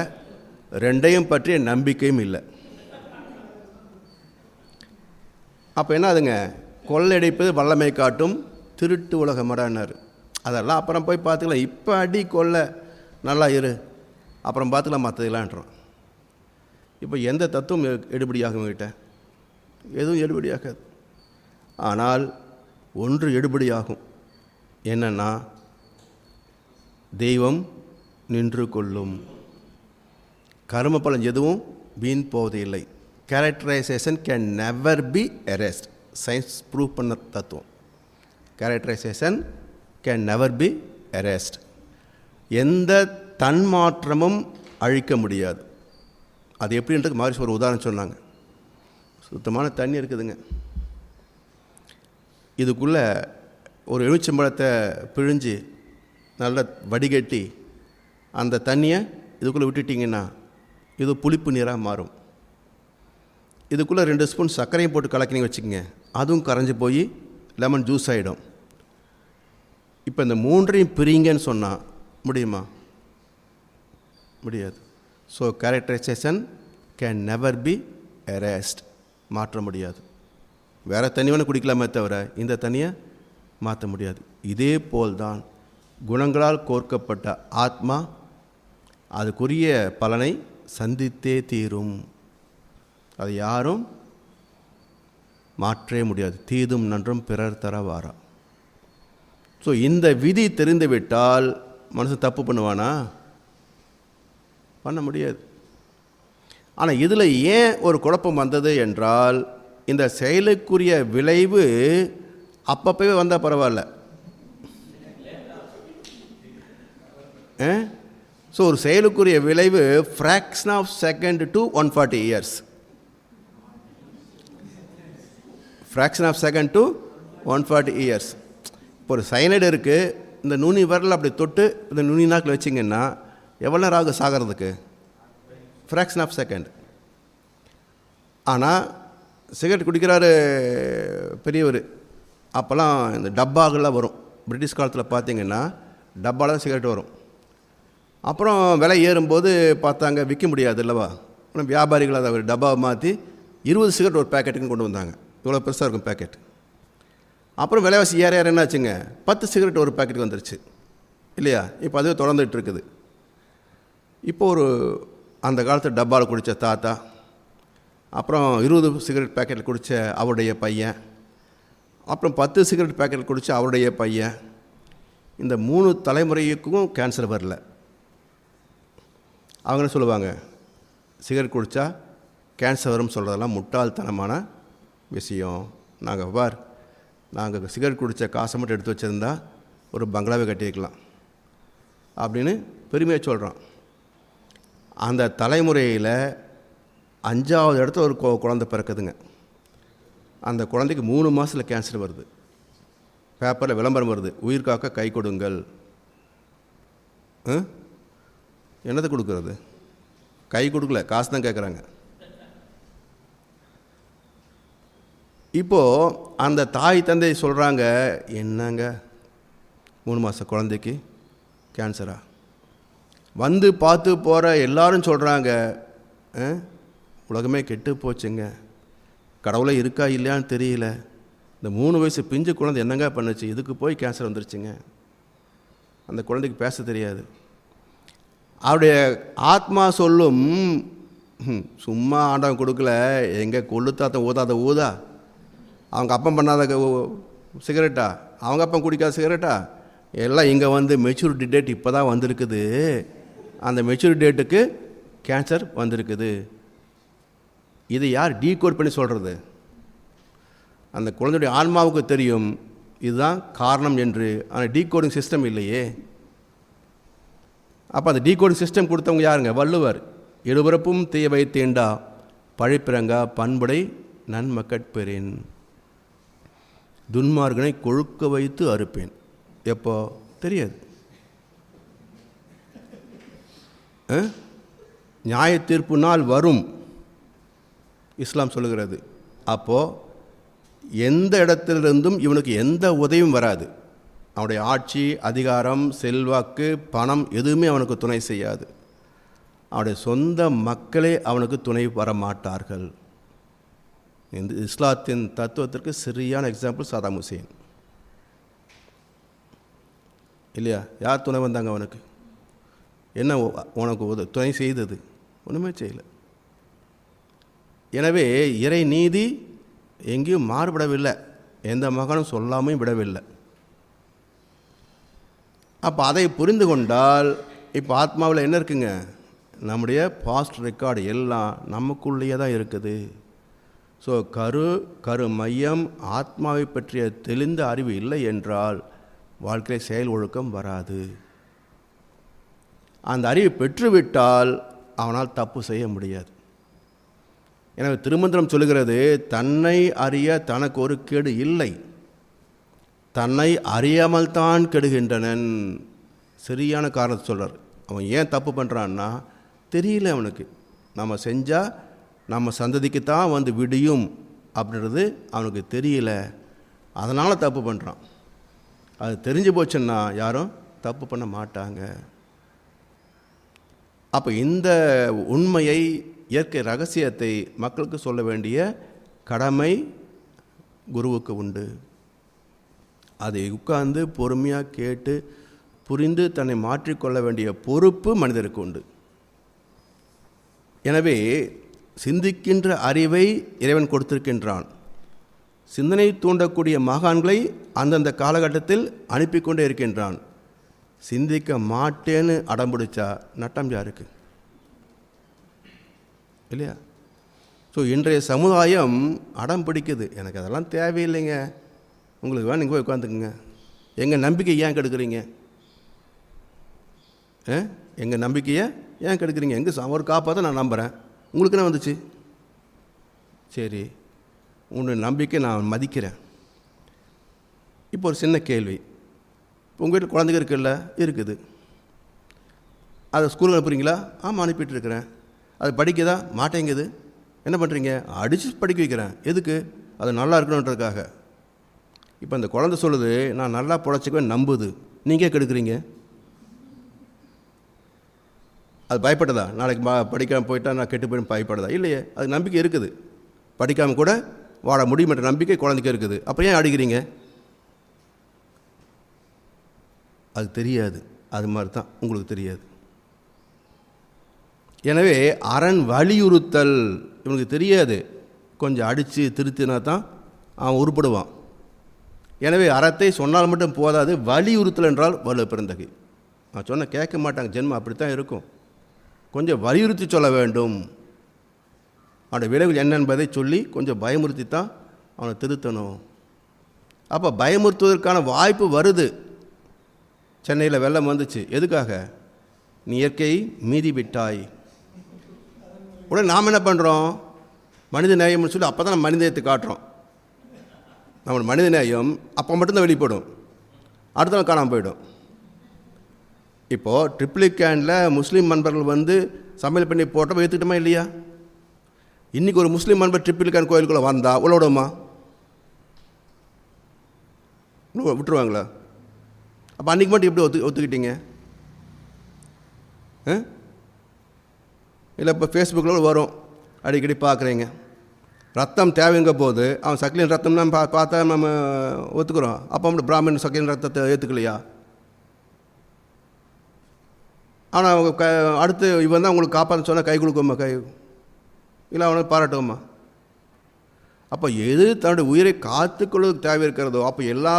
ரெண்டையும் பற்றிய நம்பிக்கையும் இல்லை. அப்போ என்ன ஆகுதுங்க? கொள்ளையடிப்பது வல்லமை காட்டும், திருட்டு உலக மடானார். அதெல்லாம் அப்புறம் போய் பார்த்துக்கலாம், இப்போ அடி கொள்ளை நல்லா இரு, அப்புறம் பார்த்துக்கலாம் மற்றதுலான்றோம். இப்போ எந்த தத்துவம் எடுபடியாகும் கிட்ட? எதுவும் எடுபடியாகாது. ஆனால் ஒன்று எடுபடியாகும், என்னன்னா தெய்வம் நின்று கொள்ளும். கர்ம பலன் எதுவும் வீண் போவதில்லை. Characterisation can never be erased. Science prove பண்ண தத்துவம். Characterisation can never be erased. எந்த தன்மாற்றமும் அழிக்க முடியாது. அது எப்படின்றது மாதிரி ஒரு உதாரணம் சொன்னாங்க. சுத்தமான தண்ணி இருக்குதுங்க, இதுக்குள்ளே ஒரு எலுமிச்சம்பழத்தை பிழிஞ்சு நல்லா வடிகட்டி அந்த தண்ணியை இதுக்குள்ளே விட்டுட்டிங்கன்னா இது புளிப்பு நீராக மாறும். இதுக்குள்ளே 2 ஸ்பூன் சர்க்கரையும் போட்டு கலக்கினீங்க வச்சுக்கோங்க, அதுவும் கரைஞ்சி போய் லெமன் ஜூஸ் ஆகிடும். இப்போ இந்த 3ஐயும் பிரிங்கன்னு சொன்னால் முடியுமா? முடியாது. So characterisation can never be erased. மாற்ற முடியாது. வேறு தண்ணி வேணால் குடிக்கலாமே தவிர இந்த தண்ணியை மாற்ற முடியாது. இதே போல்தான் குணங்களால் கோர்க்கப்பட்ட ஆத்மா அதுக்குரிய பலனை சந்தித்தே தீரும். அதை யாரும் மாற்றவே முடியாது. தீதும் நன்றும் பிறர் தர வாரா. ஸோ இந்த விதி தெரிந்துவிட்டால் மனுஷன் தப்பு பண்ணுவானா? பண்ண முடியாது. ஆனால் இதில் ஏன் ஒரு குழப்பம் வந்தது என்றால், இந்த செயலுக்குரிய விளைவு அப்பப்பவே வந்தால் பரவாயில்ல. ஸோ ஒரு செயலுக்குரிய விளைவு fraction of second to 140 years. Fraction of second to 140 years. இப்போ ஒரு சைனைடு இருக்குது, இந்த நுனி விரல் அப்படி தொட்டு இந்த நுனி நாக்கில் வச்சிங்கன்னா எவ்வளோ நேரம் ஆகும் சாகிறதுக்கு? Fraction of second. ஆனால் சிகரெட் குடிக்கிறாரு பெரியவர், அப்போல்லாம் இந்த டப்பாகலாம் வரும். பிரிட்டிஷ் காலத்தில் பார்த்திங்கன்னா டப்பாவில் தான் சிகரெட் வரும். அப்புறம் விலை ஏறும்போது பார்த்தாங்க விற்க முடியாது இல்லவா, ஆனால் வியாபாரிகள் அதை ஒரு டப்பாவை மாற்றி 20 சிகரெட் ஒரு பேக்கெட்டுக்குன்னு கொண்டு வந்தாங்க. இவ்வளோ பெருசாக இருக்கும் பேக்கெட். அப்புறம் விலைவாசி ஏற என்னாச்சுங்க, 10 சிகரெட் ஒரு பேக்கெட்டுக்கு வந்துருச்சு இல்லையா? இப்போ அதுவே தொடர்ந்துட்டு இருக்குது. இப்போ ஒரு அந்த காலத்தில் டப்பாவில் குடித்த தாத்தா, அப்புறம் 20 சிகரெட் பேக்கெட் குடித்த அவருடைய பையன், அப்புறம் 10 சிகரெட் பேக்கெட் குடித்த அவருடைய பையன், இந்த 3 தலைமுறைக்கும் கேன்சர் வரல. அவங்க என்ன சொல்லுவாங்க, சிகரெட் குடித்தா கேன்சர் வரும்னு சொல்கிறதெல்லாம் முட்டாள்தனமான விஷயம். நாங்கள் சிகரெட் குடித்த காசை மட்டும் எடுத்து வச்சுருந்தா ஒரு பங்களாவை கட்டி வைக்கலாம் அப்படின்னு பெருமையாக சொல்கிறோம். அந்த தலைமுறையில் 5வது இடத்துல ஒரு குழந்தை பிறக்குதுங்க. அந்த குழந்தைக்கு 3 மாதத்தில் கேன்சர் வருது. பேப்பரில் விளம்பரம் வருது, உயிர் காக்க கை கொடுங்கள். என்னத்தை கொடுக்குறது? கை கொடுக்கல, காசு தான் கேட்குறாங்க. இப்போது அந்த தாய் தந்தை சொல்கிறாங்க, என்னங்க 3 மாத குழந்தைக்கு கேன்சரா? வந்து பார்த்து போகிற எல்லாரும் சொல்கிறாங்க, உலகமே கெட்டு போச்சுங்க, கடவுளே இருக்கா இல்லையான்னு தெரியல, இந்த 3 வயசு பிஞ்சு குழந்தை என்னங்க பண்ணுச்சு, இதுக்கு போய் கேன்சர் வந்துருச்சுங்க. அந்த குழந்தைக்கு பேச தெரியாது. அவருடைய ஆத்மா சொல்லும், சும்மா ஆண்டவன் கொடுக்கல, எங்கே கொளுத்தாத்த ஊதாத ஊதா, அவங்க அப்பம் பண்ணாத சிகரெட்டா, அவங்க அப்பம் குடிக்காத சிகரெட்டா, எல்லாம் இங்கே வந்து மெச்சூரிட்டி டேட் இப்போ தான் வந்திருக்குது, அந்த மெச்சூரிட்டி டேட்டுக்கு கேன்சர் வந்திருக்குது. இது யார் டீகோட் பண்ணி சொல்கிறது? அந்த குழந்தையுடைய ஆன்மாவுக்கு தெரியும் இதுதான் காரணம் என்று. ஆனால் டீகோடிங் சிஸ்டம் இல்லையே. அப்போ அந்த டீகோடிங் சிஸ்டம் கொடுத்தவங்க யாருங்க? வள்ளுவர். எழுபிறப்பும் தீய வைத்தேண்டா பழிப்பிறங்கா பண்புடை நன்மக்கட்பெறேன், துன்மார்கனை கொழுக்க வைத்து அறுப்பேன். எப்போ தெரியாது. நியாய தீர்ப்பு நாள் வரும் இஸ்லாம் சொல்லுகிறது. அப்போது எந்த இடத்திலிருந்தும் இவனுக்கு எந்த உதவியும் வராது. அவனுடைய ஆட்சி, அதிகாரம், செல்வாக்கு, பணம் எதுவுமே அவனுக்கு துணை செய்யாது. அவனுடைய சொந்த மக்களே அவனுக்கு துணை வரமாட்டார்கள். இந்த இஸ்லாத்தின் தத்துவத்திற்கு சரியான எக்ஸாம்பிள் சதாம் ஹுசேன் இல்லையா? யார் துணை வந்தாங்க அவனுக்கு? என்ன உனக்கு துணை செய்தது? ஒன்றுமே செய்யலை. எனவே இறை நீதி எங்கேயும் மாறுபடவில்லை, எந்த மகனும் சொல்லாமையும் விடவில்லை. அப்போ அதை புரிந்து கொண்டால் இப்போ ஆத்மாவில் என்ன இருக்குங்க? நம்முடைய பாஸ்ட் ரெக்கார்டு எல்லாம் நமக்குள்ளேயே தான் இருக்குது. ஸோ கரு மையம் ஆத்மாவை பற்றிய தெளிந்த அறிவு இல்லை என்றால் வாழ்க்கையில் செயல் ஒழுக்கம் வராது. அந்த அறிவை பெற்றுவிட்டால் அவனால் தப்பு செய்ய முடியாது. எனவே திருமந்திரம் சொல்லுகிறது, தன்னை அறிய தனக்கு ஒரு கேடு இல்லை, தன்னை அறியாமல் தான் கெடுகின்றனன். சரியான காரணத்தை சொல்கிறார். அவன் ஏன் தப்பு பண்ணுறான்னா தெரியல அவனுக்கு. நம்ம செஞ்சால் நம்ம சந்ததிக்கு தான் வந்து விடியும் அப்படின்றது அவனுக்கு தெரியல, அதனால் தப்பு பண்ணுறான். அது தெரிஞ்சு போச்சுன்னா யாரும் தப்பு பண்ண மாட்டாங்க. அப்போ இந்த உண்மையை, இயற்கை ரகசியத்தை மக்களுக்கு சொல்ல வேண்டிய கடமை குருவுக்கு உண்டு. அதை உட்கார்ந்து பொறுமையாக கேட்டு புரிந்து தன்னை மாற்றிக்கொள்ள வேண்டிய பொறுப்பு மனிதருக்கு உண்டு. எனவே சிந்திக்கின்ற அறிவை இறைவன் கொடுத்திருக்கின்றான். சிந்தனை தூண்டக்கூடிய மகான்களை அந்தந்த காலகட்டத்தில் அனுப்பி கொண்டே இருக்கின்றான். சிந்திக்க மாட்டேன்னு அடம்பிடிச்சா நட்டம் யாருக்கு? இல்லையா? ஸோ இன்றைய சமுதாயம் அடம் பிடிக்குது, எனக்கு அதெல்லாம் தேவையில்லைங்க, உங்களுக்கு வேணும் நீங்கள் போய் உட்காந்துக்குங்க. எங்கள் நம்பிக்கை ஏன் கெடுக்குறீங்க? எங்கள் நம்பிக்கையை ஏன் கெடுக்குறீங்க? எங்கள் அவர் காப்பாற்ற நான் நம்புகிறேன், உங்களுக்கு என்ன வந்துச்சு? சரி, உன்னுடைய நம்பிக்கை நான் மதிக்கிறேன். இப்போ ஒரு சின்ன கேள்வி. உங்கள் வீட்டில் குழந்தைங்க இருக்குல்ல? இருக்குது. அதை ஸ்கூலுக்கு அனுப்புகிறீங்களா? ஆமாம், அனுப்பிட்டு இருக்கிறேன். அது படிக்குதா? மாட்டேங்குது. என்ன பண்ணுறீங்க? அடித்து படிக்க வைக்கிறேன். எதுக்கு? அது நல்லா இருக்கணுன்றதுக்காக. இப்போ அந்த குழந்தை சொல்லுது, நான் நல்லா பொழைச்சிக்குவேன் நம்புது, நீங்கள் கெடுக்குறீங்க. அது பயப்படுதா? நாளைக்கு படிக்காமல் போயிட்டா நான் கெட்டு போயிடும் பயப்படுதா? இல்லையே, அது நம்பிக்கை இருக்குது. படிக்காமல் கூட வாழ முடியுமன்ற நம்பிக்கை குழந்தைக்கு இருக்குது. அப்போ ஏன் அடிக்கிறீங்க? அது தெரியாது. அது மாதிரி தான் உங்களுக்கு தெரியாது. எனவே அரண் வலியுறுத்தல் இவனுக்கு தெரியாது. கொஞ்சம் அடித்து திருத்தினா தான் அவன் உருப்படுவான். எனவே அறத்தை சொன்னால் மட்டும் போதாது, வலியுறுத்தல் என்றால் வலு பிறந்தகை. நான் சொன்ன கேட்க மாட்டாங்க, ஜென்மம் அப்படித்தான் இருக்கும். கொஞ்சம் வலியுறுத்தி சொல்ல வேண்டும். அவனுடைய விளைவுகள் என்ன என்பதை சொல்லி கொஞ்சம் பயமுறுத்தி தான் அவனை திருத்தணும். அப்போ பயமுறுத்துவதற்கான வாய்ப்பு வருது. சென்னையில் வெள்ளம் வந்துச்சு, எதுக்காக? நீ இயற்கை மீதி விட்டாய். உடனே நாம் என்ன பண்ணுறோம்? மனித நேயம்னு சொல்லி அப்போ தான் நம்ம மனித நேயத்தை காட்டுறோம். நம்ம மனித நேயம் அப்போ மட்டும்தான் வெளிப்படும், அடுத்த நாள் காணாமல் போயிடும். இப்போது ட்ரிப்ளிகேனில் முஸ்லீம் நண்பர்கள் வந்து சமையல் பண்ணி போட்டப்போ ஏற்றுக்கிட்டோமா இல்லையா? இன்றைக்கி ஒரு முஸ்லீம் நண்பர் ட்ரிப்ளிகேன் கோயிலுக்குள்ளே வந்தால் உள்ள விடுமா? விட்டுருவாங்களா? அப்போ அன்றைக்கி மட்டும் எப்படி ஒத்துக்கிட்டீங்க? இல்லை இப்போ ஃபேஸ்புக்கில் வரும், அடிக்கடி பார்க்குறீங்க, ரத்தம் தேவைங்க போது அவன் சக்லின் ரத்தம் நம்ம பார்த்தா நம்ம ஒத்துக்கிறோம். அப்போ மட்டும் பிராமின் சக்லின் ரத்தத்தை ஏற்றுக்கலையா? ஆனால் அவங்க அடுத்து இவன் தான் உங்களுக்கு காப்பாற்ற சொன்னால் கை கொடுக்குமா, கை இல்லை அவனை பாராட்டுவோம்மா. அப்போ எது தன்னுடைய உயிரை காத்துக்கொள்வதற்கு தேவை இருக்கிறதோ அப்போ எல்லா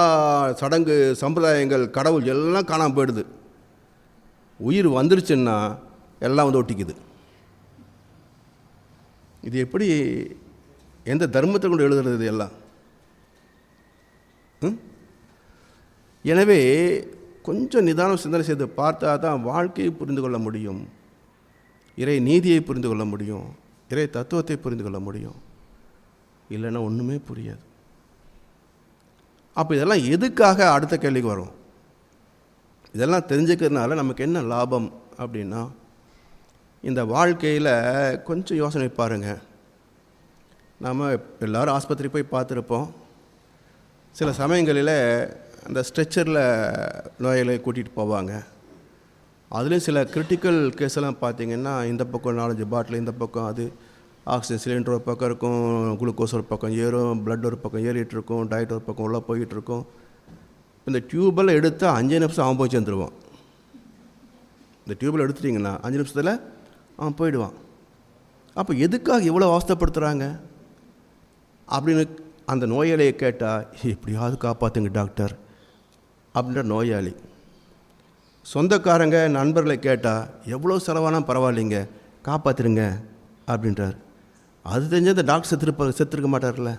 சடங்கு சம்பிரதாயங்கள் கடவுள் எல்லாம் காணாமல் போயிடுது. உயிர் வந்துருச்சுன்னா எல்லாம் வந்து ஒட்டிக்குது. இது எப்படி, எந்த தர்மத்தை கொண்டு எழுதுறது எல்லாம்? எனவே கொஞ்சம் நிதானம் சிந்தனை செய்து பார்த்தா தான் வாழ்க்கையை புரிந்து கொள்ள முடியும், இறை நீதியை புரிந்து கொள்ள முடியும், இறை தத்துவத்தை புரிந்து கொள்ள முடியும். இல்லைன்னா ஒன்றுமே புரியாது. அப்போ இதெல்லாம் எதுக்காக அடுத்த கேள்விக்கு வரும். இதெல்லாம் தெரிஞ்சுக்கிறதுனால நமக்கு என்ன லாபம் அப்படின்னா, இந்த வாழ்க்கையில் கொஞ்சம் யோசனை பாருங்கள். நாம் எல்லோரும் ஆஸ்பத்திரி போய் பார்த்துருப்போம். சில சமயங்களில் அந்த ஸ்ட்ரெச்சரில் நோயாளிகளை கூட்டிகிட்டு போவாங்க. அதுலேயும் சில கிரிட்டிக்கல் கேஸெல்லாம் பார்த்திங்கன்னா இந்த பக்கம் 4-5 பாட்டில், இந்த பக்கம் அது ஆக்சிஜன் சிலிண்டர் ஒரு பக்கம் இருக்கும், குளுக்கோஸ் ஒரு பக்கம் ஏறும், ப்ளட் ஒரு பக்கம் ஏறிட்டு இருக்கும், டயட் ஒரு பக்கம் உள்ளே போயிட்டுருக்கும். இந்த டியூபெல்லாம் எடுத்து 5 நிமிஷம் அவன் போய் சேர்ந்துருவான். இந்த டியூபில் எடுத்துட்டிங்கன்னா 5 நிமிஷத்தில் அவன் போயிடுவான். அப்போ எதுக்காக இவ்வளோ அவஸ்தைப்படுத்துகிறாங்க அப்படின்னு அந்த நோயாளியை கேட்டால், எப்படியாவது காப்பாற்றுங்க டாக்டர் அப்படின்ற நோயாளி. சொந்தக்காரங்க நண்பர்களை கேட்டால், எவ்வளோ செலவானா பரவாயில்லைங்க காப்பாற்றுருங்க அப்படின்றார். அது தெரிஞ்ச அந்த டாக்டர் செத்துருக்க மாட்டார்ல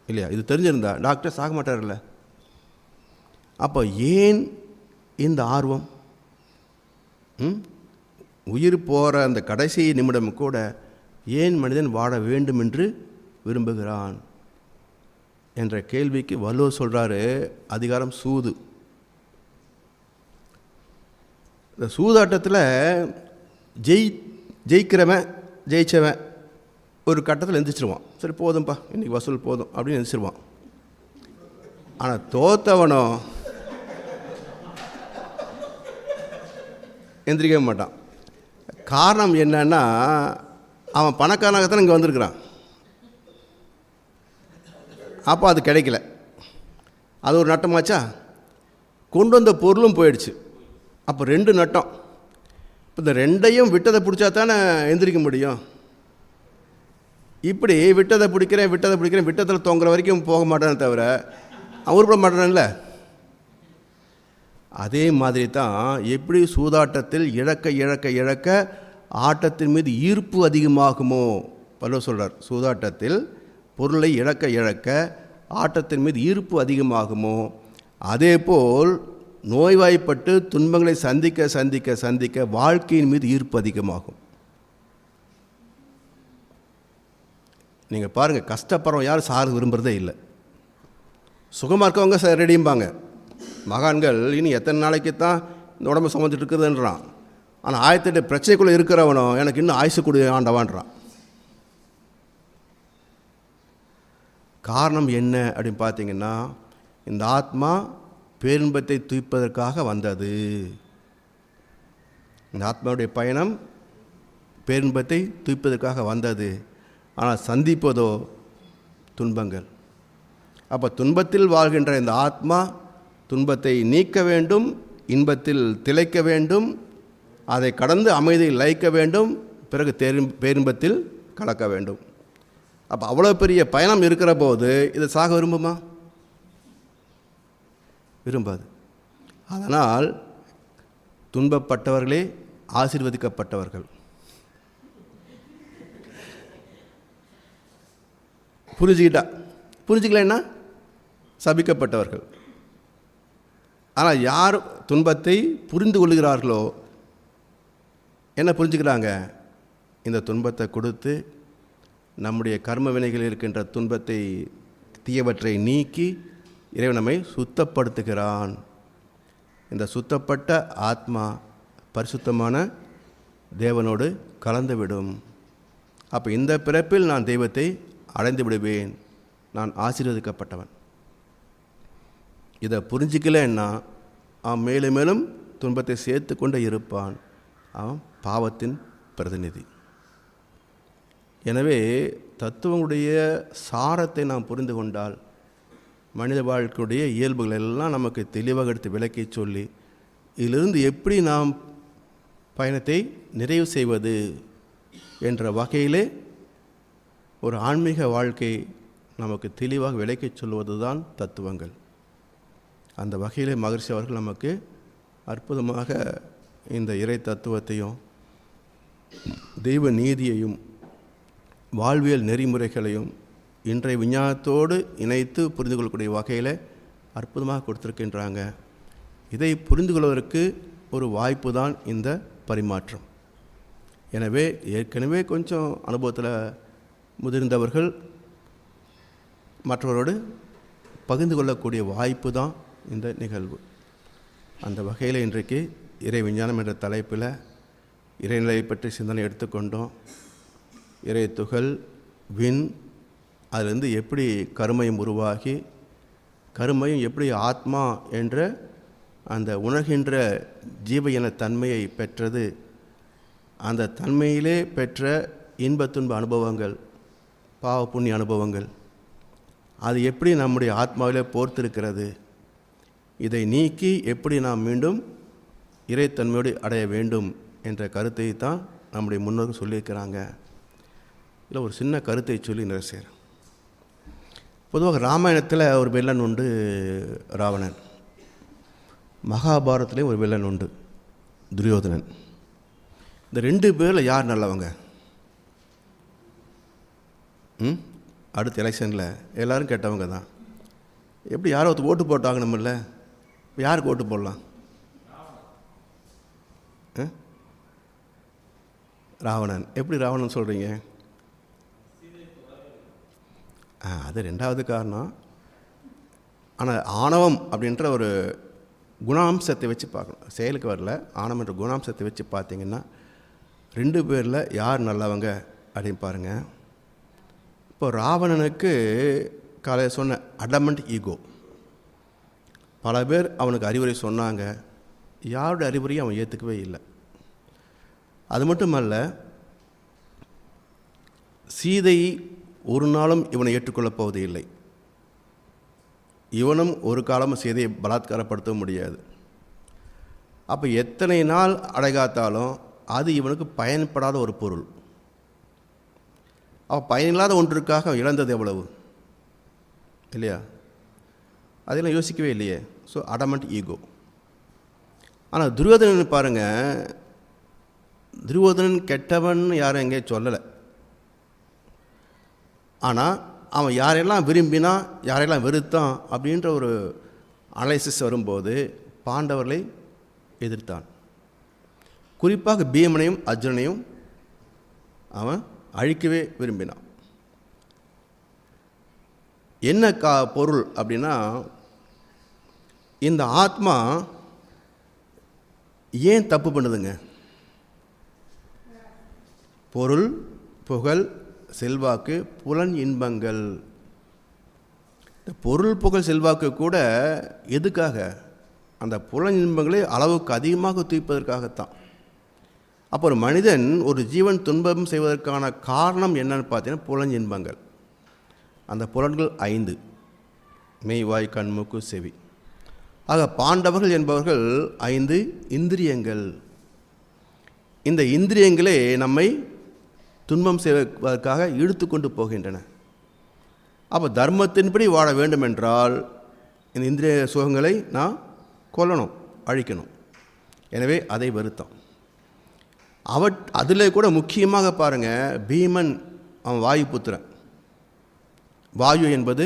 இல்லையா? இது தெரிஞ்சிருந்தா டாக்டர் சாக மாட்டார்ல. அப்போ ஏன் இந்த ஆர்வம்? உயிர் போகிற அந்த கடைசி நிமிடம் கூட ஏன் மனிதன் வாழ வேண்டும் என்று விரும்புகிறான் என்ற கேள்விக்கு வள்ளுவர் சொல்கிறாரு, அதிகாரம் சூது. இந்த சூதாட்டத்தில் ஜெயிச்சவன் ஒரு கட்டத்தில் எந்திரிச்சிருவான். சரி போதும்ப்பா இன்றைக்கி வசூல் போதும் அப்படின்னு எந்திரிச்சிருவான். ஆனால் தோத்தவனோ எந்திரிக்கவே மாட்டான். காரணம் என்னன்னா, அவன் பணக்காரனாகத்தான் இங்கே வந்திருக்கிறான். அப்போ அது கிடைக்கல, அது ஒரு நட்டமாச்சா. கொண்டு வந்த பொருளும் போயிடுச்சு. அப்போ 2 நட்டம். இப்போ இந்த 2ஐயும் விட்டதை பிடிச்சா தானே எந்திரிக்க முடியும். இப்படி விட்டதை பிடிக்கிறேன் விட்டத்தில் தொங்குற வரைக்கும் போக மாட்டேன்னு தவிர அவன் உருப்பட மாட்டான்ல. அதே மாதிரி தான் எப்படி சூதாட்டத்தில் இழக்க ஆட்டத்தின் மீது ஈர்ப்பு அதிகமாகுமோ, வள்ளுவர் சொல்கிறார். சூதாட்டத்தில் பொருளை இழக்க ஆட்டத்தின் மீது ஈர்ப்பு அதிகமாகுமோ, அதே போல் நோய்வாய்ப்பட்டு துன்பங்களை சந்திக்க வாழ்க்கையின் மீது ஈர்ப்பு அதிகமாகும். நீங்கள் பாருங்கள், கஷ்டப்படுறவங்க யாரும் சாக விரும்புகிறதே இல்லை. சுகமாக இருக்கவங்க ரெடியும்பாங்க. மகான்கள் இனி எத்தனை நாளைக்கு தான் இந்த உடம்பை சுமந்துட்டு இருக்குதுன்றான். ஆனால் 1008 பிரச்சனைக்குள்ளே இருக்கிறவனோ எனக்கு இன்னும் ஆயுசு கொடு ஆண்டவான்றான். காரணம் என்ன அப்படின்னு பார்த்தீங்கன்னா, இந்த ஆத்மா பேரின்பத்தை தூய்ப்பதற்காக வந்தது. இந்த ஆத்மாவுடைய பயணம் பேரின்பத்தை தூய்ப்பதற்காக வந்தது. ஆனால் சந்திப்பதோ துன்பங்கள். அப்போ துன்பத்தில் வாழ்கின்ற இந்த ஆத்மா துன்பத்தை நீக்க வேண்டும், இன்பத்தில் திளைக்க வேண்டும், அதை கடந்து அமைதியில் லயிக்க வேண்டும், பிறகு பேரின்பத்தில் கலக்க வேண்டும். அப்போ அவ்வளோ பெரிய பயணம் இருக்கிற போது இதை சாக விரும்புமா? விரும்பாது. அதனால் துன்பப்பட்டவர்களே ஆசீர்வதிக்கப்பட்டவர்கள். புரிஞ்சுக்கலன்னா சபிக்கப்பட்டவர்கள். ஆனால் யார் துன்பத்தை புரிந்து கொள்கிறார்களோ என்ன புரிஞ்சுக்கிறாங்க? இந்த துன்பத்தை கொடுத்து நம்முடைய கர்ம வினைகளில் இருக்கின்ற துன்பத்தை தீயவற்றை நீக்கி இறைவன் நம்மை சுத்தப்படுத்துகிறான். இந்த சுத்தப்பட்ட ஆத்மா பரிசுத்தமான தேவனோடு கலந்துவிடும். அப்போ இந்த பிறப்பில் நான் தெய்வத்தை அடைந்து விடுவேன், நான் ஆசீர்வதிக்கப்பட்டவன். இதை புரிஞ்சிக்கலன்னா அவன் மேலும் மேலும் துன்பத்தை சேர்த்து கொண்டே இருப்பான். அவன் பாவத்தின் பிரதிநிதி. எனவே தத்துவங்களுடைய சாரத்தை நாம் புரிந்து கொண்டால் மனித வாழ்க்கையுடைய இயல்புகள் எல்லாம் நமக்கு தெளிவாக எடுத்து விளக்கி சொல்லி இதிலிருந்து எப்படி நாம் பயணத்தை நிறைவு செய்வது என்ற வகையிலே ஒரு ஆன்மீக வாழ்க்கை நமக்கு தெளிவாக விளக்கிச் சொல்வது தான் தத்துவங்கள். அந்த வகையிலே மகரிஷி அவர்கள் நமக்கு அற்புதமாக இந்த இறை தத்துவத்தையும் தெய்வ நீதியையும் வாழ்வியல் நெறிமுறைகளையும் இன்றைய விஞ்ஞானத்தோடு இணைத்து புரிந்து கொள்ளக்கூடிய வகையில் அற்புதமாக கொடுத்துருக்கின்றாங்க. இதை புரிந்து கொள்வதற்கு ஒரு வாய்ப்பு தான் இந்த பரிமாற்றம். எனவே ஏற்கனவே கொஞ்சம் அனுபவத்தில் முதிர்ந்தவர்கள் மற்றவரோடு பகிர்ந்து கொள்ளக்கூடிய வாய்ப்பு தான் இந்த நிகழ்வு. அந்த வகையில் இன்றைக்கு இறை விஞ்ஞானம் என்ற தலைப்பில் இறைநிலையை பற்றி சிந்தனை எடுத்துக்கொண்டோம். இறை துகள், விண், அதிலிருந்து எப்படி கருமையும் உருவாகி கருமையும் எப்படி ஆத்மா என்ற அந்த உணர்கின்ற ஜீவ என தன்மையை பெற்றது, அந்த தன்மையிலே பெற்ற இன்ப துன்ப அனுபவங்கள், பாவ புண்ணிய அனுபவங்கள், அது எப்படி நம்முடைய ஆத்மாவிலே போர்த்திருக்கிறது, இதை நீக்கி எப்படி நாம் மீண்டும் இறைத்தன்மையோடு அடைய வேண்டும் என்ற கருத்தை தான் நம்முடைய முன்னோர்கள் சொல்லியிருக்கிறாங்க. இதில் ஒரு சின்ன கருத்தை சொல்லி நிறைவு செய்கிறேன். பொதுவாக ராமாயணத்தில் ஒரு வில்லன் உண்டு, ராவணன். மகாபாரதத்துலேயும் ஒரு வில்லன் உண்டு, துரியோதனன். இந்த ரெண்டு பேரில் யார் நல்லவங்க? அடுத்த எலெக்ஷனில் எல்லோரும் கெட்டவங்க தான். எப்படி யாரோ ஒருத்தர் ஓட்டு போட்டாங்கணுமில்ல, யாருக்கு ஓட்டு போடலாம்? ராவணன். எப்படி ராவணன் சொல்கிறீங்க? அது ரெண்டாவது காரணம். ஆனால் ஆணவம் அப்படின்ற ஒரு குணாம்சத்தை வச்சு பார்க்கணும், செயலுக்கு வரல. ஆணவம் என்ற குணாம்சத்தை வச்சு பார்த்தீங்கன்னா ரெண்டு பேரில் யார் நல்லவங்க அப்படின்னு பாருங்கள். இப்போ ராவணனுக்கு காலையில் சொன்ன அடமண்ட் ஈகோ. பல பேர் அவனுக்கு அறிவுரை சொன்னாங்க, யாருடைய அறிவுரையும் அவன் ஏற்றுக்கவே இல்லை. அது மட்டுமல்ல, சீதை ஒரு நாளும் இவனை ஏற்றுக்கொள்ளப் போவது இல்லை. இவனும் ஒரு காலமும் சீதையை பலாத்காரப்படுத்த முடியாது. அப்போ எத்தனை நாள் அடைகாத்தாலும் அது இவனுக்கு பயன்படாத ஒரு பொருள். அவன் பயனில்லாத ஒன்றுக்காக இழந்தது எவ்வளவு இல்லையா? அதெல்லாம் யோசிக்கவே இல்லையே. So adamant ego. ஆனால் துரியோதனன் பாருங்கள், துரியோதனன் கெட்டவன் யாரும் எங்கே சொல்லலை. ஆனால் அவன் யாரெல்லாம் விரும்பினா யாரெல்லாம் வெறுத்தான் அப்படின்ற ஒரு அனலைசிஸ் வரும்போது பாண்டவர்களை எதிர்த்தான். குறிப்பாக பீமனையும் அர்ஜுனனையும் அவன் அழிக்கவே விரும்பினான். என்ன பொருள் அப்படின்னா, இந்த ஆத்மா ஏன் தப்பு பண்ணுதுங்க? பொருள், புகழ், செல்வாக்கு, புலன் இன்பங்கள். இந்த பொருள், புகழ், செல்வாக்கு கூட எதுக்காக? அந்த புலன் இன்பங்களை அளவுக்கு அதிகமாக தூய்ப்பதற்காகத்தான். அப்போ ஒரு மனிதன், ஒரு ஜீவன் துன்பம் செய்வதற்கான காரணம் என்னன்னு பார்த்தீங்கன்னா புலன் இன்பங்கள். அந்த புலன்கள் 5: மெய், வாய், கண், மூக்கு, செவி. ஆக பாண்டவர்கள் என்பவர்கள் 5 இந்திரியங்கள். இந்த இந்திரியங்களே நம்மை துன்பம் செய்வதற்காக இழுத்து கொண்டு போகின்றன. அப்போ தர்மத்தின்படி வாழ வேண்டுமென்றால் இந்த இந்திரிய சுகங்களை நான் கொல்லணும், அழிக்கணும். எனவே அதை வெறுத்தான். அதில் கூட முக்கியமாக பாருங்கள், பீமன் அவன் வாயு புத்திரன். வாயு என்பது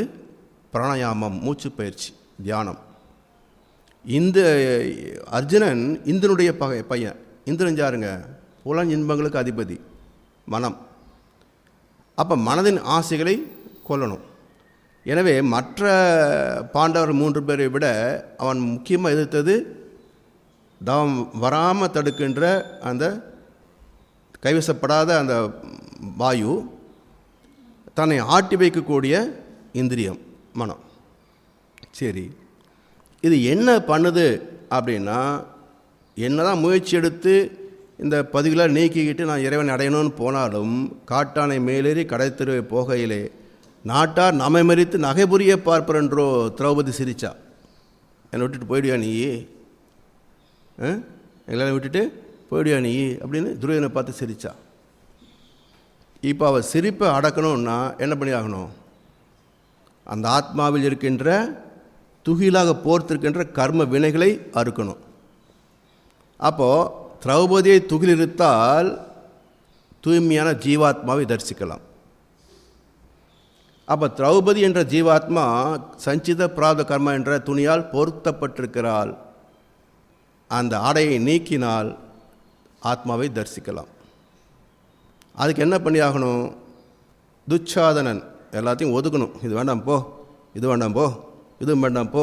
பிராணாயாமம், மூச்சு பயிற்சி, தியானம். இந்த அர்ஜுனன் இந்திரனுடைய பையன். இந்திரன் யாருங்க? புலன் இன்பங்களுக்கு அதிபதி, மனம். அப்போ மனதின் ஆசைகளை கொல்லணும். எனவே மற்ற பாண்டவர் 3 பேரை விட அவன் முக்கியமாக எதிர்த்தது தவம் வராமல் தடுக்கின்ற அந்த கைவசப்படாத அந்த வாயு, தன்னை ஆட்டி வைக்கக்கூடிய இந்திரியம், மனம். சரி, இது என்ன பண்ணுது அப்படின்னா, என்னதான் முயற்சி எடுத்து இந்த பதிவுகளை நீக்கிக்கிட்டு நான் இறைவனை அடையணும்னு போனாலும், காட்டானை மேலேறி கடைத்தெரு போகையிலே நாட்டார் நம்மை மறித்து நகைபுரிய பார்ப்பரென்றோ திரௌபதி சிரிச்சா. என்னை விட்டுட்டு போயிடுயா நீ? எங்களால் விட்டுட்டு போயிடுயா நீ அப்படின்னு துரியோதனை பார்த்து சிரிச்சா. இப்போ அவள் சிரிப்பை அடக்கணும்னா என்ன பண்ணி ஆகணும்? அந்த ஆத்மாவில் இருக்கின்ற துகிலாக போர்த்திருக்கின்ற கர்ம வினைகளை அறுக்கணும். அப்போது திரௌபதியை துகிலிருத்தால் தூய்மையான ஜீவாத்மாவை தரிசிக்கலாம். அப்போ திரௌபதி என்ற ஜீவாத்மா சஞ்சித பிராத கர்மா என்ற துணியால் பொருத்தப்பட்டிருக்கிறாள். அந்த ஆடையை நீக்கினால் ஆத்மாவை தரிசிக்கலாம். அதுக்கு என்ன பண்ணி ஆகணும்? துச்சாதனன் எல்லாத்தையும் ஒதுக்கணும். இது வேண்டாம் போ, இது வேண்டாம் போ, இது வேண்டாம் போ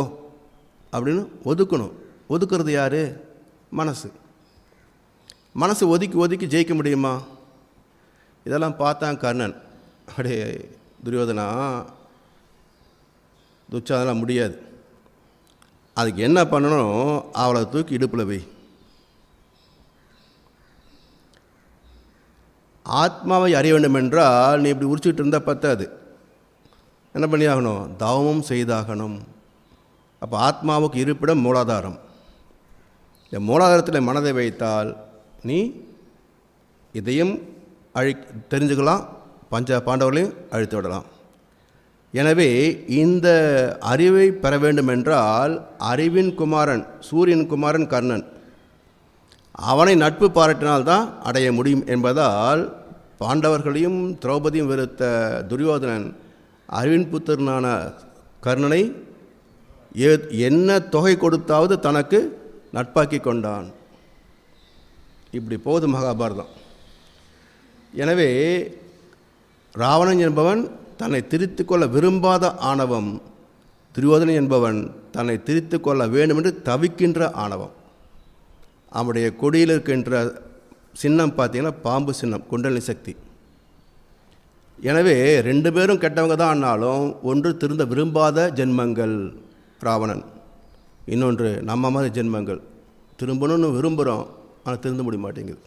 அப்படின்னு ஒதுக்கணும். ஒதுக்குறது யார்? மனசு. மனசு ஒதுக்கி ஒதுக்கி ஜெயிக்க முடியுமா? இதெல்லாம் பார்த்தான் கர்ணன். அப்படியே துரியோதனா, துச்சாதனா முடியாது. அதுக்கு என்ன பண்ணணும்? அவளை தூக்கி இடுப்பில் வை. ஆத்மாவை அறிய வேண்டும் என்றால் நீ இப்படி உரிச்சிக்கிட்டு இருந்தால் பத்தாது. என்ன பண்ணி ஆகணும்? தவமும் செய்தாகணும். அப்போ ஆத்மாவுக்கு இருப்பிடம் மூலாதாரம். இந்த மூலாதாரத்தில் மனதை வைத்தால் நீ இதையும் தெரிஞ்சுக்கலாம், பஞ்ச பாண்டவர்களையும் அழித்து விடலாம். எனவே இந்த அறிவை பெற வேண்டுமென்றால் அறிவின் குமாரன், சூரியன் குமாரன் கர்ணன், அவனை நட்பு பாராட்டினால்தான் அடைய முடியும் என்பதால் பாண்டவர்களையும் திரௌபதியும் வெறுத்த துரியோதனன் அறிவின் புத்திரனான கர்ணனை என்ன தொகை கொடுத்தாவது தனக்கு நட்பாக்கி கொண்டான். இப்படி போகுது மகாபாரதம். எனவே ராவணன் என்பவன் தன்னை திரித்து கொள்ள விரும்பாத ஆணவம், துரியோதனன் என்பவன் தன்னை திரித்து கொள்ள வேண்டும் என்று தவிக்கின்ற ஆணவம். அவனுடைய கொடியில் இருக்கின்ற சின்னம் பார்த்தீங்கன்னா பாம்பு சின்னம், குண்டலினி சக்தி. எனவே ரெண்டு பேரும் கெட்டவங்க தான். ஆனாலும் ஒன்று திருந்த விரும்பாத ஜென்மங்கள் ராவணன், இன்னொன்று நம்ம மாதிரி ஜென்மங்கள். திரும்பணும்னு விரும்புகிறோம், ஆனால் திருந்த முடிய மாட்டேங்குது.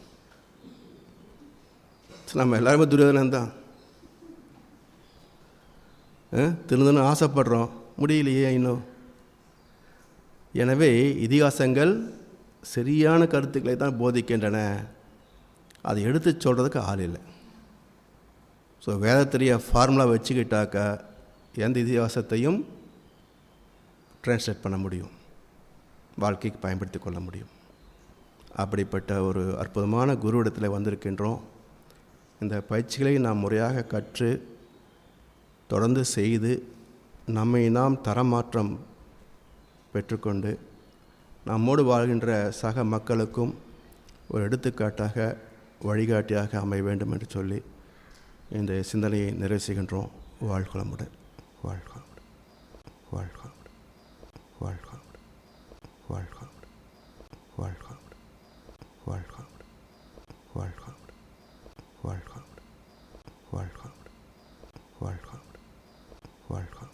நம்ம எல்லாருமே துரியோதனன் தான். திருந்தன்னு ஆசைப்படுறோம், முடியலையே இன்னும். எனவே இதிகாசங்கள் சரியான கருத்துக்களை தான் போதிக்கின்றன. அதை எடுத்து சொல்கிறதுக்கு ஆள் இல்லை. ஸோ வேதத்திரிய ஃபார்முலா வச்சுக்கிட்டாக்கா எந்த இதிகாசத்தையும் டிரான்ஸ்லேட் பண்ண முடியும், வாழ்க்கைக்கு பயன்படுத்தி கொள்ள முடியும். அப்படிப்பட்ட ஒரு அற்புதமான குருவிடத்தில் வந்திருக்கின்றோம். இந்த பயிற்சிகளை நாம் முறையாக கற்று தொடர்ந்து செய்து நம்மை நாம் தரமாற்றம் பெற்றுக்கொண்டு நம்மோடு வாழ்கின்ற சக மக்களுக்கும் ஒரு எடுத்துக்காட்டாக வழிகாட்டியாக அமைய வேண்டும் என்று சொல்லி இந்த சிந்தனையை நிறைவு செய்கின்றோம். வாழ்கமுடன், வாழ்கமுடன், வாழ்கமுடன், வாழ்கமுடன், வாழ்கமுடன், வாழ்கமுடன், வாழ்கமுடன், வாழ்கமுடன், வாழ்கமுடன், வாழ்கமுடன், வாழ்கமுடன், வாழ்கமுடன்.